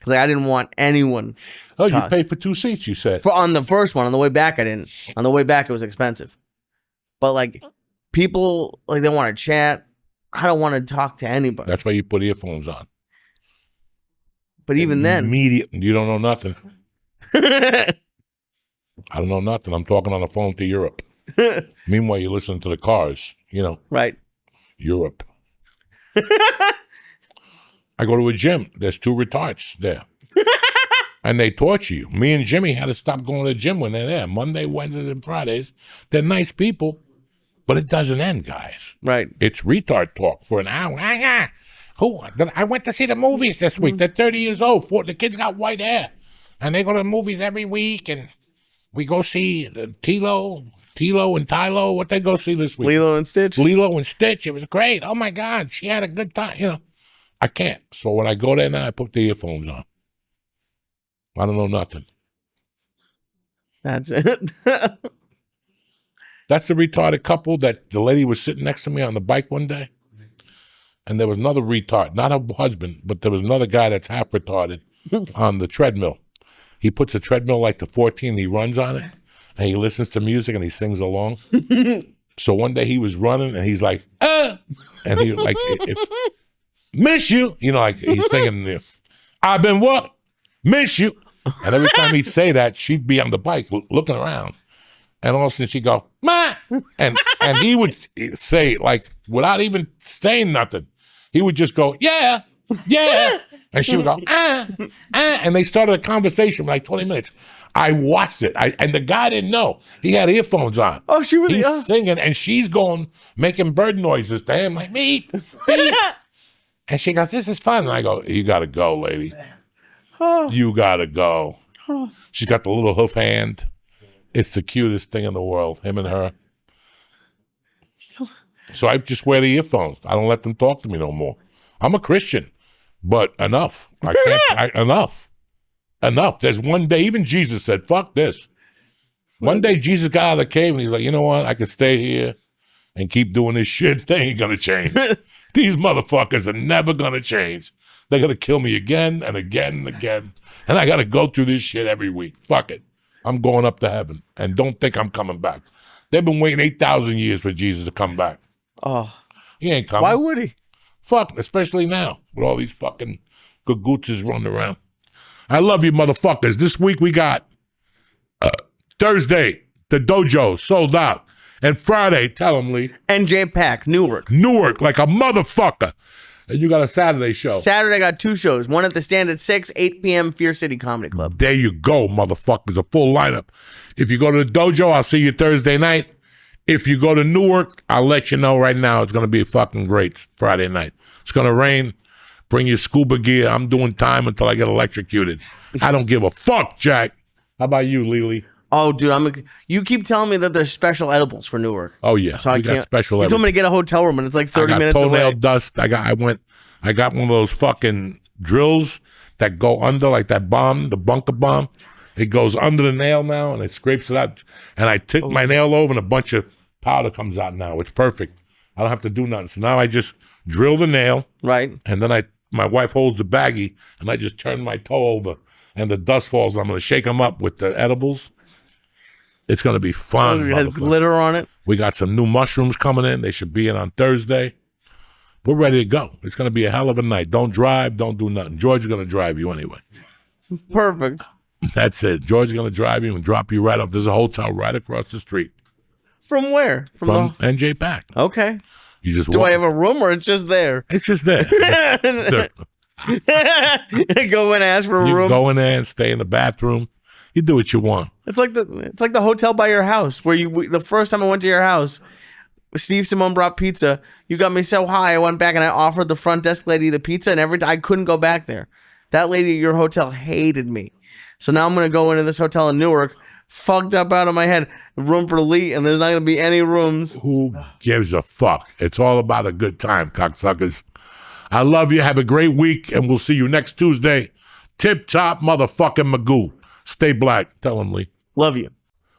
Cause like, I didn't want anyone. Oh, you paid for 2 seats, you said. On the first one, on the way back, I didn't. On the way back, it was expensive. But like, people like they want to chat. I don't want to talk to anybody. That's why you put earphones on. But even then, immediately, you don't know nothing. I don't know nothing. I'm talking on the phone to Europe. Meanwhile, you listen to the cars. You know. Right. Europe. I go to a gym. There's 2 retards there. And they torture you. Me and Jimmy had to stop going to the gym when they're there. Monday, Wednesdays, and Fridays. They're nice people, but it doesn't end, guys. Right. It's retard talk for an hour. I went to see the movies this week. They're 30 years old. The kids got white hair. And they go to the movies every week. And we go see Tilo and Tylo. What they go see this week? Lilo and Stitch. Lilo and Stitch. It was great. Oh, my God. She had a good time. You know, I can't. So when I go there now, I put the earphones on. I don't know nothing. That's it. That's the retarded couple that the lady was sitting next to me on the bike one day. And there was another retard, not her husband, but there was another guy that's half retarded on the treadmill. He puts a treadmill like the 14, he runs on it, and he listens to music and he sings along. So one day he was running and he's like, and he like, miss you. You know, like he's singing, I've been what? Miss you. And every time he'd say that, she'd be on the bike looking around. And all of a sudden she'd go, Ma! And he would say, like, without even saying nothing, he would just go, yeah. And she would go, and they started a conversation for like 20 minutes. I watched it. And the guy didn't know. He had earphones on. Oh, she really? He's singing, and she's going, making bird noises to him, like, meep, meep. And she goes, this is fun. And I go, you got to go, lady. You got to go. She's got the little hoof hand. It's the cutest thing in the world, him and her. So I just wear the earphones. I don't let them talk to me no more. I'm a Christian, but enough. Enough. There's one day, even Jesus said, fuck this. One day Jesus got out of the cave and he's like, you know what? I could stay here and keep doing this shit. They ain't going to change. These motherfuckers are never going to change. They're going to kill me again and again and again. And I got to go through this shit every week. Fuck it. I'm going up to heaven. And don't think I'm coming back. They've been waiting 8,000 years for Jesus to come back. Oh. He ain't coming. Why would he? Fuck, especially now with all these fucking Gagoots running around. I love you, motherfuckers. This week we got Thursday, the dojo sold out. And Friday, tell them, Lee. NJ Pack, Newark. Newark, like a motherfucker. And you got a Saturday show. Saturday, I got 2 shows. One at the Stand at 6, 8 p.m., Fear City Comedy Club. There you go, motherfuckers. A full lineup. If you go to the dojo, I'll see you Thursday night. If you go to Newark, I'll let you know right now. It's going to be fucking great Friday night. It's going to rain. Bring your scuba gear. I'm doing time until I get electrocuted. I don't give a fuck, Jack. How about you, Lily? Oh, dude, you keep telling me that there's special edibles for Newark. Oh yeah, so I got special You edibles. told me to get a hotel room, and it's like 30 minutes away. Toenail dust. I got one of those fucking drills that go under, like that bomb, the bunker bomb. It goes under the nail now, and it scrapes it out. And I tick my nail over, and a bunch of powder comes out now. It's perfect. I don't have to do nothing. So now I just drill the nail, right? And then my wife holds the baggie, and I just turn my toe over, and the dust falls. I'm going to shake them up with the edibles. It's going to be fun. It has glitter on it. We got some new mushrooms coming in. They should be in on Thursday. We're ready to go. It's going to be a hell of a night. Don't drive. Don't do nothing. George is going to drive you anyway. Perfect. That's it. George is going to drive you and drop you right off. There's a hotel right across the street. From where? From NJ Pack. Okay. You just Do I have a room or it's just there? It's just there. Go in and ask for a you room. Go in there and stay in the bathroom. You do what you want. It's like the hotel by your house where the first time I went to your house, Steve Simone brought pizza. You got me so high, I went back and I offered the front desk lady the pizza, and every time I couldn't go back there. That lady at your hotel hated me. So now I'm gonna go into this hotel in Newark, fucked up out of my head, room for Lee, and there's not gonna be any rooms. Who gives a fuck? It's all about a good time, cocksuckers. I love you. Have a great week, and we'll see you next Tuesday. Tip top motherfucking Magoo. Stay black. Tell him, Lee. Love you.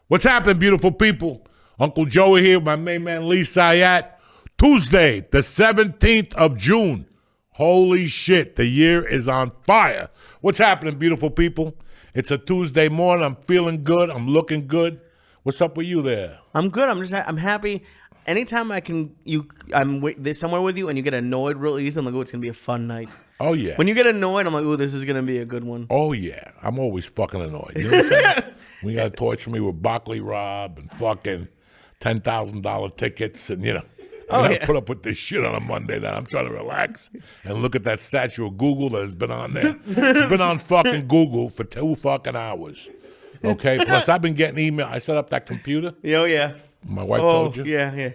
What's happening, beautiful people? Uncle Joey here, my main man Lee Sayat. Tuesday, the 17th of June. Holy shit, the year is on fire. What's happening, beautiful people? It's a Tuesday morning. I'm feeling good. I'm looking good. What's up with you there? I'm good. I'm happy. Anytime I'm somewhere with you and you get annoyed real easy, I'm like, oh, it's gonna be a fun night. Oh, yeah. When you get annoyed, I'm like, oh, this is going to be a good one. Oh, yeah. I'm always fucking annoyed. You know what I'm saying? When you got to torture me with Barkley Rob and fucking $10,000 tickets and, you know, I got to put up with this shit on a Monday night. I'm trying to relax and look at that statue of Google that has been on there. It's been on fucking Google for 2 fucking hours. Okay? Plus, I've been getting email. I set up that computer. Oh, yeah. My wife told you. Yeah.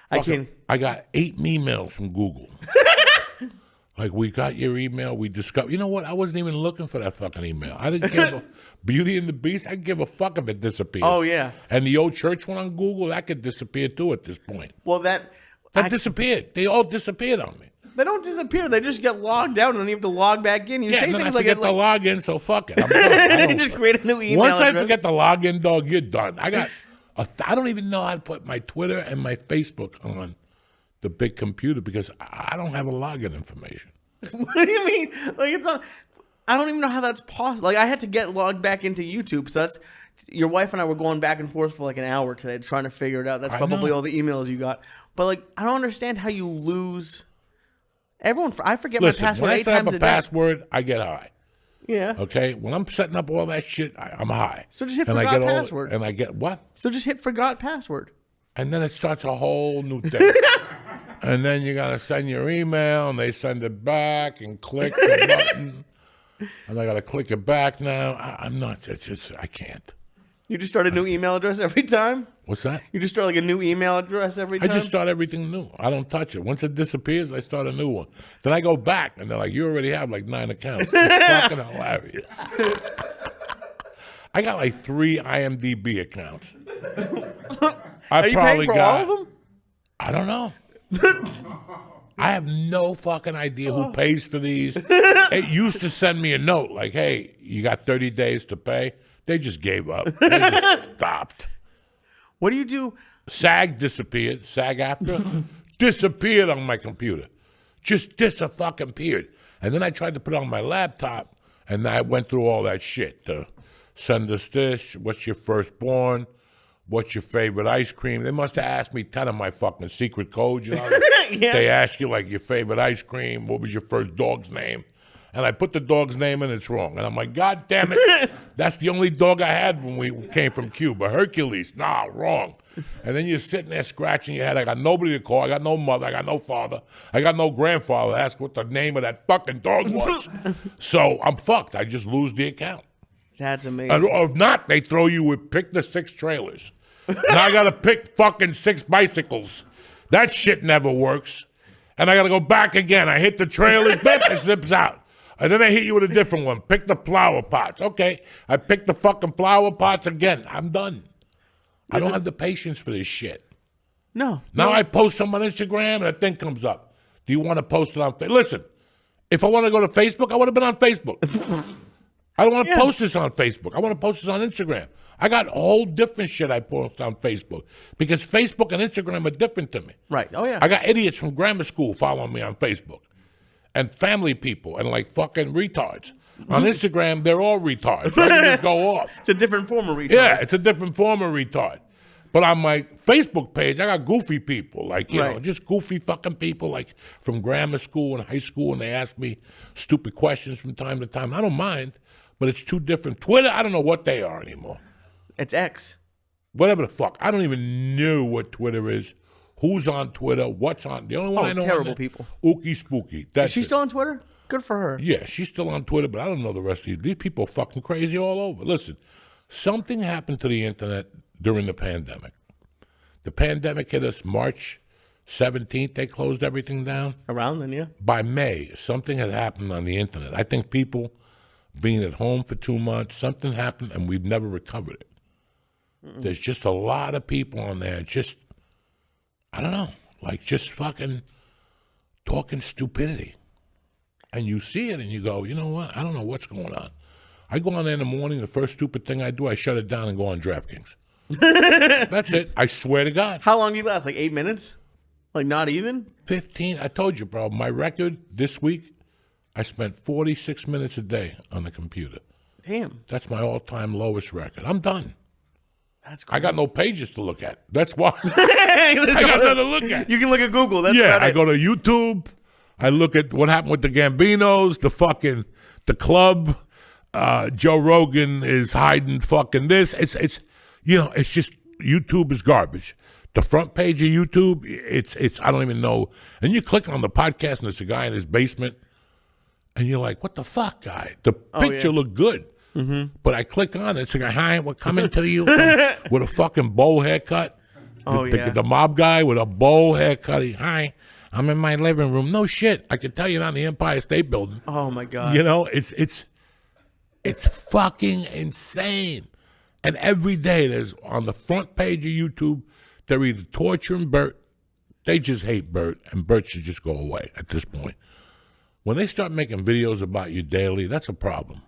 I got 8 emails from Google. Like, we got your email, we discovered. You know what? I wasn't even looking for that fucking email. I didn't give a Beauty and the Beast. I give a fuck if it disappears. Oh, yeah. And the old church one on Google, that could disappear too at this point. Well, that disappeared. They all disappeared on me. They don't disappear. They just get logged out, and then you have to log back in. You say and then things I forget like to log in, so fuck it. I'm done. you just create a new email Once address. I forget to log in, dog, you're done. I don't even know how to put my Twitter and my Facebook on the big computer because I don't have a login information. What do you mean? Like, it's not. I don't even know how that's possible. Like, I had to get logged back into YouTube. So that's your wife and I were going back and forth for like an hour today trying to figure it out. That's probably all the emails you got. But like, I don't understand how you lose. I forget my password when I 8 set times up a a day. password, I get high. Yeah. Okay? When I'm setting up all that shit, I'm high. So just hit and forgot I get password. And I get what? So just hit forgot password. And then it starts a whole new thing. And then you got to send your email, and they send it back and click the button. And I got to click it back now. I'm not. It's just, I can't. You just start a new email address every time? What's that? You just start like a new email address every time? I just start everything new. I don't touch it. Once it disappears, I start a new one. Then I go back, and they're like, you already have like 9 accounts. It's fucking hilarious. I got like 3 IMDb accounts. Are you paying for all of them? I don't know. I have no fucking idea who pays for these. It used to send me a note like, hey, you got 30 days to pay. They just gave up. They just stopped. What do you do? SAG disappeared. SAG-AFTRA disappeared on my computer. Just disappeared. And then I tried to put it on my laptop, and I went through all that shit. Send us this. What's your firstborn? What's your favorite ice cream? They must have asked me 10 of my fucking secret codes. You know? Yeah. They ask you, like, your favorite ice cream. What was your first dog's name? and I put the dog's name in, it's wrong. And I'm like, God damn it. That's the only dog I had when we came from Cuba. Hercules. Nah, wrong. And then you're sitting there scratching your head. I got nobody to call. I got no mother. I got no father. I got no grandfather to ask what the name of that fucking dog was. So I'm fucked. I just lose the account. That's amazing. Or if not, they throw you with pick the 6 trailers. Now I got to pick fucking 6 bicycles. That shit never works. And I got to go back again. I hit the trailers, bip, it zips out. And then they hit you with a different one. Pick the flower pots. Okay, I picked the fucking flower pots again. I'm done. I don't have the patience for this shit. No. Now I post some on Instagram and a thing comes up. Do you want to post it on Facebook? Listen, if I want to go to Facebook, I would have been on Facebook. I don't want to post this on Facebook. I want to post this on Instagram. I got a whole different shit I post on Facebook because Facebook and Instagram are different to me. Right. Oh, yeah. I got idiots from grammar school following me on Facebook and family people and like fucking retards. On Instagram, they're all retards. So I can just go off. It's a different form of retard. Yeah, it's a different form of retard. But on my Facebook page, I got goofy people, like, you know, just goofy fucking people, like from grammar school and high school, and they ask me stupid questions from time to time. I don't mind, but it's too different. Twitter, I don't know what they are anymore. It's X. Whatever the fuck. I don't even know what Twitter is, who's on Twitter, what's on. The only one I know terrible people. Ookie Spooky. That's Is she it. still on Twitter? Good for her. Yeah, she's still on Twitter, but I don't know the rest of these. These people are fucking crazy all over. Listen, something happened to the internet during the pandemic. The pandemic hit us March 17th. They closed everything down. Around then, yeah. By May, something had happened on the internet. I think people being at home for 2 months, something happened, and we've never recovered it. There's just a lot of people on there just, I don't know, like just fucking talking stupidity. And you see it and you go, you know what? I don't know what's going on. I go on there in the morning, the first stupid thing I do, I shut it down and go on DraftKings. That's it. I swear to God. How long do you last? Like 8 minutes? Like not even? 15. I told you, bro. My record this week, I spent 46 minutes a day on the computer. Damn. That's my all-time lowest record. I'm done. That's crazy. I got no pages to look at. That's why. I got nothing to look at. You can look at Google. That's Yeah, about I it. go to YouTube. I look at what happened with the Gambinos, the club. Joe Rogan is hiding fucking this. It's you know, it's just YouTube is garbage. The front page of YouTube, it's I don't even know. And you click on the podcast and it's a guy in his basement, and you're like, what the fuck, guy? The picture looked good. Mm-hmm. But I click on it, it's like, hi, we're coming to you with a fucking bowl haircut. The mob guy with a bowl haircut. Hi, I'm in my living room. No shit. I could tell you on the Empire State Building. Oh my God. You know, it's fucking insane. And every day there's on the front page of YouTube, they're either torturing Bert, they just hate Bert, and Bert should just go away at this point. When they start making videos about you daily, that's a problem.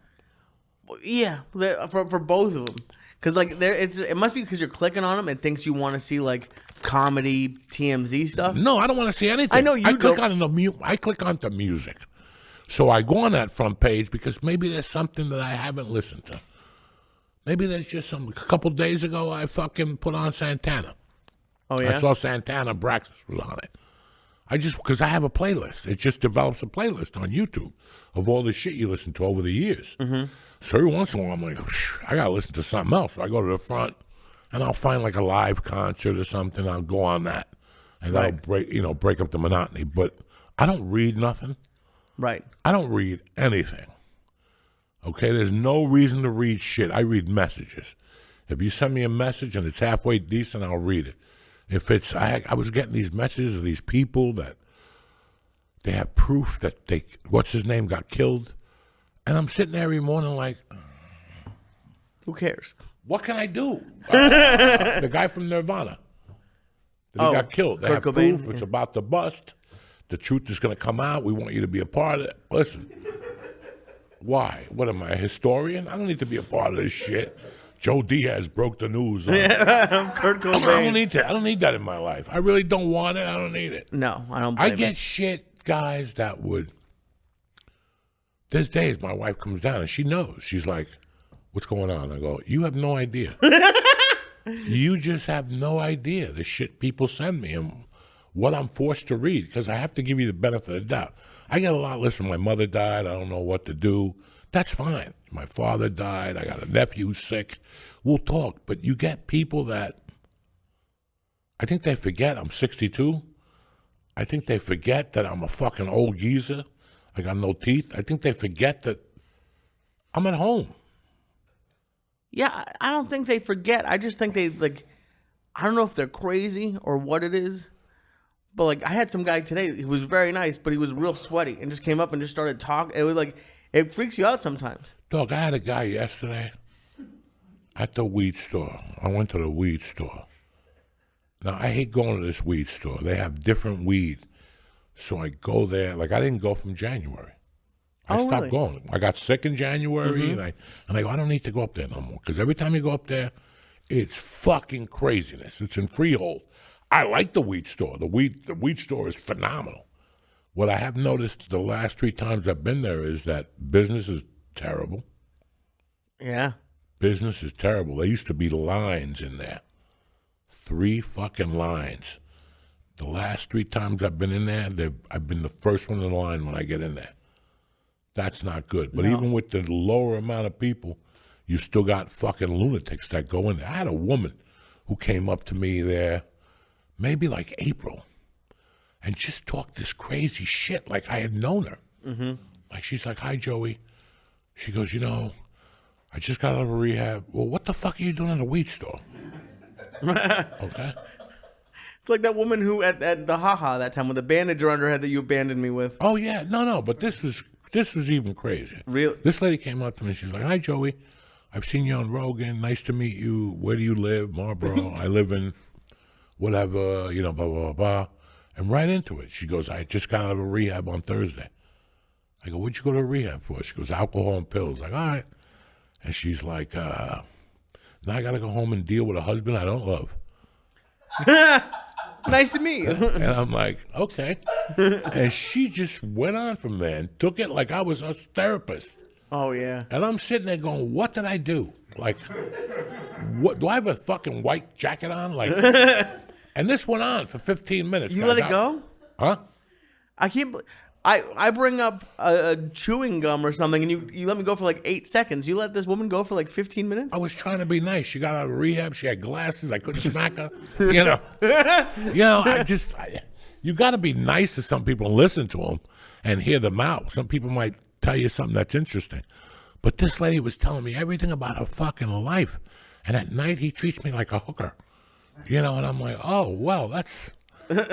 Yeah, for both of them. Because like it must be because you're clicking on them and thinks you want to see like comedy TMZ stuff. No, I don't want to see anything. I know you click I click onto music. So I go on that front page because maybe there's something that I haven't listened to. Maybe there's just a couple days ago I fucking put on Santana. Oh yeah. I saw Santana, Braxis was on it. Because I have a playlist. It just develops a playlist on YouTube of all the shit you listen to over the years. Mm-hmm. So every once in a while, I'm like, I got to listen to something else. So I go to the front, and I'll find like a live concert or something. I'll go on that, and that'll break up the monotony. But I don't read nothing. Right. I don't read anything. Okay? There's no reason to read shit. I read messages. If you send me a message and it's halfway decent, I'll read it. If it's, I was getting these messages of these people that they have proof that what's his name got killed. And I'm sitting there every morning like, who cares? What can I do? The guy from Nirvana. He got killed. They have Kurt Cobain, proof. It's about to bust. The truth is going to come out. We want you to be a part of it. Listen, why? What am I, a historian? I don't need to be a part of this shit. Joe Diaz broke the news. I'm Kurt Cobain. I don't need that. I don't need that in my life. I really don't want it. I don't need it. No, I don't. I get shit, guys, that would. There's days my wife comes down and she knows. She's like, what's going on? I go, you have no idea. You just have no idea the shit people send me and what I'm forced to read because I have to give you the benefit of the doubt. I get a lot, listen, my mother died, I don't know what to do. That's fine. My father died, I got a nephew who's sick. We'll talk. But you get people that, I think they forget I'm 62. I think they forget that I'm a fucking old geezer. I got no teeth. I think they forget that I'm at home. Yeah, I don't think they forget. I just think they, like, I don't know if they're crazy or what it is. But, like, I had some guy today, he was very nice, but he was real sweaty and just came up and just started talking. It was like, it freaks you out sometimes. Dog, I had a guy yesterday at the weed store. I went to the weed store. Now, I hate going to this weed store. They have different weed. So I go there. Like, I didn't go from January. I stopped going. I got sick in January, and I go, I don't need to go up there no more. Because every time you go up there, it's fucking craziness. It's in Freehold. I like the weed store. The weed store is phenomenal. What I have noticed the last 3 times I've been there is that business is terrible. Yeah. Business is terrible. There used to be lines in there. 3 fucking lines. The last 3 times I've been in there, I've been the first one in line when I get in there. That's not good. But even with the lower amount of people, you still got fucking lunatics that go in there. I had a woman who came up to me there, maybe like April, and just talked this crazy shit like I had known her. Mm-hmm. Like, she's like, hi, Joey. She goes, I just got out of rehab. Well, what the fuck are you doing in a weed store? Okay. It's like that woman who at the haha that time with the bandage around her head that you abandoned me with. Oh yeah, no, but this was even crazy. Really? This lady came up to me. She's like, "Hi, Joey. I've seen you on Rogan. Nice to meet you. Where do you live, Marlboro? I live in whatever, blah blah blah blah." And right into it, she goes, "I just got out of a rehab on Thursday." I go, "What'd you go to rehab for?" She goes, "Alcohol and pills." Like, all right. And she's like, "Now I gotta go home and deal with a husband I don't love." Nice to meet you. And I'm like, okay. And she just went on from there and took it like I was a therapist. Oh, yeah. And I'm sitting there going, what did I do? Like, what do I have a fucking white jacket on? Like, and this went on for 15 minutes. You let it go? Huh? I can't. I bring up a chewing gum or something, and you let me go for like 8 seconds. You let this woman go for like 15 minutes? I was trying to be nice. She got out of rehab. She had glasses. I couldn't smack her. You got to be nice to some people and listen to them and hear them out. Some people might tell you something that's interesting. But this lady was telling me everything about her fucking life. And at night, he treats me like a hooker. And I'm like, oh, well, that's...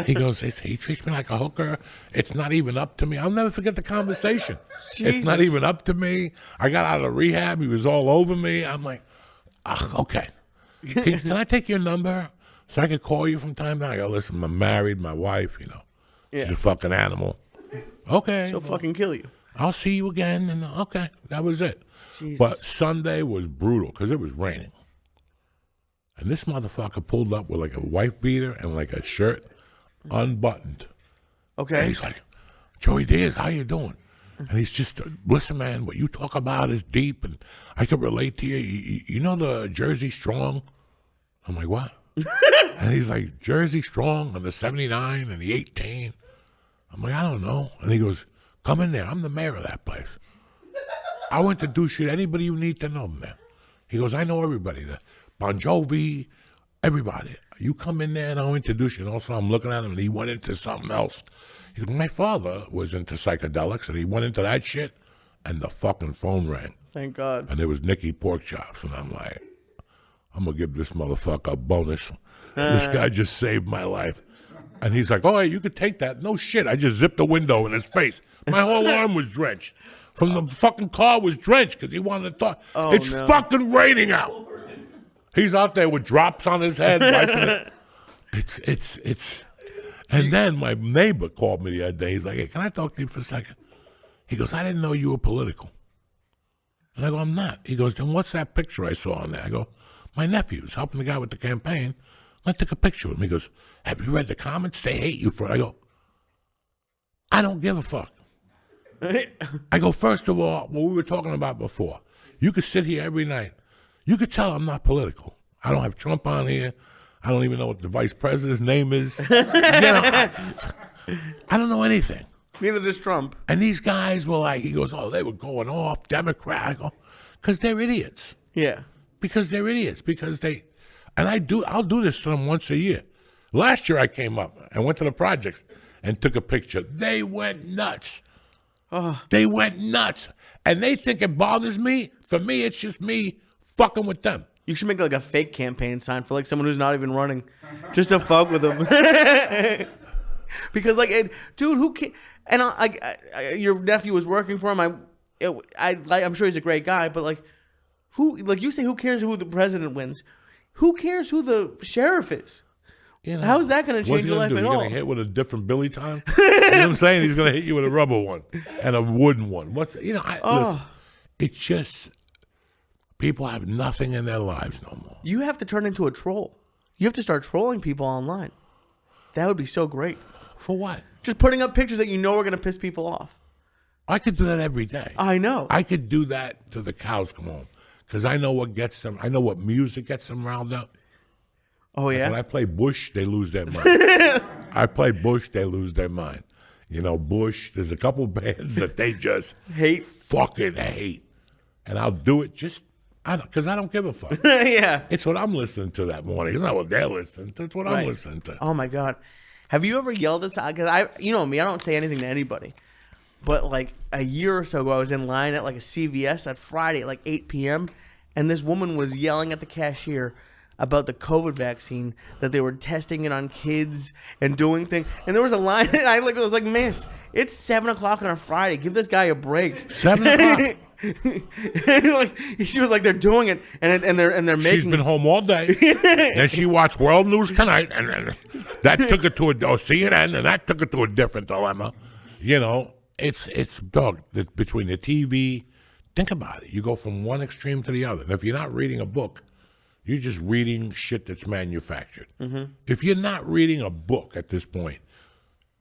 He goes, he treats me like a hooker. It's not even up to me. I'll never forget the conversation. Jesus. It's not even up to me. I got out of rehab. He was all over me. I'm like, okay. Can I take your number so I can call you from time to time? I go, listen, I'm married. My wife, she's a fucking animal. Okay. She'll fucking kill you. I'll see you again. And okay, that was it. Jesus. But Sunday was brutal because it was raining. And this motherfucker pulled up with like a wife beater and like a shirt unbuttoned. Okay. And he's like, Joey Diaz, how you doing? And he's just, listen, man, what you talk about is deep, and I can relate to you. You know the Jersey Strong? I'm like, what? And he's like, Jersey Strong and the 79 and the 18. I'm like, I don't know. And he goes, come in there. I'm the mayor of that place. I'll introduce you to anybody you need to know, man. He goes, I know everybody. The Bon Jovi, everybody. You come in there and I'll introduce you. And also I'm looking at him and he went into something else. He said, my father was into psychedelics and he went into that shit and the fucking phone rang. Thank God. And there was Nicky Pork Chops. And I'm like, I'm going to give this motherfucker a bonus. This guy just saved my life. And he's like, oh, you could take that. No shit. I just zipped the window in his face. My whole arm was drenched. From the fucking car was drenched because he wanted to talk. Oh, it's no. fucking raining out. He's out there with drops on his head. Wiping it. It's. And then my neighbor called me the other day. He's like, hey, can I talk to you for a second? He goes, I didn't know you were political. And I go, I'm not. He goes, then what's that picture I saw on there? I go, my nephew's helping the guy with the campaign. I took a picture with him. He goes, have you read the comments? They hate you for it. I go, I don't give a fuck. I go, first of all, what we were talking about before, you could sit here every night. You could tell I'm not political. I don't have Trump on here. I don't even know what the vice president's name is. I don't know anything. Neither does Trump. And these guys were like, he goes, oh, they were going off Democrat. I go, because they're idiots. Yeah. Because they're idiots. Because they, and I'll do this to them once a year. Last year I came up and went to the projects and took a picture. They went nuts. Oh. They went nuts. And they think it bothers me. For me, it's just me fucking with them. You should make like a fake campaign sign for like someone who's not even running, just to fuck with them. Because like, dude, who can? And your nephew was working for him. I'm sure he's a great guy, but like, who? Like you say, who cares who the president wins? Who cares who the sheriff is? You know, how is that going to change your life at all? You're going to hit with a different Billy time? You know what I'm saying? He's going to hit you with a rubber one and a wooden one. Listen, it's just people have nothing in their lives no more. You have to turn into a troll. You have to start trolling people online. That would be so great. For what? Just putting up pictures that you know are going to piss people off. I could do that every day. I know. I could do that till the cows come home because I know what gets them. I know what music gets them riled up. Oh, yeah? When I play Bush, they lose their mind. I play Bush, they lose their mind. You know, Bush, there's a couple bands that they just fucking hate. And I'll do it because I don't give a fuck. Yeah. It's what I'm listening to that morning. It's not what they're listening to. It's what I'm listening to. Oh, my God. Have you ever yelled at someone? Because you know me, I don't say anything to anybody. But like a year or so ago, I was in line at like a CVS at Friday at like 8 p.m. And this woman was yelling at the cashier about the COVID vaccine, that they were testing it on kids and doing things. And there was a line, and I was like, miss, it's 7 o'clock on a Friday. Give this guy a break. 7 o'clock. And she was like, they're doing it, and they're making. She's been home all day. Then she watched World News Tonight, and that took her to CNN, and that took her to a different dilemma. You know, it's between the TV. Think about it. You go from one extreme to the other. And if you're not reading a book, you're just reading shit that's manufactured. Mm-hmm. If you're not reading a book at this point,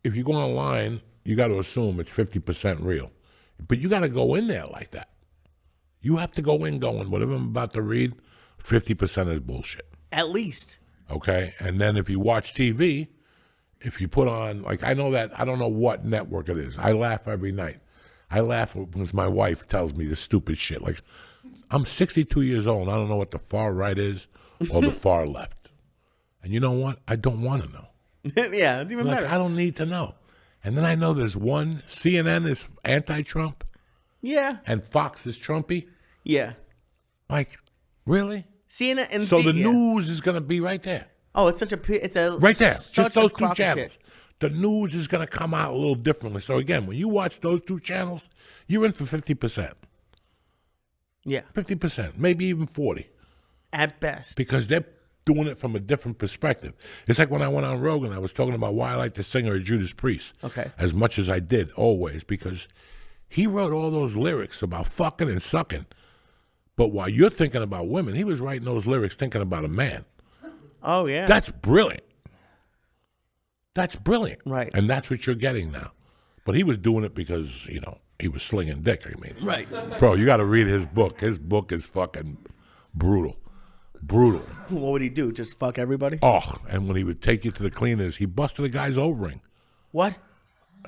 if you go online, you got to assume it's 50% real. But you got to go in there like that. You have to go in going, whatever I'm about to read, 50% is bullshit. At least. Okay? And then if you watch TV, if you put on, like I know that, I don't know what network it is. I laugh every night. I laugh because my wife tells me this stupid shit. Like, I'm 62 years old. I don't know what the far right is or the far left. And you know what? I don't want to know. Yeah, it's even better. I don't need to know. And then I know there's one, CNN is anti-Trump. Yeah. And Fox is Trumpy. Yeah. Like, really? CNN and so the news is going to be right there. Oh, it's a right there. Just those two channels. Shit. The news is going to come out a little differently. So again, when you watch those two channels, you're in for 50%. Yeah. 50%, maybe even 40. At best. Because they're doing it from a different perspective. It's like when I went on Rogan, I was talking about why I like the singer of Judas Priest. Okay. As much as I did, always, because he wrote all those lyrics about fucking and sucking. But while you're thinking about women, he was writing those lyrics thinking about a man. Oh, yeah. That's brilliant. That's brilliant. Right. And that's what you're getting now. But he was doing it because, you know, he was slinging dick, I mean. Right. Bro, you got to read his book. His book is fucking brutal. Brutal. What would he do? Just fuck everybody? Oh, and when he would take you to the cleaners, he busted a guy's O-ring. What?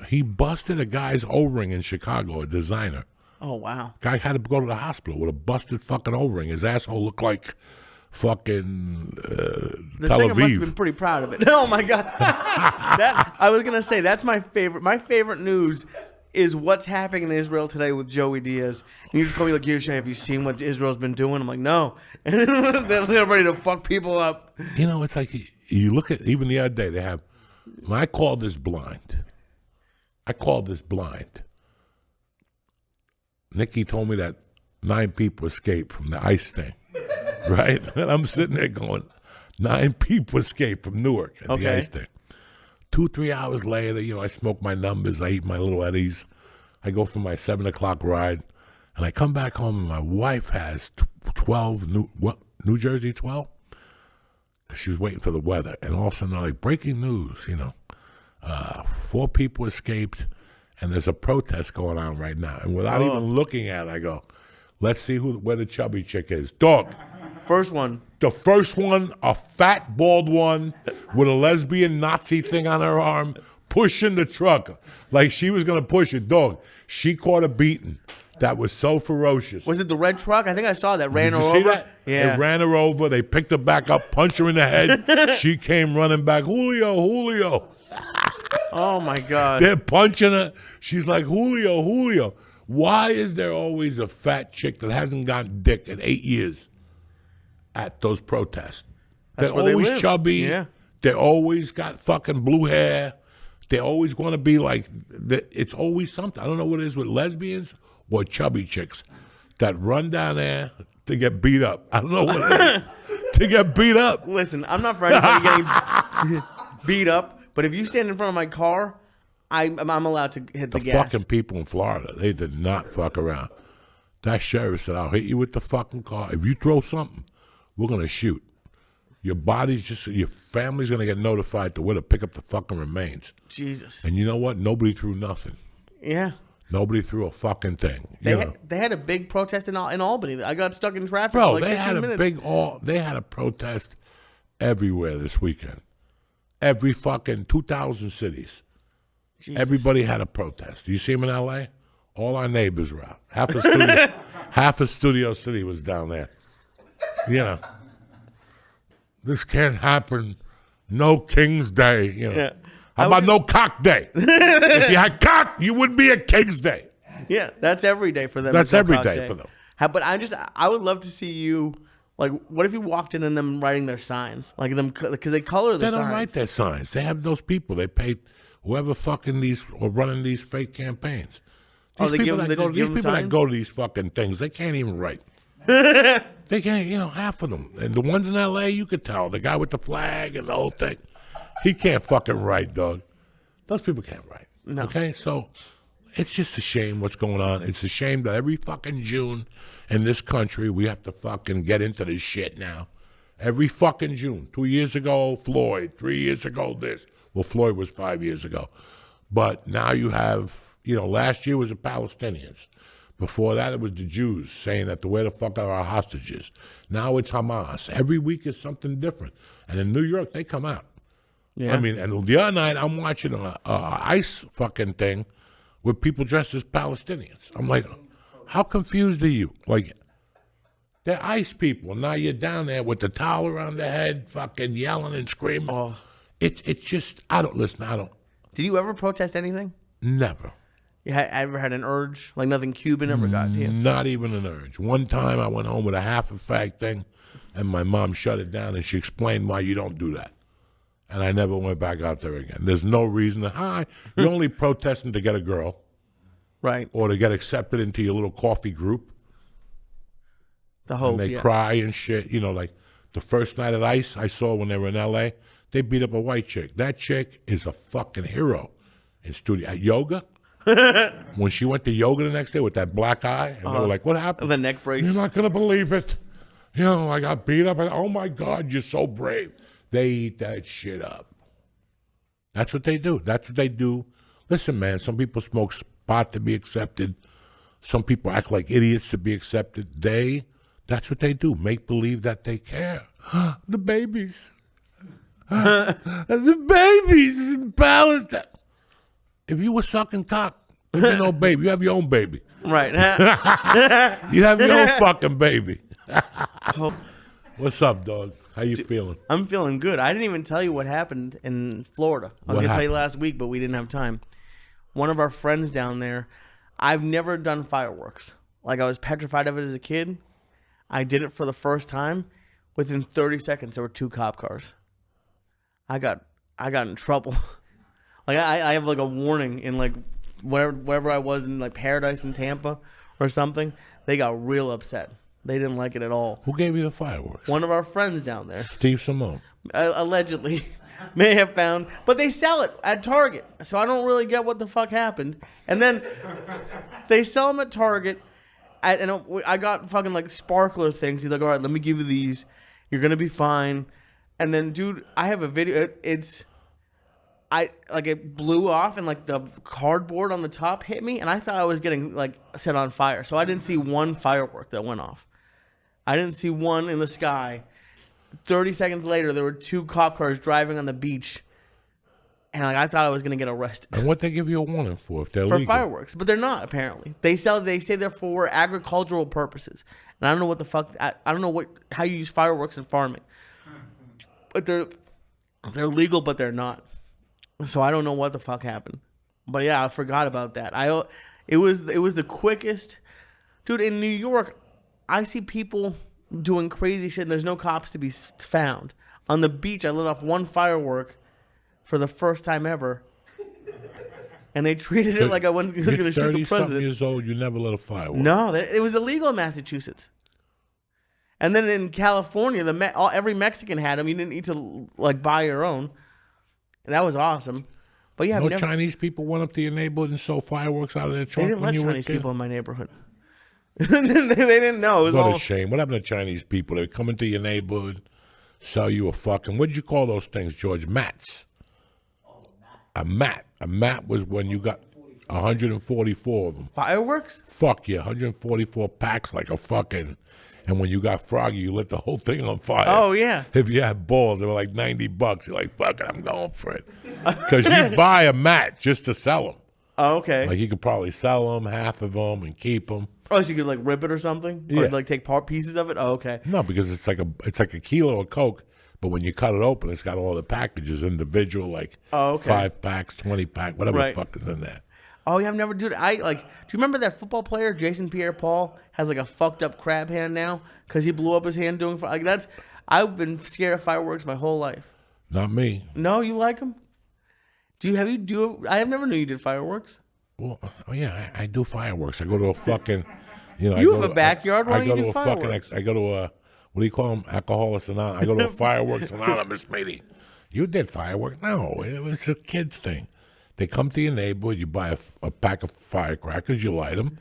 He busted a guy's O-ring in Chicago, a designer. Oh, wow. Guy had to go to the hospital with a busted fucking O-ring. His asshole looked like fucking the Tel singer Aviv. must have been pretty proud of it. Oh, my God. I was going to say, that's my favorite. My favorite news is what's happening in Israel today with Joey Diaz. And you just call me like, Yusha, have you seen what Israel's been doing? I'm like, no. And they're ready to fuck people up. You know, it's like you look at, even the other day, they have, I call this blind. Nikki told me that 9 people escaped from the ICE thing, right? And I'm sitting there going, 9 people escaped from Newark at the ICE thing. 2-3 hours later, you know, I smoke my numbers, I eat my little Eddies, I go for my 7 o'clock ride, and I come back home and my wife has 12, New Jersey 12? She was waiting for the weather, and all of a sudden, they're like, breaking news, you know, 4 people escaped, and there's a protest going on right now. And without even looking at it, I go, let's see where the chubby chick is. Dog. First one. The first one, a fat, bald one with a lesbian Nazi thing on her arm, pushing the truck like she was going to push it. Dog, she caught a beating that was so ferocious. Was it the red truck? I think I saw that. Ran Did her you see over. that? Yeah. They ran her over. They picked her back up, punched her in the head. She came running back. Julio. Oh, my God. They're punching her. She's like, Julio. Why is there always a fat chick that hasn't gotten dick in 8 years at those protests? That's They're where they always live. chubby. Yeah. They always got fucking blue hair. They always want to be like, it's always something. I don't know what it is with lesbians or chubby chicks that run down there to get beat up. I don't know what it is. To get beat up. Listen, I'm not for anybody getting beat up, but if you stand in front of my car, I'm allowed to hit the gas. Fucking people in Florida, they did not fuck around. That sheriff said, I'll hit you with the fucking car. If you throw something, we're going to shoot. Your family's going to get notified to where to pick up the fucking remains. Jesus. And you know what? Nobody threw nothing. Yeah. Nobody threw a fucking thing. They had a big protest in Albany. I got stuck in traffic Bro, for like they 15 had a minutes. they had a protest everywhere this weekend. Every fucking 2,000 cities. Jesus. Everybody had a protest. You see them in L.A.? All our neighbors were out. Half of Studio City was down there. Yeah. This can't happen. No King's Day. Yeah. How about no Cock Day? If you had cock, you wouldn't be at King's Day. Yeah, that's every day for them. That's It's no every cock day for them. But I would love to see you. Like, what if you walked in and them writing their signs, like them because they color the They signs. don't write their signs. They have those people. They pay whoever fucking these or running these fake campaigns. These They people give them, these people that go to these fucking things, they can't even write. They can't, half of them. And the ones in L.A., you could tell. The guy with the flag and the whole thing. He can't fucking write, dog. Those people can't write. No. Okay? So it's just a shame what's going on. It's a shame that every fucking June in this country, we have to fucking get into this shit now. Every fucking June. 2 years ago, Floyd. 3 years ago, this. Well, Floyd was 5 years ago. But now you have, last year was the Palestinians. Before that, it was the Jews saying that where the fuck are our hostages? Now it's Hamas. Every week is something different. And in New York, they come out. Yeah. I mean, and the other night, I'm watching a ICE fucking thing with people dressed as Palestinians. I'm like, how confused are you? Like, they're ICE people. Now you're down there with the towel around their head, fucking yelling and screaming. Oh. It's just, Did you ever protest anything? Never. You ever had an urge? Like nothing Cuban ever got to you? Not even an urge. One time I went home with a half a fag thing, and my mom shut it down, and she explained why you don't do that. And I never went back out there again. There's no reason you're only protesting to get a girl. Right. Or to get accepted into your little coffee group. The hope, And they cry and shit. Like the first night at ICE I saw when they were in L.A., they beat up a white chick. That chick is a fucking hero in studio. At yoga, when she went to yoga the next day with that black eye, and they were like, what happened? The neck brace. You're not going to believe it. I got beat up. And, oh, my God, you're so brave. They eat that shit up. That's what they do. That's what they do. Listen, man, some people smoke pot to be accepted. Some people act like idiots to be accepted. That's what they do. Make believe that they care. The babies. The babies in Palestine. If you were sucking cock, there's no baby. You have your own baby. Right. You have your own fucking baby. What's up, dog? How you feeling? I'm feeling good. I didn't even tell you what happened in Florida. I was going to tell you last week, but we didn't have time. One of our friends down there, I've never done fireworks. Like, I was petrified of it as a kid. I did it for the first time. Within 30 seconds, there were 2 cop cars. I got in trouble. Like, I have like a warning in like wherever I was in like Paradise in Tampa or something. They got real upset. They didn't like it at all. Who gave you the fireworks? One of our friends down there. Steve Simone. Allegedly. May have found. But they sell it at Target. So I don't really get what the fuck happened. And then they sell them at Target. And I got fucking like sparkler things. He's like, all right, let me give you these. You're going to be fine. And then, dude, I have a video. It blew off and like the cardboard on the top hit me. And I thought I was getting like set on fire. So I didn't see one firework that went off. I didn't see one in the sky. 30 seconds later, there were 2 cop cars driving on the beach. And like I thought I was going to get arrested. And what they give you a warning for if they're For legal? fireworks. But they're not, apparently. They say they're for agricultural purposes. And I don't know what the fuck... I don't know how you use fireworks in farming. But they're legal, but they're not. So I don't know what the fuck happened. But yeah, I forgot about that. It was the quickest... Dude, in New York, I see people doing crazy shit and there's no cops to be found. On the beach, I lit off 1 firework for the first time ever. And they treated it like I was going to shoot the president. Years old, you never lit a firework. No, it was illegal in Massachusetts. And then in California, every Mexican had them. You didn't need to like buy your own. And that was awesome. But yeah, Chinese people went up to your neighborhood and sold fireworks out of their trunk. They didn't when let you Chinese were people in my neighborhood. They didn't know. It was what a shame. What happened to Chinese people? They come into your neighborhood, sell you a fucking... What did you call those things, George? Mats. A mat. A mat was when you got 144 of them. Fireworks? Fuck yeah, 144 packs like a fucking... And when you got Froggy, you lit the whole thing on fire. Oh, yeah. If you had balls, they were like $90. You're like, fuck it, I'm going for it. Because you buy a mat just to sell them. Oh, okay. Like you could probably sell them, half of them, and keep them. Oh, so you could like rip it or something? Yeah. Or like take pieces of it? Oh, okay. No, because it's like a kilo of Coke, but when you cut it open, it's got all the packages individual, like 5 packs, 20 pack, whatever the fuck is in there. Oh yeah, I've never do it. Do you remember that football player Jason Pierre-Paul has like a fucked up crab hand now because he blew up his hand doing that's. I've been scared of fireworks my whole life. Not me. No, you like them? I have never knew you did fireworks. Well, oh yeah, I do fireworks. I go to a fucking, you have a backyard. Why do you do fireworks? I go to a, what do you call them? Alcoholics Anonymous. I go to a Fireworks Anonymous meeting. You did fireworks? No, it was a kid's thing. They come to your neighborhood, you buy a pack of firecrackers, you light them,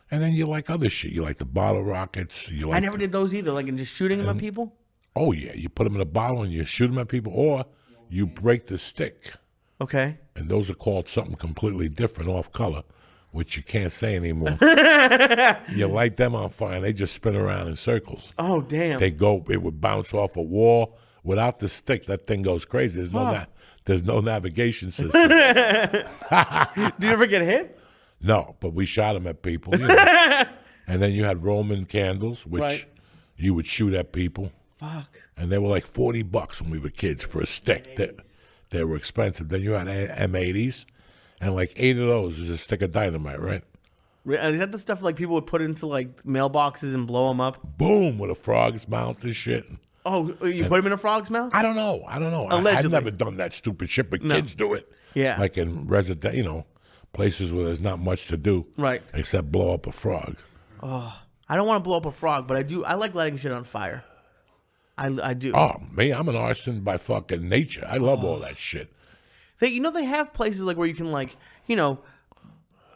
and then you like other shit. You like the bottle rockets. I never did those either, like in just shooting them at people? Oh, yeah. You put them in a bottle and you shoot them at people, or you break the stick. Okay. And those are called something completely different off color, which you can't say anymore. You light them on fire, and they just spin around in circles. Oh, damn. It would bounce off a wall. Without the stick, that thing goes crazy. There's no navigation system. Did you ever get hit? No, but we shot them at people. You know. And then you had Roman candles, which you would shoot at people. Fuck. And they were like $40 when we were kids for a stick. They were expensive. Then you had M80s, and like 8 of those is a stick of dynamite, right? Is that the stuff like people would put into like mailboxes and blow them up? Boom, with a frog's mouth and shit. Oh, you put them in a frog's mouth? I don't know. Allegedly. I've never done that stupid shit, but kids do it. Yeah. Like in places where there's not much to do. Right. Except blow up a frog. Oh, I don't want to blow up a frog, but I do. I like lighting shit on fire. I do. Oh, me, I'm an arson by fucking nature. I love all that shit. They have places like where you can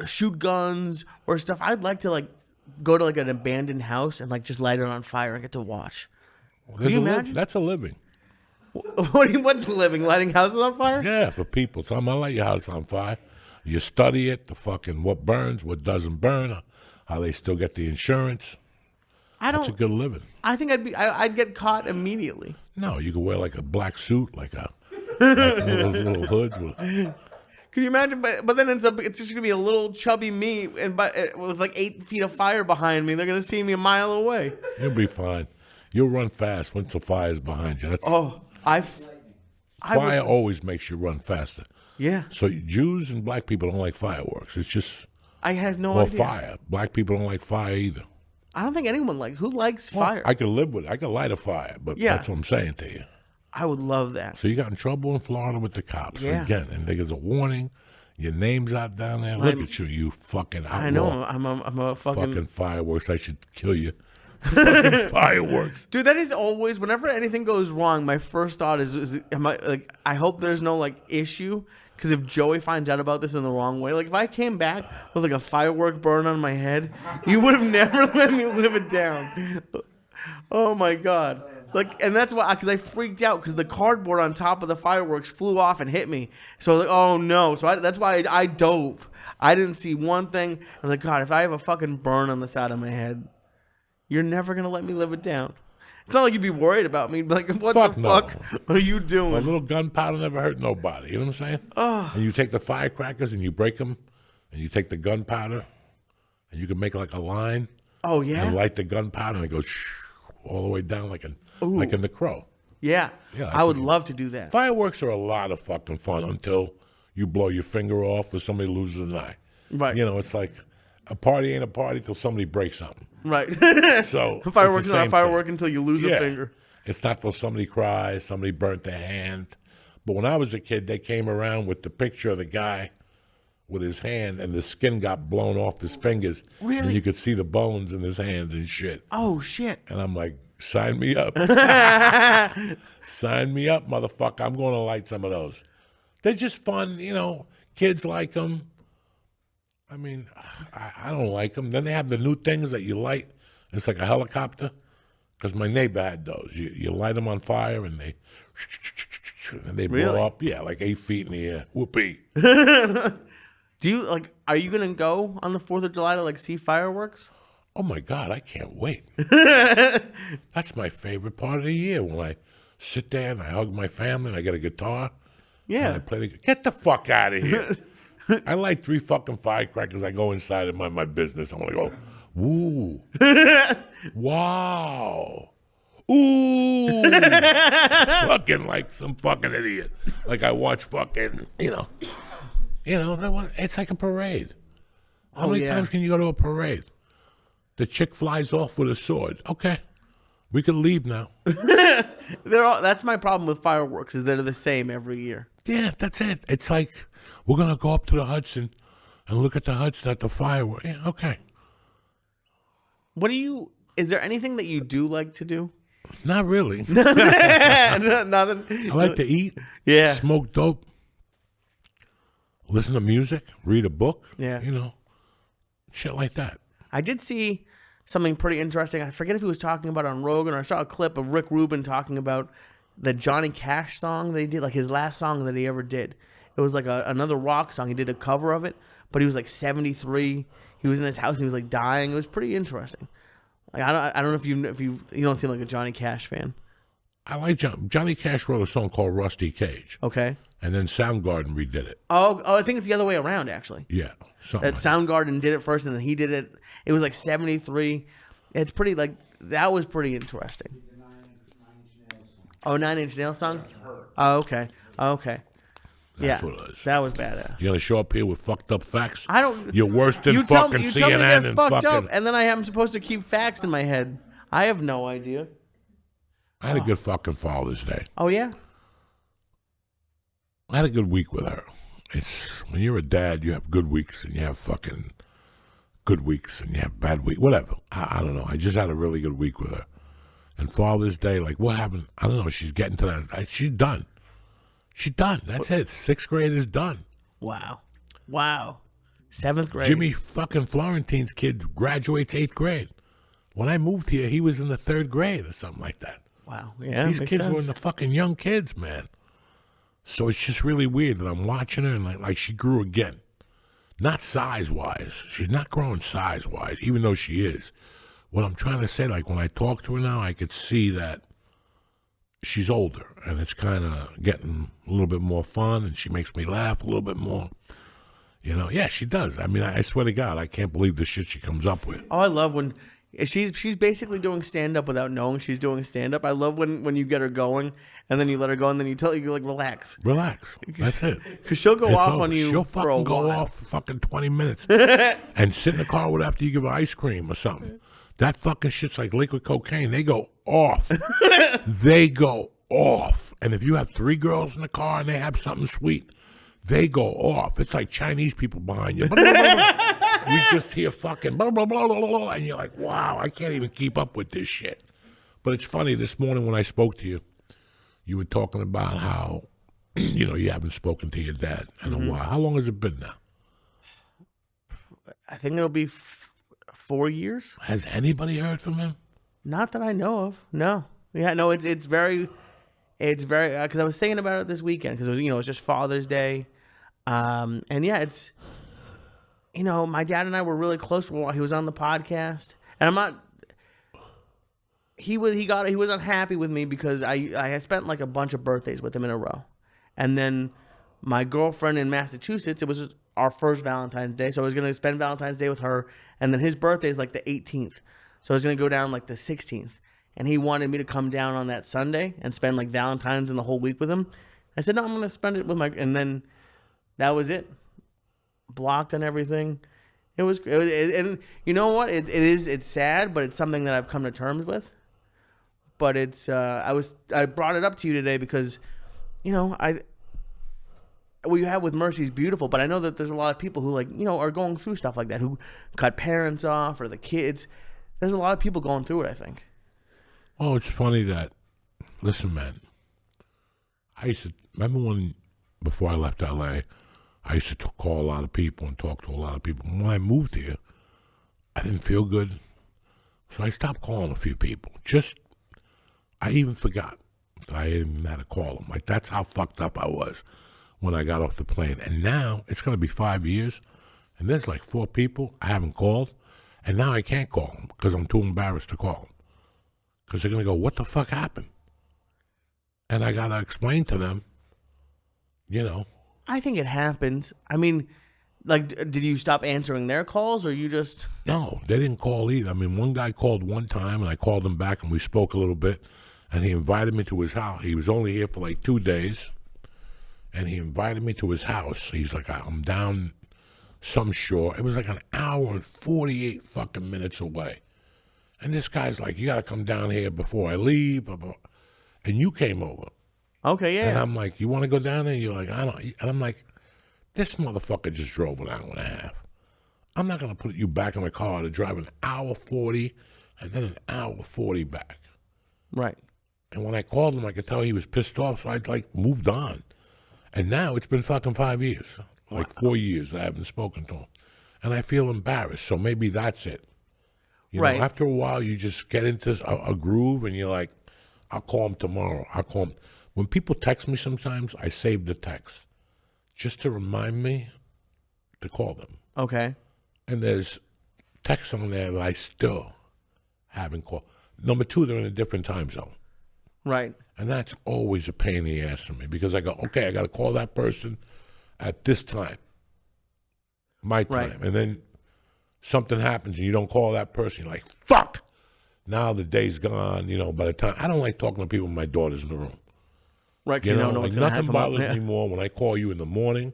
shoot guns or stuff. I'd like to go to like an abandoned house and just light it on fire and get to watch. Can you imagine? That's a living. What's a living? Lighting houses on fire? Yeah, for people. So I'm gonna light your house on fire. You study it, what burns, what doesn't burn, how they still get the insurance. That's a good living. I think I'd get caught immediately. No, you could wear like a black suit, like one of those little hoods. Can you imagine? But then it's just gonna be a little chubby me, and with like 8 feet of fire behind me. They're gonna see me a mile away. You'll be fine. You'll run fast once the fire's behind you. Fire always makes you run faster. Yeah. So Jews and black people don't like fireworks. It's just I have no idea. Or fire. Black people don't like fire either. I don't think anyone who likes fire. I could live with it. I could light a fire, but that's what I'm saying to you. I would love that. So you got in trouble in Florida with the cops again, and there's a warning. Your name's out down there. Look at you fucking outlaw. I know. I'm a fucking fireworks. I should kill you. Fucking fireworks, dude. That is always whenever anything goes wrong. My first thought is I hope there's no issue, because if Joey finds out about this in the wrong way, if I came back with a firework burn on my head, you would have never let me live it down. Oh my god. And that's why, because I freaked out because the cardboard on top of the fireworks flew off and hit me. So I was like, oh no. So that's why I dove. I didn't see one thing. I was like, God, if I have a fucking burn on the side of my head, You're never gonna let me live it down. It's not like you'd be worried about me. Like, what Fuck the no. fuck are you A doing? little gunpowder never hurt nobody. You know what I'm saying? Oh. And you take the firecrackers and you break them, and you take the gunpowder, and you can make like a line Oh yeah. and light the gunpowder, and it goes all the way down like in The Crow. Yeah. Yeah, I would love to do that. Fireworks are a lot of fucking fun until you blow your finger off or somebody loses an eye. Right. You know, it's like a party ain't a party till somebody breaks something. Right. So Fireworks it's not the a same firework thing. until you lose a finger. It's not till somebody cries, somebody burnt their hand. But when I was a kid, they came around with the picture of the guy with his hand, and the skin got blown off his fingers. Really? And you could see the bones in his hands and shit. Oh shit. And I'm like, sign me up. Sign me up, motherfucker. I'm going to light some of those. They're just fun, you know. Kids like them. I mean, I don't like them. Then they have the new things that you light. It's like a helicopter. Because my neighbor had those. You light them on fire and they Really? blow up. Yeah, like 8 feet in the air. Whoopee. Do you like? Are you gonna go on the 4th of July to like see fireworks? Oh my God, I can't wait. That's my favorite part of the year when I sit there and I hug my family and I get a guitar. And I Yeah. play get the fuck out of here. I light 3 fucking firecrackers. I go inside and mind my business. I'm like, oh, woo. Wow. Ooh. Fucking like some fucking idiot. Like I watch fucking, it's like a parade. How many times can you go to a parade? The chick flies off with a sword. Okay. We can leave now. That's my problem with fireworks is they're the same every year. Yeah, that's it. It's like we're gonna go up to the Hudson and look at the Hudson at the fireworks. Yeah, okay. Is there anything that you do like to do? Not really. Nothing. I like to eat. Yeah. Smoke dope. Listen to music. Read a book. Yeah. Shit like that. I did see something pretty interesting. I forget if he was talking about it on Rogan, or I saw a clip of Rick Rubin talking about the Johnny Cash song that he did, like his last song that he ever did. It was like another rock song. He did a cover of it, but he was like 73. He was in his house. He was like dying. It was pretty interesting. Like I don't know if you don't seem like a Johnny Cash fan. I like Johnny Cash wrote a song called Rusty Cage. Okay. And then Soundgarden redid it. Oh, I think it's the other way around actually. Yeah. Something That like Soundgarden did it first, and then he did it. It was like 73. It's pretty that was pretty interesting. Oh, 9 Inch Nails song? Oh, okay. Okay. That's yeah. what it is. That was badass. You're gonna show up here with fucked up facts? I don't. You're worse than you tell fucking me CNN they're and fucked fucking. up, and then I am supposed to keep facts in my head. I have no idea. I had a good fucking Father's Day. Oh yeah. I had a good week with her. It's when you're a dad, you have good weeks and you have fucking good weeks and you have bad weeks. Whatever. I don't know. I just had a really good week with her. And Father's Day, like what happened? I don't know. She's getting to that. She's done. She's done. That's it. 6th grade is done. Wow. 7th grade. Jimmy fucking Florentine's kid graduates 8th grade. When I moved here, he was in the 3rd grade or something like that. Wow. Yeah. These makes kids were sense. in the fucking young kids, man. So it's just really weird that I'm watching her and like she grew again. Not size-wise. She's not growing size-wise, even though she is. What I'm trying to say, like when I talk to her now, I could see that she's older and it's kind of getting a little bit more fun and she makes me laugh a little bit more. Yeah, she does. I mean, I swear to God, I can't believe the shit she comes up with. Oh, I love when she's basically doing stand up without knowing she's doing stand up. I love when you get her going and then you let her go and then you tell you like relax. Relax. That's it. Because she'll go It's off over. on you She'll for a fucking go while. off for fucking 20 minutes and sit in the car with after you give her ice cream or something. That fucking shit's like liquid cocaine. They go off. They go off. And if you have 3 girls in the car and they have something sweet, they go off. It's like Chinese people behind you. You just hear fucking blah, blah, blah, blah, blah, and you're like, wow, I can't even keep up with this shit. But it's funny, this morning when I spoke to you, you were talking about how, you haven't spoken to your dad in a while. How long has it been now? I think it'll be 4 years. Has anybody heard from him? Not that I know of. No. Yeah, no, it's very, because I was thinking about it this weekend because it was, it's just Father's Day. And yeah, it's, my dad and I were really close while he was on the podcast. And I'm not, he was unhappy with me because I had spent like a bunch of birthdays with him in a row, and then my girlfriend in Massachusetts, it was our first Valentine's Day, so I was gonna spend Valentine's Day with her, and then his birthday is like the 18th, so I was gonna go down like the 16th, and he wanted me to come down on that Sunday and spend like Valentine's and the whole week with him. I said no, I'm gonna spend it with my, and then that was it, blocked and everything. And you know what? It's sad, but it's something that I've come to terms with. But it's I brought it up to you today because, you know, what you have with Mercy is beautiful, but I know that there's a lot of people who, like, you know, are going through stuff like that, who cut parents off or the kids. There's a lot of people going through it, I think. Oh, it's funny that, listen, man, I used to, remember when, before I left LA, I used to call a lot of people and talk to a lot of people. When I moved here, I didn't feel good, so I stopped calling a few people. I even forgot that I even had to call them. Like, that's how fucked up I was when I got off the plane. And now, it's going to be 5 years, and there's like 4 people I haven't called, and now I can't call them because I'm too embarrassed to call them. Because they're going to go, what the fuck happened? And I got to explain to them, you know. I think it happens. I mean, like, did you stop answering their calls, or you just... No, they didn't call either. I mean, one guy called one time, and I called him back, and we spoke a little bit, and he invited me to his house. He was only here for like 2 days, and he invited me to his house. He's like, I'm down some shore. It was like an hour and 48 fucking minutes away. And this guy's like, you got to come down here before I leave. Blah, blah. And you came over. Okay, yeah. And I'm like, you want to go down there? You're like, I don't. And I'm like, this motherfucker just drove an hour and a half. I'm not going to put you back in the car to drive an hour 40 and then an hour 40 back. Right. And when I called him, I could tell he was pissed off, so I'd like moved on. And now it's been fucking 5 years, like 4 years I haven't spoken to him. And I feel embarrassed, so maybe that's it. You know, after a while, you just get into a groove and you're like, I'll call him tomorrow. I'll call him. When people text me sometimes, I save the text just to remind me to call them. Okay. And there's texts on there that I still haven't called. Number 2, they're in a different time zone. Right. And that's always a pain in the ass for me because I go, okay, I got to call that person at this time, my time. Right. And then something happens and you don't call that person. You're like, fuck. Now the day's gone, you know, by the time. I don't like talking to people when my daughter's in the room. Right, you know, like nothing bothers me more when I call you in the morning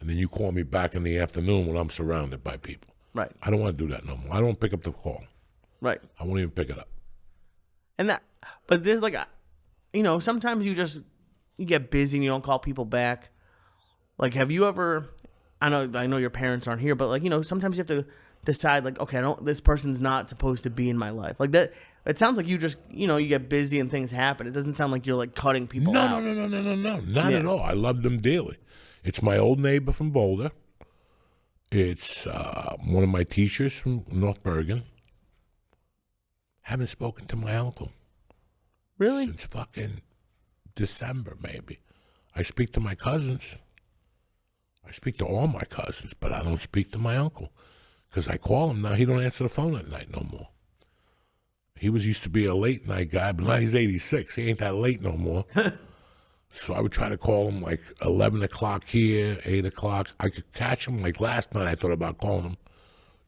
and then you call me back in the afternoon when I'm surrounded by people. Right. I don't want to do that no more. I don't pick up the call. Right. I won't even pick it up. But there's like, you know, sometimes you get busy and you don't call people back. Like, have you ever, I know your parents aren't here, but like, you know, sometimes you have to decide like, okay, this person's not supposed to be in my life. Like that, it sounds like you just, you know, you get busy and things happen. It doesn't sound like you're like cutting people out. No, not at all. I love them dearly. It's my old neighbor from Boulder. It's one of my teachers from North Bergen. Haven't spoken to my uncle. Really? Since fucking December, maybe. I speak to my cousins. I speak to all my cousins, but I don't speak to my uncle. Because I call him now, he don't answer the phone at night no more. He used to be a late night guy, but now he's 86. He ain't that late no more. So I would try to call him like 11 o'clock here, 8 o'clock. I could catch him. Like last night, I thought about calling him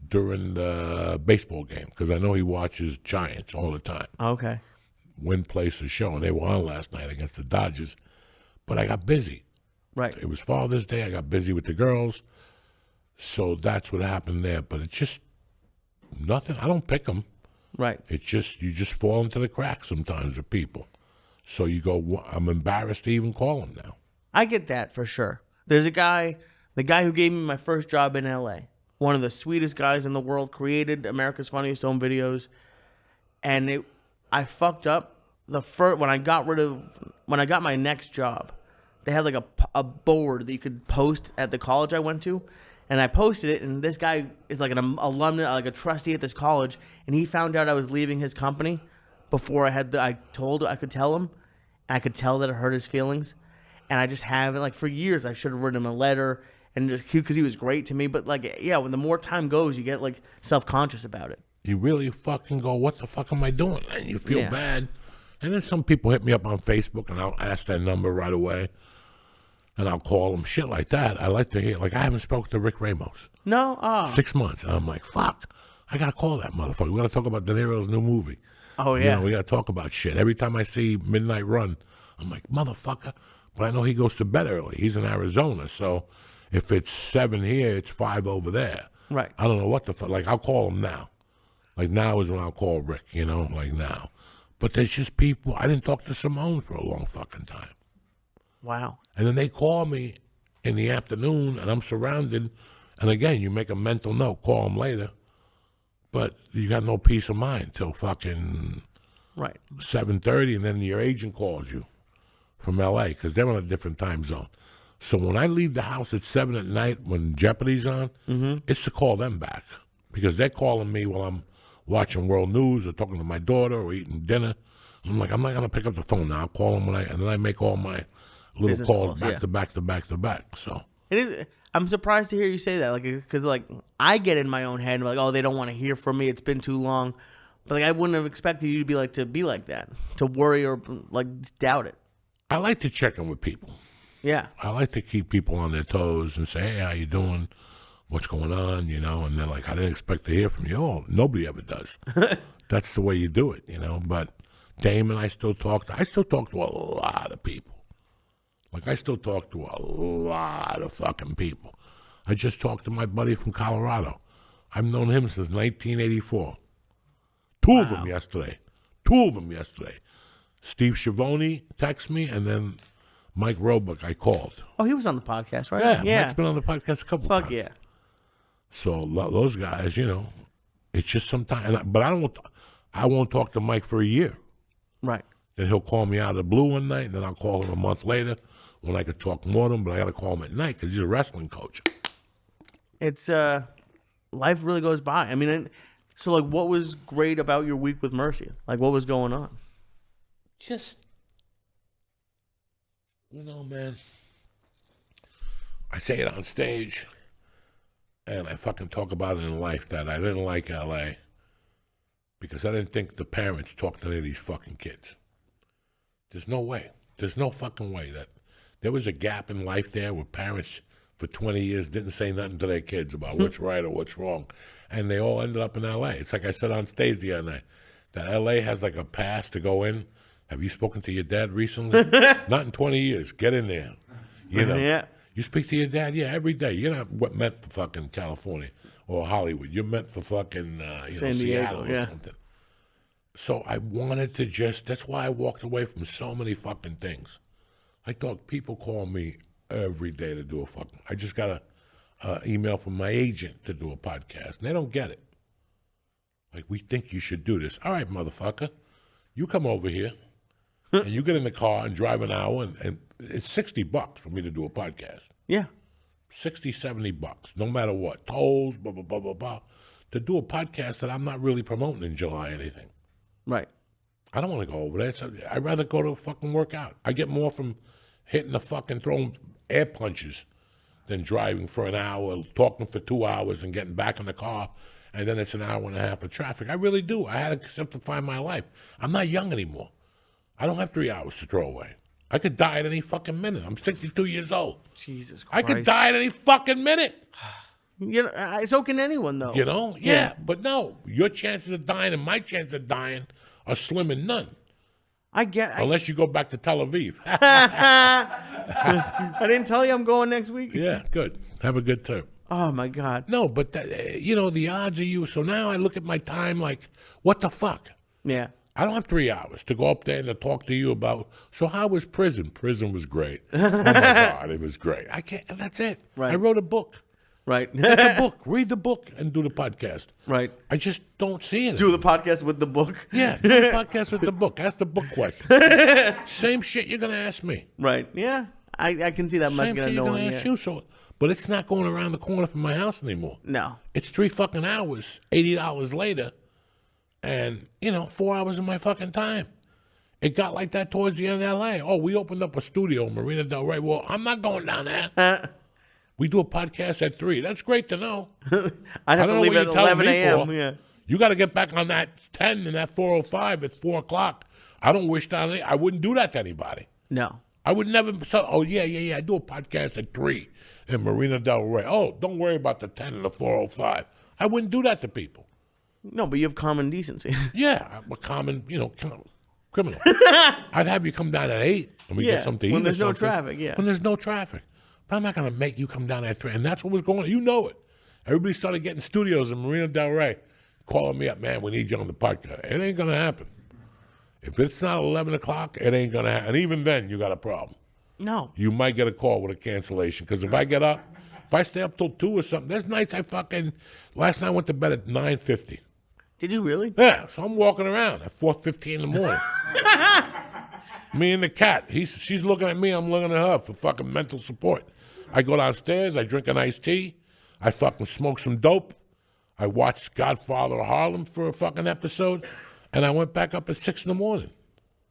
during the baseball game because I know he watches Giants all the time. Okay. Win place the show, and they were on last night against the Dodgers. But I got busy. Right. It was Father's Day. I got busy with the girls. So that's what happened there. But it's just nothing. I don't pick them. Right. It's just, you just fall into the cracks sometimes with people. So you go, I'm embarrassed to even call him now. I get that for sure. There's a guy, the guy who gave me my first job in LA, one of the sweetest guys in the world, created America's Funniest Home Videos. And I fucked up when I got my next job. They had like a board that you could post at the college I went to. And I posted it, and this guy is like an alumni, like a trustee at this college, and he found out I was leaving his company before I could tell him, and I could tell that it hurt his feelings, and I just haven't, like for years, I should have written him a letter, and just because he was great to me, but like, yeah, when the more time goes, you get like self-conscious about it. you really fucking go, what the fuck am I doing? And you feel Yeah. bad. And then some people hit me up on Facebook, and I'll ask their number right away, and I'll call them. Shit like that. I like to hear. Like, I haven't spoken to Rick Ramos. No? Oh. 6 months. And I'm like, fuck. I got to call that motherfucker. We got to talk about De Niro's new movie. Oh, You yeah. know, we got to talk about shit. Every time I see Midnight Run, I'm like, motherfucker. But I know he goes to bed early. He's in Arizona. So if it's 7 here, it's 5 over there. Right. I don't know what the fuck. Like, I'll call him now. Like, now is when I'll call Rick, you know, like now. But there's just people. I didn't talk to Simone for a long fucking time. Wow. And then they call me in the afternoon, and I'm surrounded. And again, you make a mental note, call them later. But you got no peace of mind till fucking Right. 7:30, and then your agent calls you from L.A. because they're on a different time zone. So when I leave the house at 7 at night when Jeopardy's on, it's to call them back because they're calling me while I'm watching world news or talking to my daughter or eating dinner. I'm like, I'm not going to pick up the phone now. I'll call them and then I make all my little Business calls calls, back yeah. to back to back to back. So It is. I'm surprised to hear you say that, like, because like I get in my own head, like, oh, they don't want to hear from me. It's been too long, but like I wouldn't have expected you to be like that, to worry or like doubt it. I like to check in with people. Yeah, I like to keep people on their toes and say, hey, how you doing? What's going on? You know, and they're like, I didn't expect to hear from you. Oh, nobody ever does. That's the way you do it, you know. But Damon, I still talk to a lot of people. Like, I still talk to a lot of fucking people. I just talked to my buddy from Colorado. I've known him since 1984. Two of them yesterday. Steve Schiavone texted me, and then Mike Roebuck I called. Oh, he was on the podcast, right? Yeah, Mike's been on the podcast a couple Fuck times. yeah. So those guys, you know, it's just sometimes. But I won't talk to Mike for a year. Right. Then he'll call me out of the blue one night, and then I'll call him a month later when I could talk more to him. But I got to call him at night because he's a wrestling coach. It's life really goes by. I mean, so like, what was great about your week with Mercy? Like, what was going on? Just, you know, man, I say it on stage, and I fucking talk about it in life that I didn't like L.A. because I didn't think the parents talked to any of these fucking kids. There's no way. There's no fucking way that there was a gap in life there where parents for 20 years didn't say nothing to their kids about what's right or what's wrong. And they all ended up in L.A. It's like I said on stage the other night, that L.A. has like a pass to go in. Have you spoken to your dad recently? Not in 20 years. Get in there. You know. Yeah. You speak to your dad? Yeah, every day. You're not what meant for fucking California or Hollywood. You're meant for fucking San Diego, Seattle or yeah. something. So I wanted to that's why I walked away from so many fucking things. I thought people call me every day to do a fucking. I just got a email from my agent to do a podcast, and they don't get it. Like, we think you should do this. All right, motherfucker, you come over here, and you get in the car and drive an hour, and it's $60 for me to do a podcast. Yeah. 60, $70, no matter what, tolls, blah blah blah blah blah, to do a podcast that I'm not really promoting in July or anything. Right. I don't want to go over there. I'd rather go to fucking work out. I get more from hitting the fucking throwing air punches than driving for an hour, talking for 2 hours, and getting back in the car, and then it's an hour and a half of traffic. I really do. I had to simplify my life. I'm not young anymore. I don't have 3 hours to throw away. I could die at any fucking minute. I'm 62 years old. Jesus Christ. I could die at any fucking minute. You know, so can anyone, though. You know? Yeah. But no, your chances of dying and my chances of dying are slim and none. Unless you go back to Tel Aviv. I didn't tell you I'm going next week. Yeah, good. Have a good time. Oh, my God. No, but, the odds are you. So now I look at my time like, what the fuck? Yeah. I don't have 3 hours to go up there and to talk to you about, so how was prison? Prison was great. Oh, my God, it was great. I can't, that's it. Right. I wrote a book. Right. Get the book. Read the book and do the podcast. Right. I just don't see it. Do the podcast with the book. Yeah, do the podcast with the book. Ask the book question. Same shit you're going to ask me. Right. Yeah. I can see that much Same going shit to you're know. going to ask you. So, but it's not going around the corner from my house anymore. No. It's 3 fucking hours, $80 later, and, 4 hours of my fucking time. It got like that towards the end of L.A. Oh, we opened up a studio in Marina Del Rey. Well, I'm not going down there. We do a podcast at 3. That's great to know. I'd have to leave at 11 a.m. Yeah. You got to get back on that 10 and that 405 at 4 o'clock. I don't wish that. I wouldn't do that to anybody. No. I would never. Oh, yeah. I do a podcast at 3 in Marina Del Rey. Oh, don't worry about the 10 and the 405. I wouldn't do that to people. No, but you have common decency. Yeah, I'm a common, criminal. I'd have you come down at 8 and we get something to eat. When there's no something. traffic, yeah. When there's no traffic. But I'm not going to make you come down at 3. And that's what was going on. You know it. Everybody started getting studios in Marina Del Rey, calling me up, man, we need you on the podcast. It ain't going to happen. If it's not 11 o'clock, it ain't going to happen. And even then, you got a problem. No. You might get a call with a cancellation. Because if I get up, if I stay up till 2 or something, there's nights last night I went to bed at 9:50. Did you really? Yeah, so I'm walking around at 4:15 in the morning. Me and the cat. She's looking at me, I'm looking at her for fucking mental support. I go downstairs, I drink an iced tea, I fucking smoke some dope, I watched Godfather of Harlem for a fucking episode, and I went back up at 6 in the morning.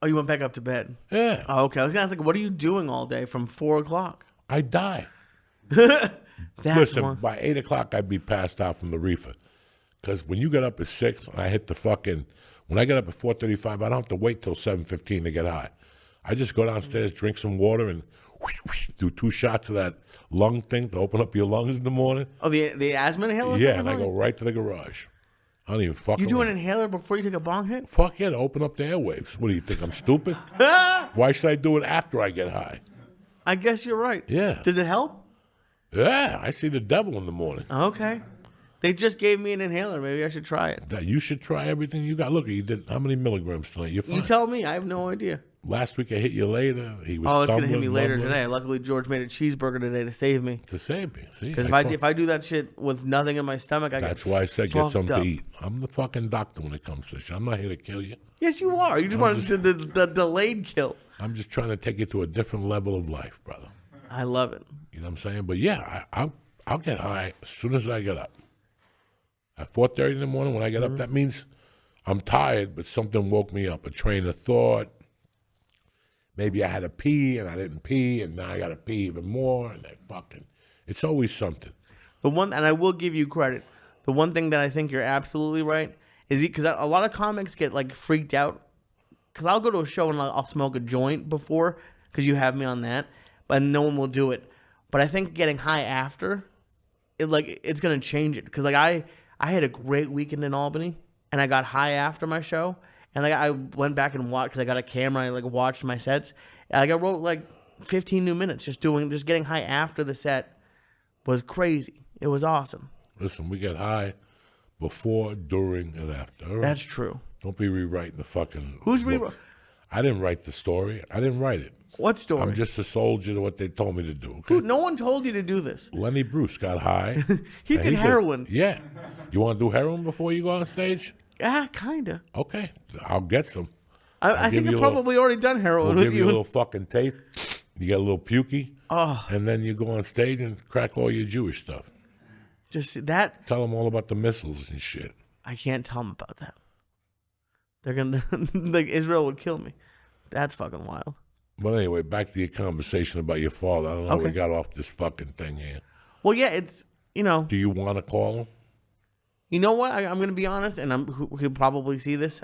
Oh, you went back up to bed? Yeah. Oh, okay. I was going to ask, what are you doing all day from 4 o'clock? I die. Listen, by 8 o'clock, I'd be passed out from the reefer. Because when you get up at 6, I hit the fucking... When I get up at 4:35, I don't have to wait till 7:15 to get high. I just go downstairs, drink some water, and do 2 shots of that lung thing to open up your lungs in the morning. Oh, the asthma inhaler? Yeah, and I go right to the garage. I don't even fuck You do around. an inhaler before you take a bong hit? Fuck yeah, to open up the airwaves. What do you think, I'm stupid? Why should I do it after I get high? I guess you're right. Yeah. Does it help? Yeah, I see the devil in the morning. Okay. They just gave me an inhaler. Maybe I should try it. You should try everything you got. Look, you did how many milligrams tonight? You're fine. You tell me. I have no idea. Last week I hit you later. He was Oh, it's gonna hit me later mumbling. today. Luckily, George made a cheeseburger today to save me. To save me, see? Because if I do that shit with nothing in my stomach, I get That's why I said get fucked something up. to eat. I'm the fucking doctor when it comes to shit. I'm not here to kill you. Yes, you are. You just wanted the delayed kill. I'm just trying to take you to a different level of life, brother. I love it. You know what I'm saying? But yeah, I'll get high as soon as I get up. At 4:30 in the morning when I get up, that means I'm tired, but something woke me up. A train of thought. Maybe I had to pee and I didn't pee, and now I got to pee even more. And it's always something. And I will give you credit. The one thing that I think you're absolutely right is because a lot of comics get like freaked out. Because I'll go to a show and I'll smoke a joint before because you have me on that, but no one will do it. But I think getting high after, it's gonna change it. Because I had a great weekend in Albany and I got high after my show. And I went back and watched because I got a camera. I watched my sets. I wrote 15 new minutes just getting high after the set was crazy. It was awesome. Listen, we get high before, during, and after. All right? That's true. Don't be rewriting the fucking. Who's books. I didn't write the story. I didn't write it. What story? I'm just a soldier to what they told me to do. Okay? No one told you to do this. Lenny Bruce got high. He did heroin. Yeah. You want to do heroin before you go on stage? Yeah, kinda. Okay, I'll get some. I think I've probably already done heroin We'll with give you a little fucking taste. You get a little pukey. Oh. And then you go on stage and crack all your Jewish stuff. Just that. Tell them all about the missiles and shit. I can't tell them about that. They're gonna Israel would kill me. That's fucking wild. But anyway, back to your conversation about your father. I don't know how we got off this fucking thing here. Well, yeah, it's Do you want to call him? You know what? I'm going to be honest, and who could probably see this.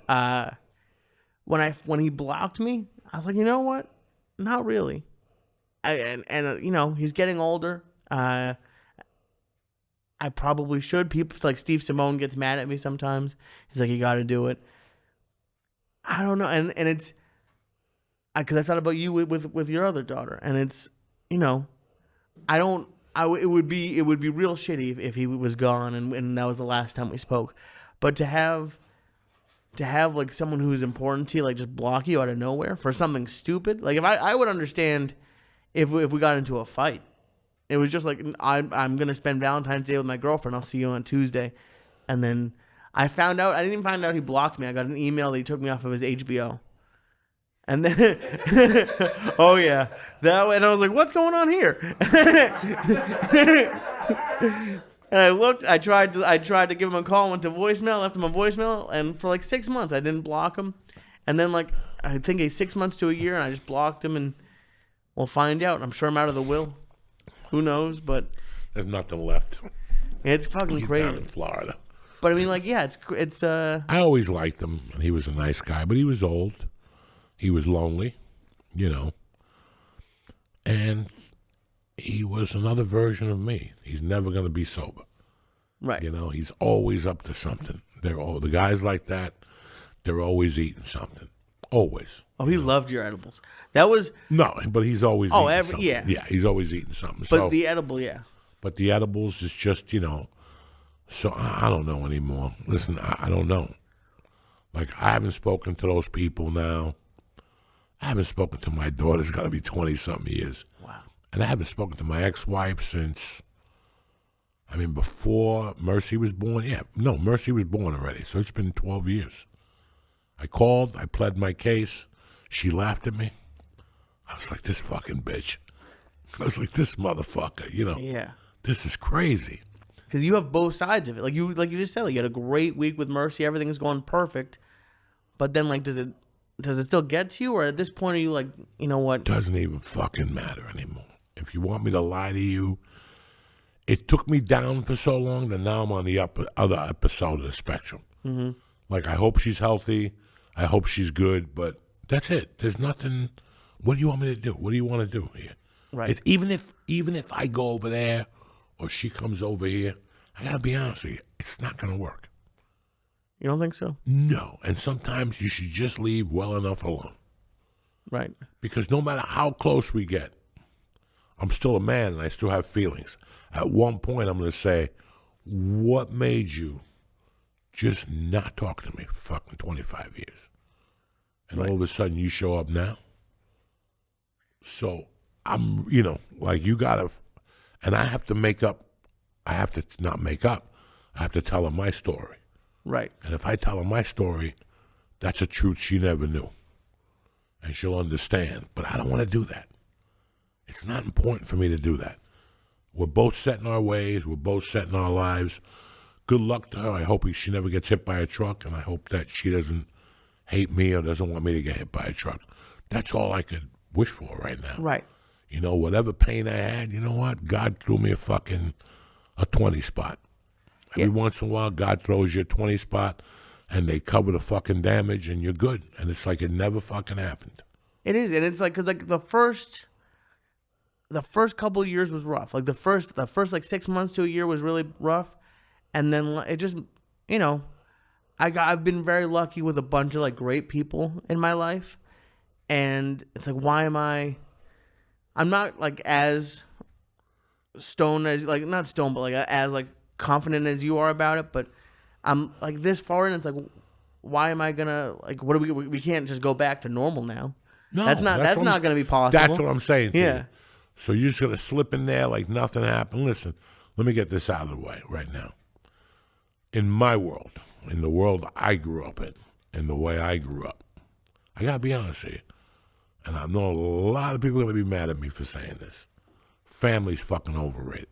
When he blocked me, I was like, you know what? Not really. He's getting older. I probably should. People like Steve Simone gets mad at me sometimes. He's like, you got to do it. I don't know, and it's because I thought about you with your other daughter, and it's it would be real shitty if he was gone and that was the last time we spoke. But to have like someone who's important to you just block you out of nowhere for something stupid. Like if I would understand if we got into a fight. It was just like I'm gonna spend Valentine's Day with my girlfriend. I'll see you on Tuesday, and then I didn't even find out he blocked me. I got an email that he took me off of his HBO. And then, oh yeah, and I was like, "What's going on here?" And I looked. I tried to give him a call. Went to voicemail. Left him a voicemail. And for 6 months, I didn't block him. And then I think 6 months to a year, and I just blocked him. And we'll find out. I'm sure I'm out of the will. Who knows? But there's nothing left. It's fucking crazy. Down in Florida. But I mean, like, yeah, it's I always liked him, and he was a nice guy, but he was old. He was lonely, you know. And he was another version of me. He's never going to be sober. right. You know, he's always up to something. The guys like that, they're always eating something. Always. Oh, he loved your edibles. That was No, but he's always eating something. yeah. Yeah, he's always eating something. But the edible, yeah. But the edibles is just, you know, so I don't know anymore. Listen, I don't know. Like, I haven't spoken to those people now. I haven't spoken to my daughter. It's got to be 20-something years. Wow. And I haven't spoken to my ex-wife since, I mean, before Mercy was born. Yeah, no, Mercy was born already, so it's been 12 years. I called. I pled my case. She laughed at me. I was like, this fucking bitch. I was like, this motherfucker, you know. Yeah. This is crazy. Because you have both sides of it. Like you just said, like, you had a great week with Mercy. Everything is going perfect. But then, like, does it still get to you? Or at this point, are you like, you know what? Doesn't even fucking matter anymore. If you want me to lie to you, it took me down for so long that now I'm on the other episode of the spectrum. Mm-hmm. Like, I hope she's healthy. I hope she's good. But that's it. There's nothing. What do you want me to do? What do you want to do here? Right. Even if I go over there or she comes over here, I gotta be honest with you, it's not gonna work. You don't think so? No. And sometimes you should just leave well enough alone. Right. Because no matter how close we get, I'm still a man and I still have feelings. At one point, I'm gonna say, what made you just not talk to me for fucking 25 years? And all of a sudden you show up now? So I'm, you know, like you gotta, and I have to not make up. I have to tell her my story. Right. And if I tell her my story, that's a truth she never knew. And she'll understand. But I don't want to do that. It's not important for me to do that. We're both set in our ways. We're both set in our lives. Good luck to her. I hope she never gets hit by a truck, and I hope that she doesn't hate me or doesn't want me to get hit by a truck. That's all I could wish for right now. Right. You know, whatever pain I had, you know what? God threw me a 20 spot. Every once in a while, God throws you a 20 spot, and they cover the fucking damage, and you're good. And it's like it never fucking happened. It is, and it's like, because like the first couple of years was rough. Like the first like 6 months to a year was really rough, and then it just, you know, I've been very lucky with a bunch of like great people in my life, and it's like, why am I'm not like as stoned as, like, not stoned, but like as like confident as you are about it, but I'm like this far in, it's like, why am I gonna, like, what do we can't just go back to normal now? No, that's not gonna be possible. That's what I'm saying to Yeah. you. So you're just gonna slip in there like nothing happened. Listen, let me get this out of the way right now. In my world, in the world I grew up in the way I grew up, I gotta be honest with you, and I know a lot of people are gonna be mad at me for saying this. Family's fucking overrated.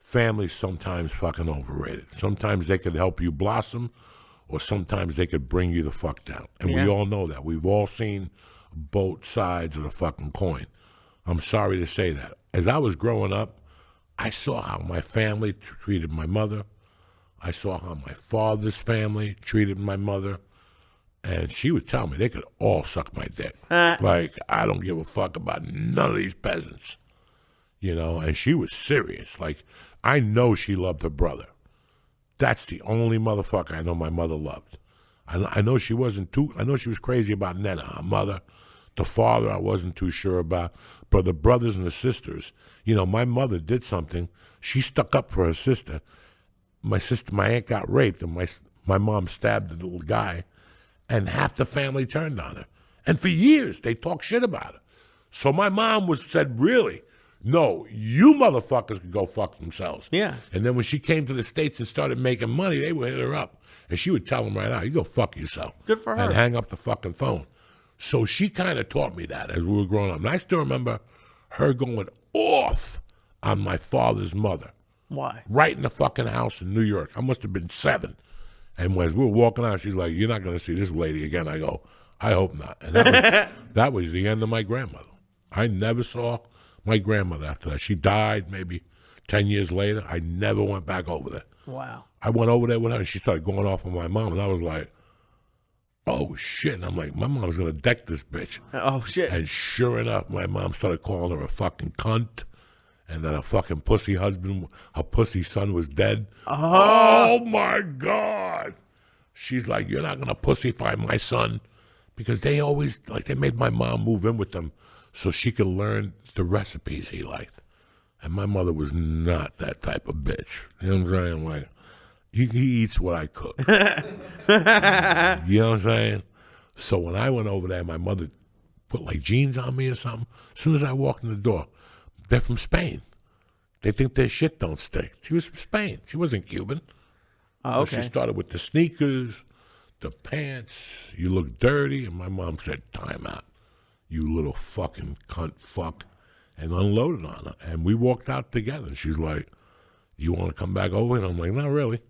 Family's sometimes fucking overrated. Sometimes they could help you blossom, or sometimes they could bring you the fuck down. And we all know that. We've all seen both sides of the fucking coin. I'm sorry to say that. As I was growing up, I saw how my family treated my mother. I saw how my father's family treated my mother. And she would tell me they could all suck my dick. Like, I don't give a fuck about none of these peasants. You know, and she was serious. Like, I know she loved her brother. That's the only motherfucker I know my mother loved. I know she wasn't too, I know she was crazy about Nana, her mother. The father I wasn't too sure about. But the brothers and the sisters, you know, my mother did something. She stuck up for her sister. My aunt got raped, and my mom stabbed the little guy, and half the family turned on her. And for years, they talked shit about her. So my mom said, really? No, you motherfuckers can go fuck themselves. Yeah. And then when she came to the States and started making money, they would hit her up. And she would tell them right out, you go fuck yourself. Good for her. And hang up the fucking phone. So she kind of taught me that as we were growing up. And I still remember her going off on my father's mother. Why? Right in the fucking house in New York. I must have been 7. And when we were walking out, she's like, you're not going to see this lady again. I go, I hope not. And that was the end of my grandmother. I never saw my grandmother after that. She died maybe 10 years later. I never went back over there. Wow. I went over there with her, and she started going off on my mom, and I was like, oh, shit. And I'm like, my mom's going to deck this bitch. Oh, shit. And sure enough, my mom started calling her a fucking cunt, and that her fucking pussy husband, her pussy son was dead. Oh, my God. She's like, you're not going to pussyfy my son. Because they always, like, they made my mom move in with them so she could learn the recipes he liked. And my mother was not that type of bitch. You know what I'm saying? Like, he eats what I cook. You know what I'm saying? So when I went over there, my mother put like jeans on me or something. As soon as I walked in the door, they're from Spain. They think their shit don't stick. She was from Spain. She wasn't Cuban. Oh, So she started with the sneakers, the pants. You look dirty. And my mom said, time out. You little fucking cunt fuck. And unloaded on her. And we walked out together. She's like, you want to come back over? And I'm like, not really.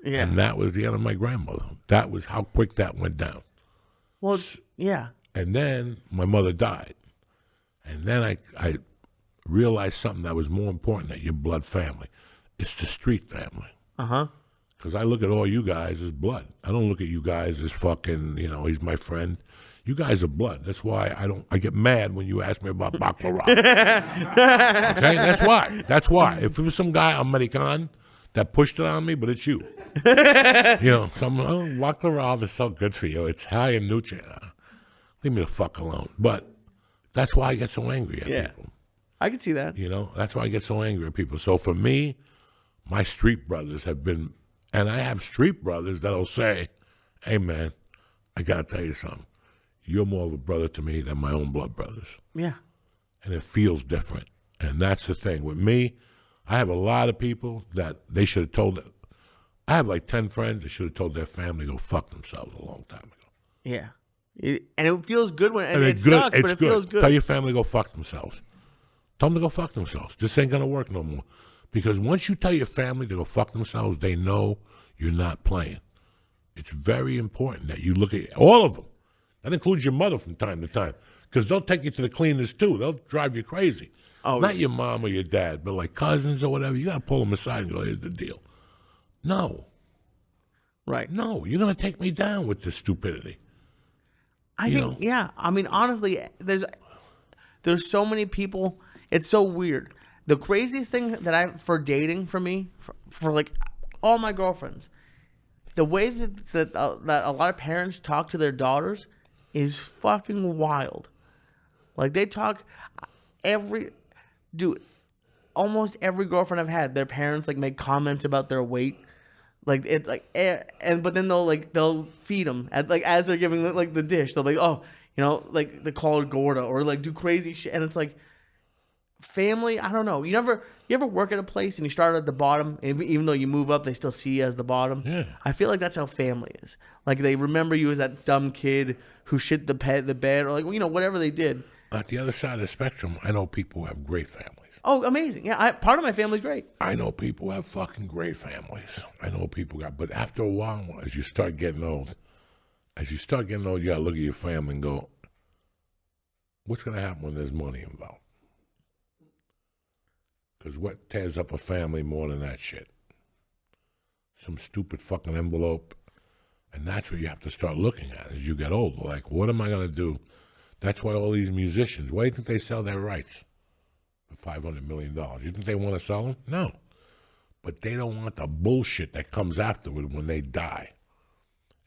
Yeah. And that was the end of my grandmother. That was how quick that went down. Well, yeah. And then my mother died. And then I realized something that was more important than your blood family. It's the street family. Uh-huh. Because I look at all you guys as blood. I don't look at you guys as fucking, he's my friend. You guys are blood. That's why I get mad when you ask me about baklava. Okay? That's why. If it was some guy American that pushed it on me, but it's you. Baklava is so good for you. It's high in nutrients. Leave me the fuck alone. But that's why I get so angry at people. I can see that. That's why I get so angry at people. So for me, my street brothers have been, and I have street brothers that'll say, hey man, I gotta tell you something. You're more of a brother to me than my own blood brothers. Yeah. And it feels different. And that's the thing. With me, I have a lot of people that they should have told. I have like 10 friends that should have told their family to go fuck themselves a long time ago. Yeah. And it feels good when, and it sucks, but it feels good. Tell your family to go fuck themselves. Tell them to go fuck themselves. This ain't going to work no more. Because once you tell your family to go fuck themselves, they know you're not playing. It's very important that you look at all of them. That includes your mother from time to time. Because they'll take you to the cleaners, too. They'll drive you crazy. Oh, Not your mom or your dad, but like cousins or whatever. You got to pull them aside and go, here's the deal. No. Right. No, you're going to take me down with this stupidity. I think, yeah. I mean, honestly, there's so many people. It's so weird. The craziest thing that for dating for me, for like all my girlfriends, the way that a lot of parents talk to their daughters is fucking wild. Like they talk almost every girlfriend I've had, their parents like make comments about their weight. Like it's like, but then they'll feed them as they're giving like the dish. They'll be like, oh, like they call her Gorda or like do crazy shit. And it's like family. I don't know. You ever work at a place and you start at the bottom, and even though you move up, they still see you as the bottom. Yeah. I feel like that's how family is. Like they remember you as that dumb kid who shit the bed, or like whatever they did. At the other side of the spectrum, I know people who have great families. Oh, amazing. Yeah, part of my family's great. I know people who have fucking great families. I know people but after a while, as you start getting old, you got to look at your family and go, what's going to happen when there's money involved? Because what tears up a family more than that shit? Some stupid fucking envelope. And that's what you have to start looking at as you get older. Like, what am I going to do? That's why all these musicians, why do you think they sell their rights for $500 million? You think they want to sell them? No. But they don't want the bullshit that comes afterward when they die.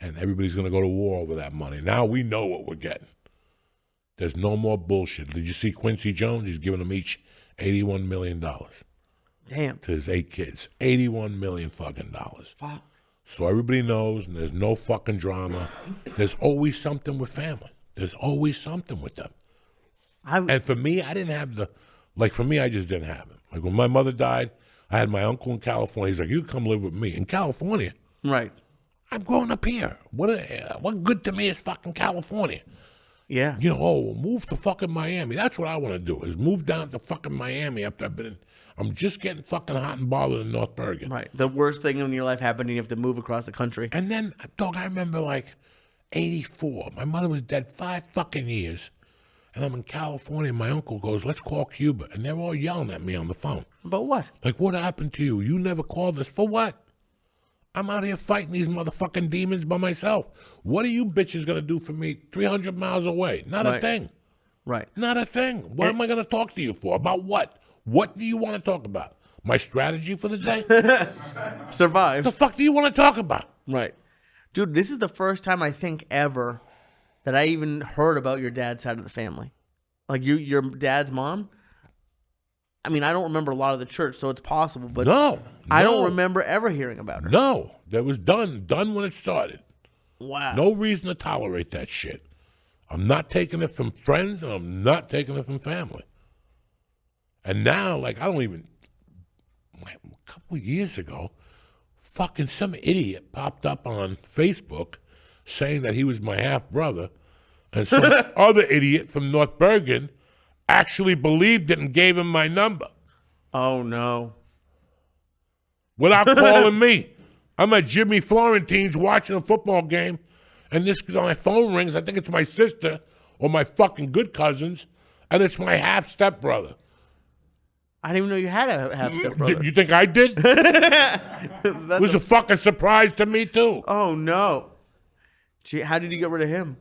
And everybody's going to go to war over that money. Now we know what we're getting. There's no more bullshit. Did you see Quincy Jones? He's giving them each $81 million. Damn. To his 8 kids. $81 million fucking dollars. Fuck. So everybody knows, and there's no fucking drama. There's always something with family. There's always something with them. And for me, I didn't have I just didn't have it. Like when my mother died, I had my uncle in California. He's like, you come live with me. In California. Right. I'm growing up here. What good to me is fucking California? Yeah. Move to fucking Miami. That's what I want to do, is move down to fucking Miami after I'm just getting fucking hot and bothered in North Bergen. Right. The worst thing in your life happened and you have to move across the country. And then, dog, I remember like 84. My mother was dead 5 fucking years. And I'm in California, and my uncle goes, let's call Cuba. And they're all yelling at me on the phone. About what? Like, what happened to you? You never called us. For what? I'm out here fighting these motherfucking demons by myself. What are you bitches going to do for me 300 miles away? Not a thing. Right. Not a thing. What am I going to talk to you for? About what? What do you want to talk about? My strategy for the day? Survive. The fuck do you want to talk about? Right. Dude, this is the first time I think ever that I even heard about your dad's side of the family. Like your dad's mom. I mean, I don't remember a lot of the church, so it's possible, but I don't remember ever hearing about her. No, that was done when it started. Wow. No reason to tolerate that shit. I'm not taking it from friends, and I'm not taking it from family. And now, like, I don't even, a couple of years ago, fucking some idiot popped up on Facebook saying that he was my half-brother, and some other idiot from North Bergen actually believed it and gave him my number. Oh, no. Without calling me. I'm at Jimmy Florentine's watching a football game, and my phone rings. I think it's my sister or my fucking good cousins, and it's my half-stepbrother. I didn't even know you had a half-stepbrother. You think I did? It was a fucking surprise to me, too. Oh, no. Gee, how did you get rid of him?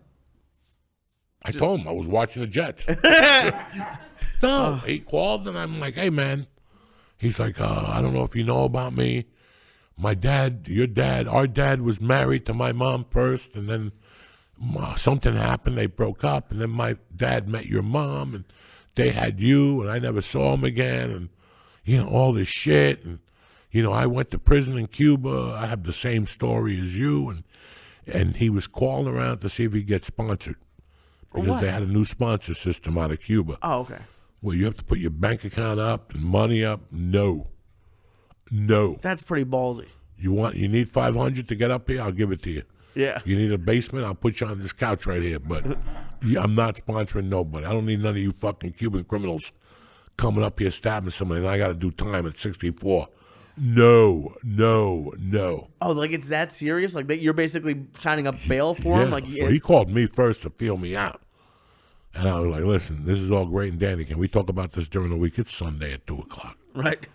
I told him I was watching the Jets. No, he called, and I'm like, hey, man. He's like, I don't know if you know about me. My dad, our dad was married to my mom first, and then something happened. They broke up, and then my dad met your mom, and they had you, and I never saw him again, and, all this shit. And, I went to prison in Cuba. I have the same story as you, and he was calling around to see if he'd get sponsored. Because they had a new sponsor system out of Cuba. Oh, okay. Well, you have to put your bank account up and money up. No. That's pretty ballsy. You need 500 to get up here? I'll give it to you. Yeah. You need a basement? I'll put you on this couch right here. But I'm not sponsoring nobody. I don't need none of you fucking Cuban criminals coming up here stabbing somebody, and I got to do time at 64. No. Oh, like it's that serious? Like that you're basically signing up bail for him? Like so he called me first to feel me out. And I was like, listen, this is all great and dandy. Can we talk about this during the week? It's Sunday at 2 o'clock. Right.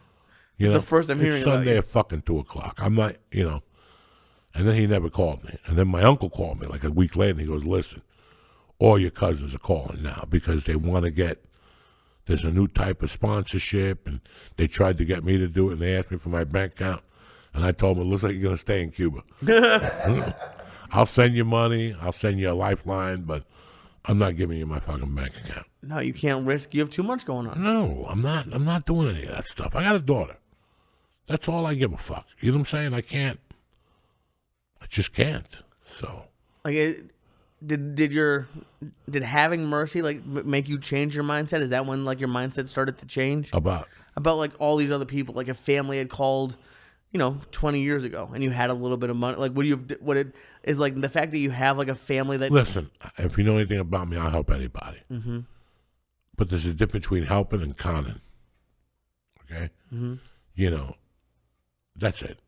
It's the first I'm hearing it's about Sunday you. at fucking 2 o'clock. I'm not, And then he never called me. And then my uncle called me like a week later, and he goes, listen, all your cousins are calling now because they want to there's a new type of sponsorship, and they tried to get me to do it, and they asked me for my bank account. And I told them, it looks like you're going to stay in Cuba. I'll send you money. I'll send you a lifeline, but I'm not giving you my fucking bank account. No, you can't risk. You have too much going on. No, I'm not doing any of that stuff. I got a daughter. That's all I give a fuck. You know what I'm saying? I just can't. So, like, did having Mercy like make you change your mindset? Is that when like your mindset started to change about like all these other people? Like, a family had called, 20 years ago, and you had a little bit of money. Like, what it is like the fact that you have like a family that. Listen, if you know anything about me, I'll help anybody. Mm-hmm. But there's a difference between helping and conning. Okay, that's it.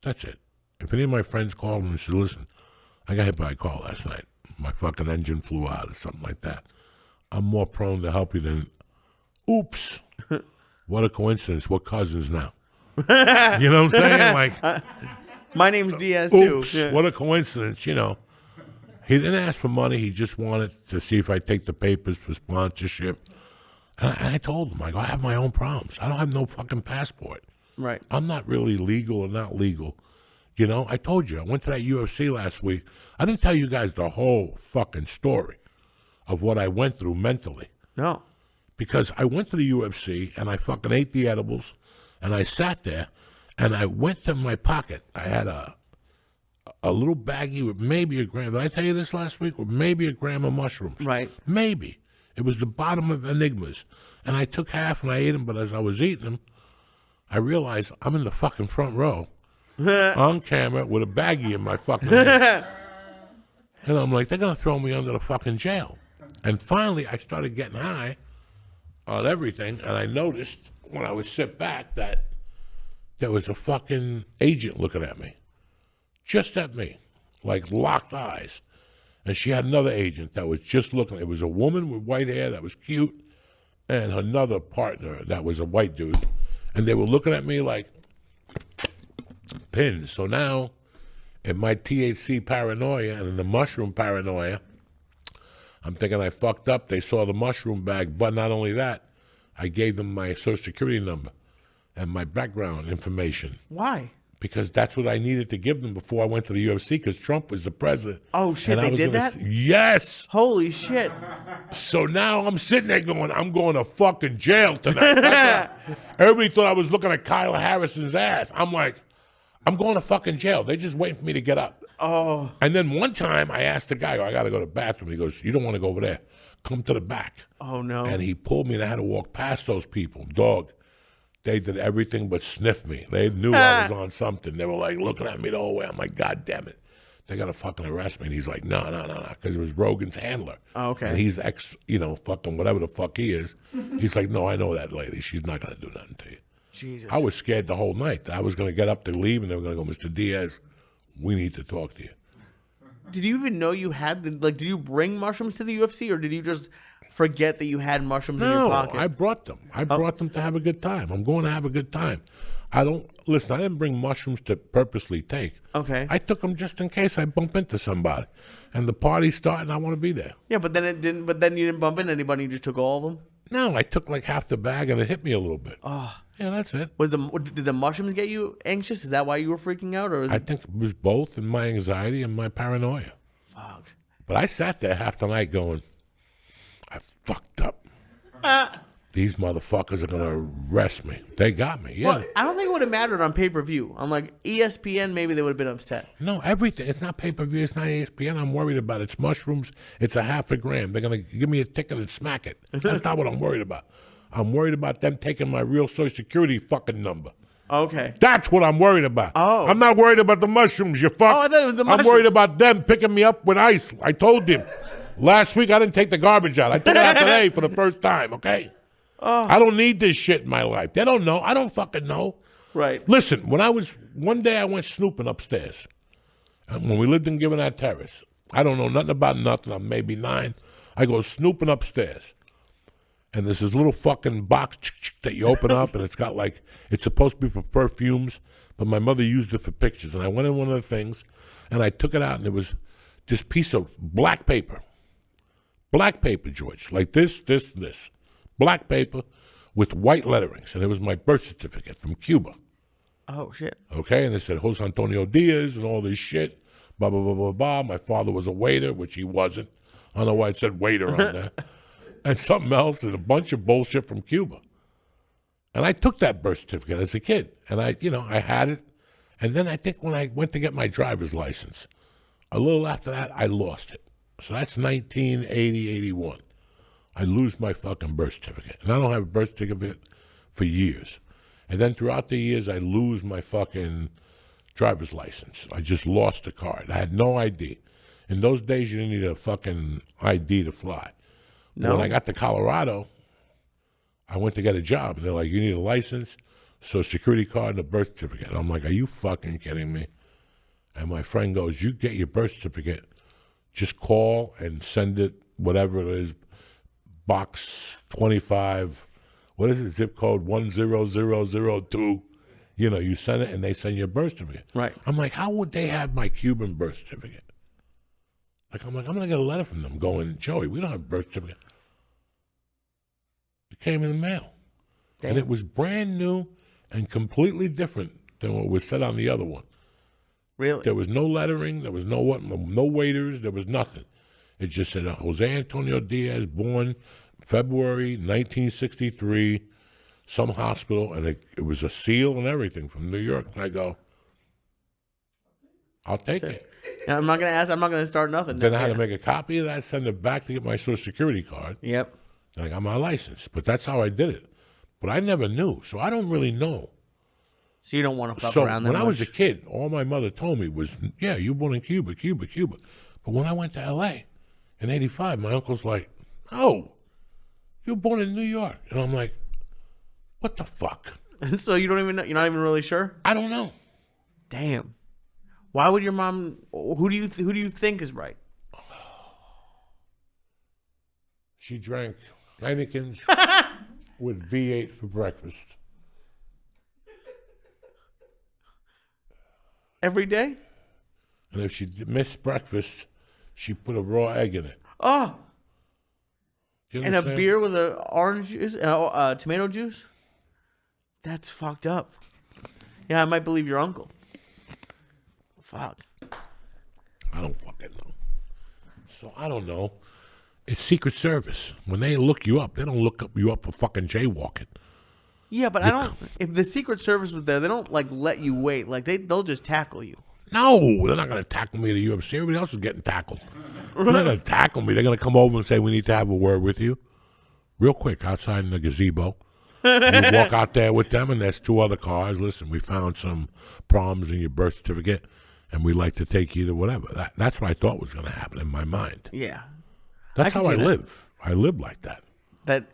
That's it. If any of my friends called and said, listen, I got hit by a car last night. My fucking engine flew out or something like that. I'm more prone to help you than, oops, what a coincidence. We're cousins now. You know what I'm saying? Like, my name's Diaz oops, too. Yeah. What a coincidence, He didn't ask for money. He just wanted to see if I take the papers for sponsorship. And I told him, I have my own problems. I don't have no fucking passport. Right. I'm not really legal or not legal. I told you, I went to that UFC last week. I didn't tell you guys the whole fucking story of what I went through mentally. No. Because I went to the UFC, and I fucking ate the edibles, and I sat there, and I went to my pocket. I had a little baggie with maybe a gram. Did I tell you this last week? With maybe a gram of mushrooms. Right. Maybe. It was the bottom of Enigmas. And I took half, and I ate them, but as I was eating them, I realized I'm in the fucking front row. On camera with a baggie in my fucking hand. And I'm like, they're going to throw me under the fucking jail. And finally, I started getting high on everything, and I noticed when I would sit back that there was a fucking agent looking at me. Just at me. Like locked eyes. And she had another agent that was just looking. It was a woman with white hair that was cute, and another partner that was a white dude. And they were looking at me like, pins. So now, in my THC paranoia and in the mushroom paranoia, I'm thinking I fucked up. They saw the mushroom bag, but not only that, I gave them my social security number and my background information. Why? Because that's what I needed to give them before I went to the UFC, because Trump was the president. Oh, shit, they did that? Yes. Holy shit. So now I'm sitting there going, I'm going to fucking jail tonight. Everybody thought I was looking at Kyle Harrison's ass. I'm like, I'm going to fucking jail. They're just waiting for me to get up. Oh. And then one time I asked the guy, I got to go to the bathroom. He goes, you don't want to go over there. Come to the back. Oh, no. And he pulled me and I had to walk past those people. Dog. They did everything but sniff me. They knew I was on something. They were like looking at me the whole way. I'm like, God damn it. They got to fucking arrest me. And he's like, no. Because it was Rogan's handler. Oh, okay. And he's fucking whatever the fuck he is. He's like, no, I know that lady. She's not going to do nothing to you. Jesus. I was scared the whole night that I was going to get up to leave and they were going to go, Mr. Diaz, we need to talk to you. Did you even know you had did you bring mushrooms to the UFC, or did you just forget that you had mushrooms in your pocket? No, I brought them. I brought them to have a good time. I'm going to have a good time. I didn't bring mushrooms to purposely take. Okay. I took them just in case I bump into somebody. And the party's starting, I want to be there. Yeah, but then you didn't bump into anybody, you just took all of them? No, I took like half the bag and it hit me a little bit. Oh. Yeah, that's it. Did the mushrooms get you anxious? Is that why you were freaking out? Or I think it was both, and my anxiety and my paranoia. Fuck. But I sat there half the night going, I fucked up. These motherfuckers are going to arrest me. They got me, yeah. Well, I don't think it would have mattered on pay-per-view. On like ESPN, maybe they would have been upset. No, everything. It's not pay-per-view. It's not ESPN. I'm worried about. It's mushrooms. It's a half a gram. They're going to give me a ticket and smack it. That's not what I'm worried about. I'm worried about them taking my real Social Security fucking number. Okay. That's what I'm worried about. Oh. I'm not worried about the mushrooms, you fuck. Oh, I thought it was the mushrooms. I'm worried about them picking me up with ice. I told him. Last week I didn't take the garbage out. I took it out today for the first time, okay? Oh. I don't need this shit in my life. They don't know. I don't fucking know. Right. Listen, one day I went snooping upstairs. When we lived in Given Terrace. I don't know nothing about nothing. I'm maybe 9. I go snooping upstairs. And there's this little fucking box that you open up, and it's supposed to be for perfumes, but my mother used it for pictures. And I went in one of the things, and I took it out, and it was this piece of black paper. Black paper, George, like this. Black paper with white letterings, and it was my birth certificate from Cuba. Oh, shit. Okay, and it said Jose Antonio Diaz and all this shit, blah, blah, blah, blah, blah. My father was a waiter, which he wasn't. I don't know why it said waiter on there. And something else, and a bunch of bullshit from Cuba. And I took that birth certificate as a kid, and I had it. And then I think when I went to get my driver's license, a little after that, I lost it. So that's 1980, 81. I lose my fucking birth certificate. And I don't have a birth certificate for years. And then throughout the years, I lose my fucking driver's license. I just lost the card. I had no ID. In those days, you didn't need a fucking ID to fly. No. When I got to Colorado, I went to get a job. And they're like, you need a license, Social Security card, and a birth certificate. And I'm like, are you fucking kidding me? And my friend goes, you get your birth certificate, just call and send it, whatever it is, box 25, what is it, zip code 10002. You send it and they send you a birth certificate. Right. I'm like, how would they have my Cuban birth certificate? I'm going to get a letter from them going, Joey, we don't have a birth certificate. It came in the mail. Damn. And it was brand new and completely different than what was said on the other one. Really? There was no lettering. There was no waiters. There was nothing. It just said Jose Antonio Diaz, born February 1963, some hospital, and it was a seal and everything from New York. And I go, I'll take it. I'm not going to ask. I'm not going to start nothing. Then I had to make a copy of that, send it back to get my Social Security card. Yep. And I got my license. But that's how I did it. But I never knew, so I don't really know. So you don't want to fuck around that much? When I was a much? kid, all my mother told me was, yeah, you were born in Cuba. But when I went to L.A. in 85, my uncle's like, oh, you were born in New York. And I'm like, what the fuck? So you don't even know, you're not even really sure? I don't know. Damn. Why would your mom, who do you think is right? She drank Heineken's with V8 for breakfast. Every day? And if she missed breakfast, she put a raw egg in it. Oh, You and a understand? beer with a orange juice, tomato juice? That's fucked up. Yeah, I might believe your uncle. Fuck. I don't fucking know. So I don't know. It's Secret Service. When they look you up, they don't look you up for fucking jaywalking. Yeah, but I don't. If the Secret Service was there, they don't like let you wait. Like they'll just tackle you. No, they're not going to tackle me at the UFC. Everybody else is getting tackled. They're not going to tackle me. They're going to come over and say, we need to have a word with you. Real quick, outside in the gazebo. You walk out there with them, and there's 2 other cars. Listen, we found some problems in your birth certificate, and we'd like to take you to whatever. That's what I thought was going to happen in my mind. Yeah, That's I can how I see that. live. I live like that. that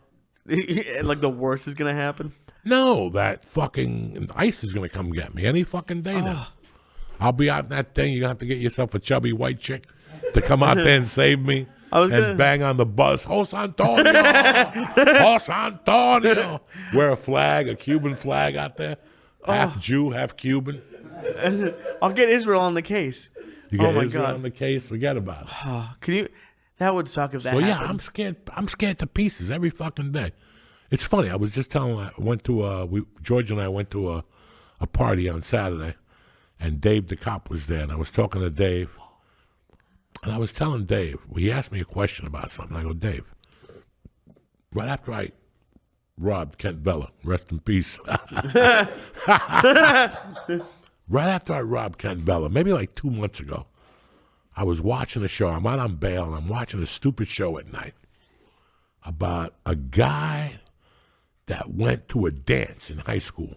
like the worst is gonna happen. No, that fucking ICE is going to come get me any fucking day now. I'll be out in that thing. You're going to have to get yourself a chubby white chick to come out there and save me. And bang on the bus. Jos Antonio. Jos Antonio. Wear a flag, a Cuban flag out there. Half Jew, half Cuban. I'll get Israel on the case. You get my Israel God. on the case, forget about it. Can you? That would suck if that So happened. yeah, I'm scared. I'm scared to pieces every fucking day. It's funny. I was just telling. I went to George and I went to a party on Saturday, and Dave the cop was there, and I was talking to Dave, and I was telling Dave. He asked me a question about something. I go, Dave. Right after I robbed Kent Bella, rest in peace. Right after I robbed Kent Bella, maybe like 2 months ago, I was watching a show. I'm out on bail, and I'm watching a stupid show at night about a guy that went to a dance in high school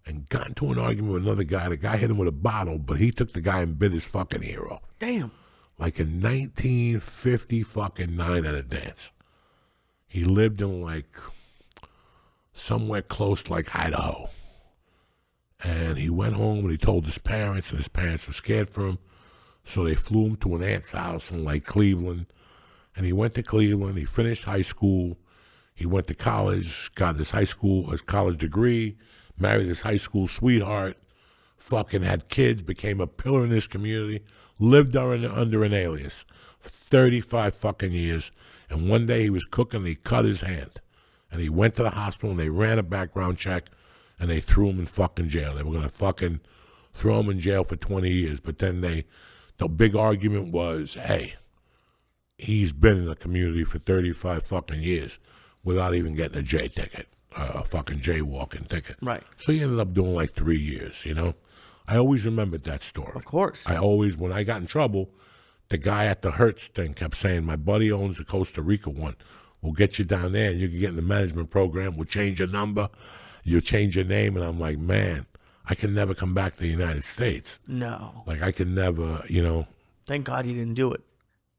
and got into an argument with another guy. The guy hit him with a bottle, but he took the guy and bit his fucking ear off. Damn. Like in 1959 at a dance. He lived in like somewhere close to like Idaho. And he went home and he told his parents, and his parents were scared for him. So they flew him to an aunt's house in like Cleveland. And he went to Cleveland. He finished high school. He went to college, got his college degree, married his high school sweetheart, fucking had kids, became a pillar in his community, lived under an alias for 35 fucking years. And one day he was cooking and he cut his hand. And he went to the hospital and they ran a background check and they threw him in fucking jail. They were going to fucking throw him in jail for 20 years. But then the big argument was, hey, he's been in the community for 35 fucking years without even getting a J ticket, a fucking jaywalking ticket. Right. So he ended up doing like 3 years, you know? I always remembered that story. Of course. When I got in trouble, the guy at the Hertz thing kept saying, my buddy owns the Costa Rica one. We'll get you down there and you can get in the management program. We'll change your number. You'll change your name. And I'm like, man, I can never come back to the United States. No. Like I can never, you know. Thank God you didn't do it.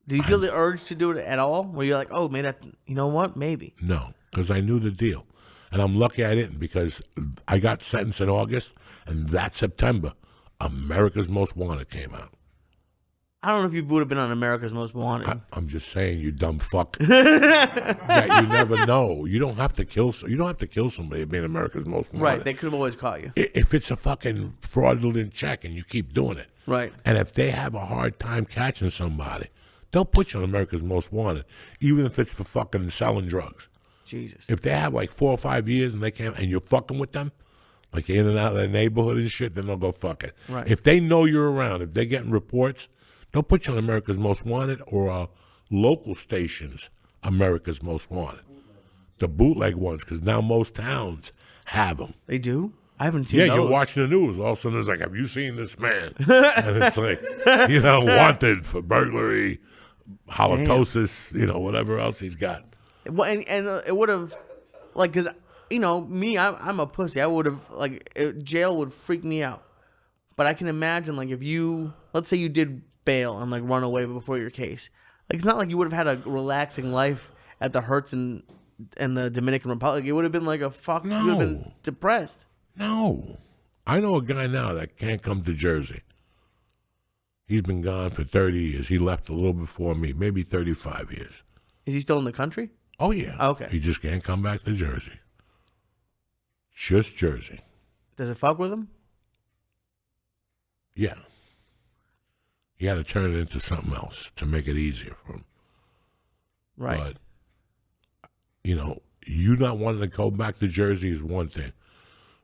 Did you feel the urge to do it at all? Where you're like, oh, maybe that, you know what? Maybe. No, because I knew the deal. And I'm lucky I didn't, because I got sentenced in August, and that September, America's Most Wanted came out. I don't know if you would have been on America's Most Wanted. I'm just saying, you dumb fuck. That you never know. You don't have to kill. You don't have to kill somebody to be America's Most Wanted. Right. They could have always caught you. If it's a fucking fraudulent check and you keep doing it, Right. and if they have a hard time catching somebody, they'll put you on America's Most Wanted, even if it's for fucking selling drugs. Jesus. If they have like 4 or 5 years and they can't, and you're fucking with them, like you're in and out of their neighborhood and shit, then they'll go fuck it. Right. If they know you're around, if they're getting reports, they'll put you on America's Most Wanted or local stations, America's Most Wanted. The bootleg ones, because now most towns have them. They do? I haven't seen Yeah, those. you're watching the news. All of a sudden, it's like, have you seen this man? And it's like, you know, wanted for burglary, halitosis, you know, whatever else he's got. Well, and it would have, like, because, you know, me, I'm a pussy. I would have, like, jail would freak me out. But I can imagine, like, if you, let's say you did bail and, like, run away before your case. Like, it's not like you would have had a relaxing life at the Hertz and the Dominican Republic. It would have been like a fuck. No. You would have been depressed. No. I know a guy now that can't come to Jersey. He's been gone for 30 years. He left a little before me, maybe 35 years. Is he still in the country? Oh, yeah. Okay. He just can't come back to Jersey. Just Jersey. Does it fuck with him? Yeah. You had to turn it into something else to make it easier for him. Right. But, you not wanting to go back to Jersey is one thing.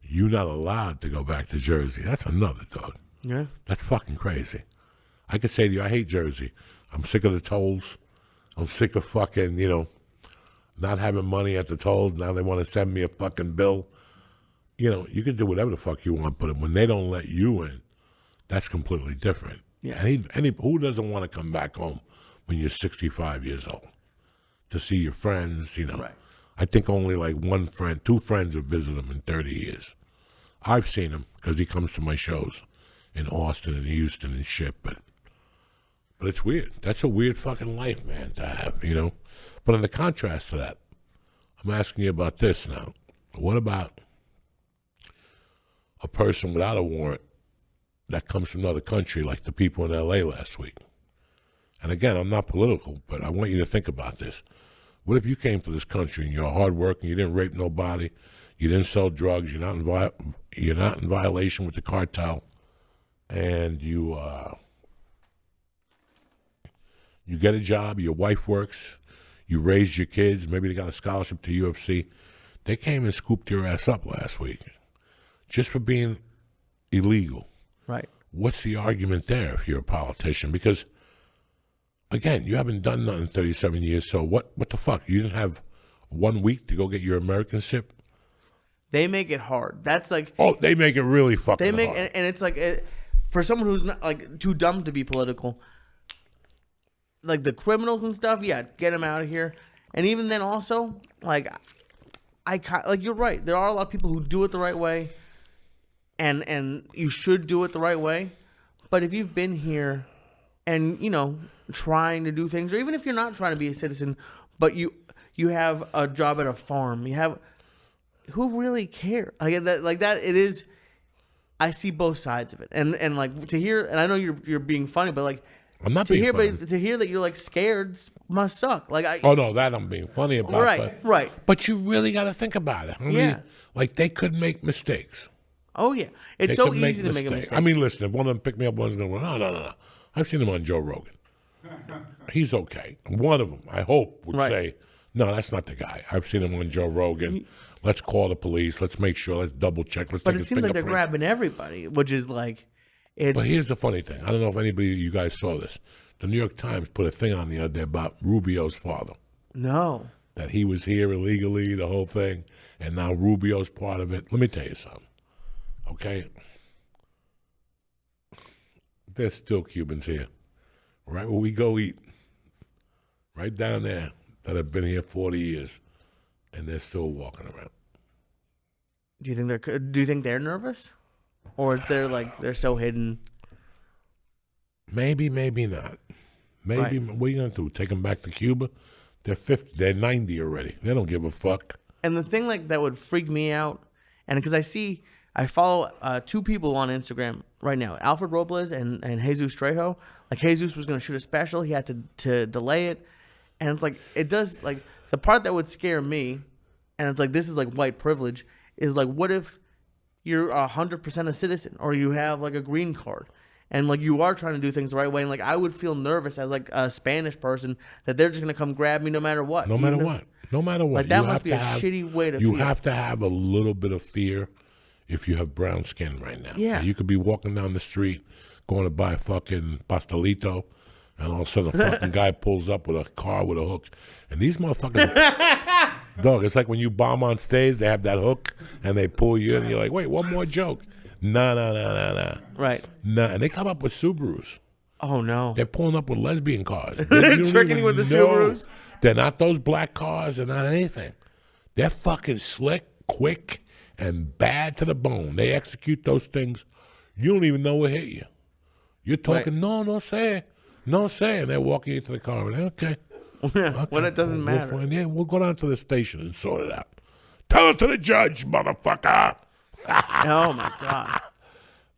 You not allowed to go back to Jersey. That's another, dog. Yeah. That's fucking crazy. I could say to you, I hate Jersey. I'm sick of the tolls. I'm sick of fucking, not having money at the tolls. Now they want to send me a fucking bill. You can do whatever the fuck you want, but when they don't let you in, that's completely different. Yeah. And who doesn't want to come back home when you're 65 years old to see your friends, Right. I think only like two friends have visited him in 30 years. I've seen him because he comes to my shows in Austin and Houston and shit, but it's weird. That's a weird fucking life, man, to have, But in the contrast to that, I'm asking you about this now. What about a person without a warrant that comes from another country like the people in L.A. last week? And again, I'm not political, but I want you to think about this. What if you came to this country and you're hardworking, you didn't rape nobody, you didn't sell drugs, you're not in violation with the cartel, and you get a job, your wife works, you raised your kids, maybe they got a scholarship to UFC. They came and scooped your ass up last week just for being illegal. Right. What's the argument there if you're a politician? Because, again, you haven't done nothing in 37 years, so what the fuck? You didn't have 1 week to go get your Americanship? They make it hard. That's like... Oh, they make it really fucking hard. And it's like, for someone who's not like too dumb to be political, like the criminals and stuff, yeah, get them out of here. And even then also, like you're right. There are a lot of people who do it the right way, and you should do it the right way. But if you've been here and, trying to do things, or even if you're not trying to be a citizen, but you have a job at a farm, who really cares? Like that it is. I see both sides of it, and like to hear, and I know you're being funny, but like I'm not being funny. But to hear that you're like scared must suck. Like oh no, that I'm being funny about. Right. But you really got to think about it. I mean, like they could make mistakes. Oh yeah, it's so easy to make a mistake. I mean, listen, if one of them picked me up, one's going to go, no. I've seen him on Joe Rogan. He's okay. One of them, I hope, would say, no, that's not the guy. I've seen him on Joe Rogan. Let's call the police. Let's make sure. Let's double check. Let's take his fingerprints. But it seems like they're grabbing everybody, which is like, it's... But here's the funny thing. I don't know if anybody of you guys saw this. The New York Times put a thing on the other day about Rubio's father. No. That he was here illegally, the whole thing, and now Rubio's part of it. Let me tell you something. Okay? There's still Cubans here. Right where we go eat. Right down there that have been here 40 years. And they're still walking around. Do you think they're nervous, or is they're so hidden? Maybe not. Maybe what are you gonna do? Take them back to Cuba? They're 50. They're 90 already. They don't give a fuck. And the thing that would freak me out, and because I follow two people on Instagram right now, Alfred Robles and Jesus Trejo. Like Jesus was gonna shoot a special, he had to delay it, and it's like it does like. The part that would scare me, and it's like this is like white privilege, is like what if you're 100% a citizen, or you have like a green card, and like you are trying to do things the right way, and like I would feel nervous as like a Spanish person that they're just gonna come grab me no matter what. No matter what. Like that must be a shitty way to feel. You have to have a little bit of fear if you have brown skin right now. Yeah. You could be walking down the street going to buy a fucking pastelito, and all of a sudden a fucking guy pulls up with a car with a hook. And these motherfuckers, dog, it's like when you bomb on stage, they have that hook, and they pull you in, and you're like, wait, one more joke. No. Right. No, and they come up with Subarus. Oh, no. They're pulling up with lesbian cars. They're tricking you with the Subarus? They're not those black cars. They're not anything. They're fucking slick, quick, and bad to the bone. They execute those things. You don't even know what hit you. You're talking, no say. And they're walking into the car. And okay. When it doesn't matter. We'll go down to the station and sort it out. Tell it to the judge, motherfucker. Oh, my God.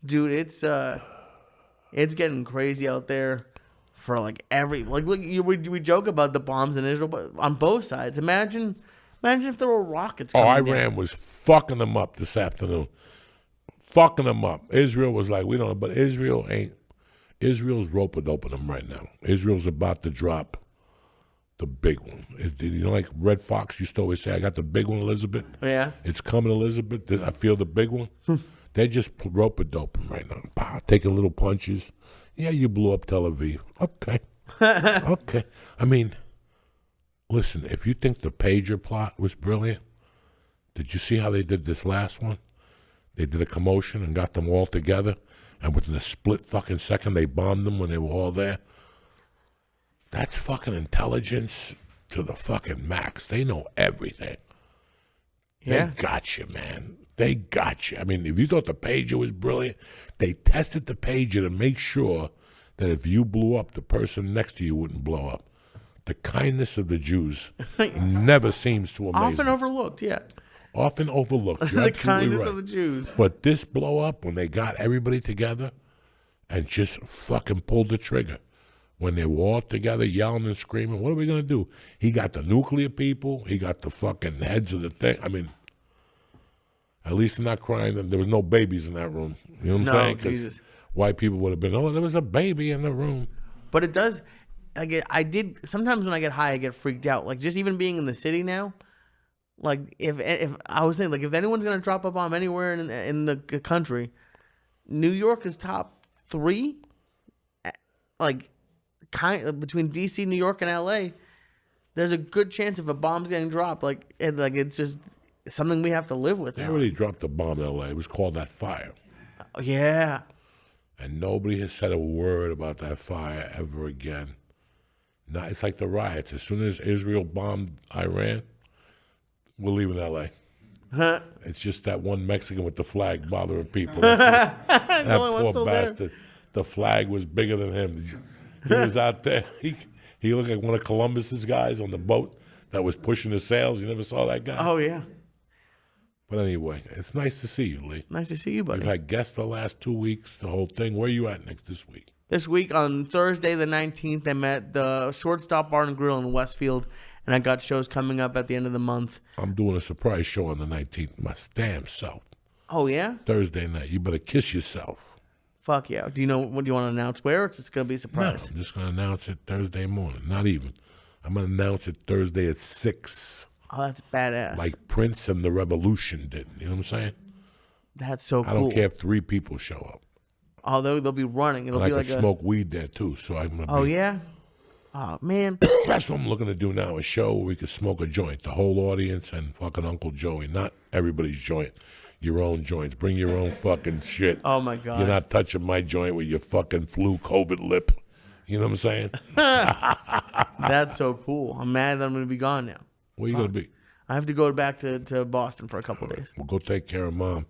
Dude, it's getting crazy out there for like look, we joke about the bombs in Israel, but on both sides. Imagine if there were rockets coming Iran was fucking them up this afternoon. fucking them up. Israel was like, we don't, but Israel ain't. Israel's rope-a-doping them right now. Israel's about to drop the big one. You know, like Red Fox used to always say, I got the big one, Elizabeth. Yeah. It's coming, Elizabeth. I feel the big one. They're just rope-a-doping right now. Pow, taking little punches. Yeah, you blew up Tel Aviv. Okay. Okay. I mean, listen, if you think the pager plot was brilliant, did you see how they did this last one? They did a commotion and got them all together, and within a split fucking second, they bombed them when they were all there. That's fucking intelligence to the fucking max. They know everything. Yeah. They got you, man. They got you. I mean, if you thought the pager was brilliant, they tested the pager to make sure that if you blew up, the person next to you wouldn't blow up. The kindness of the Jews never seems to amaze Often me. overlooked, yeah. Often overlooked. You're The absolutely kindness right. of the Jews. But this blow up, when they got everybody together and just fucking pulled the trigger, when they were all together yelling and screaming, what are we going to do? He got the nuclear people. He got the fucking heads of the thing. I mean, at least they're not crying that there was no babies in that room. You know what I'm No, saying? 'Cause Jesus. white people would have been, oh, there was a baby in the room. But it does. I did sometimes when I get high, I get freaked out. Like just even being in the city now. Like if I was saying, like if anyone's gonna drop a bomb anywhere in the country, New York is top 3. Like between DC, New York, and LA, there's a good chance if a bomb's getting dropped. Like it's just something we have to live with. They now. already dropped a bomb in L.A. It was called that fire. Yeah. And nobody has said a word about that fire ever again. Now, it's like the riots. As soon as Israel bombed Iran, we're leaving L.A. Huh. It's just that one Mexican with the flag bothering people. That only one poor still there. bastard. The flag was bigger than him. He was out there. He looked like one of Columbus's guys on the boat that was pushing the sails. You never saw that guy? Oh yeah. But anyway, it's nice to see you, Lee. Nice to see you, buddy. We've had guests the last 2 weeks, the whole thing. Where are you at next this week? This week on Thursday the 19th, I'm at the Shortstop Bar and Grill in Westfield, and I got shows coming up at the end of the month. I'm doing a surprise show on the 19th. My damn self. Oh yeah? Thursday night. You better kiss yourself. Fuck yeah. Do you know what do you want to announce where? It's just gonna be a No, surprise. I'm just going to announce it Thursday morning. Not even. I'm going to announce it Thursday at 6. Oh, that's badass. Like Prince and the Revolution did. You know what I'm saying? That's so cool. I don't care if 3 people show up. Oh, they'll be running. It'll And be I like can smoke weed there too. So I'm going to Oh yeah? Oh man. That's what I'm looking to do now, a show where we could smoke a joint. The whole audience and fucking Uncle Joey. Not everybody's joint. Your own joints. Bring your own fucking shit. Oh my god. You're not touching my joint with your fucking flu COVID lip. You know what I'm saying? That's so cool. I'm mad that I'm gonna be gone now. Where you going to be? I have to go back to Boston for a couple days. We'll go take care of Mom.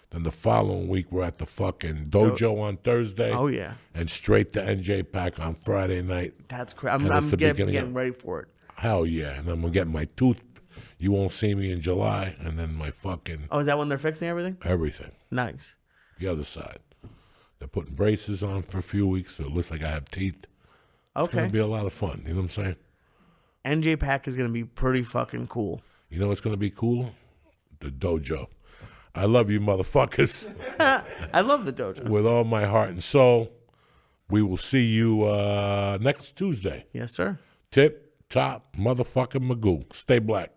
Then the following week, we're at the fucking dojo on Thursday. Oh yeah. And straight to NJ Pack on Friday night. That's crazy. I'm, And I'm it's the getting beginning ready for it. Hell yeah. And I'm going to get my tooth. You won't see me in July. And then my fucking Oh, is that when they're fixing everything? everything. Nice. The other side. They're putting braces on for a few weeks, so it looks like I have teeth. It's going Okay. to be a lot of fun. You know what I'm saying? NJ Pack is gonna be pretty fucking cool. You know what's going to be cool? The dojo. I love you, motherfuckers. I love the dojo. With all my heart and soul. We will see you next Tuesday. Yes, sir. Tip, top, motherfucking Magoo. Stay black.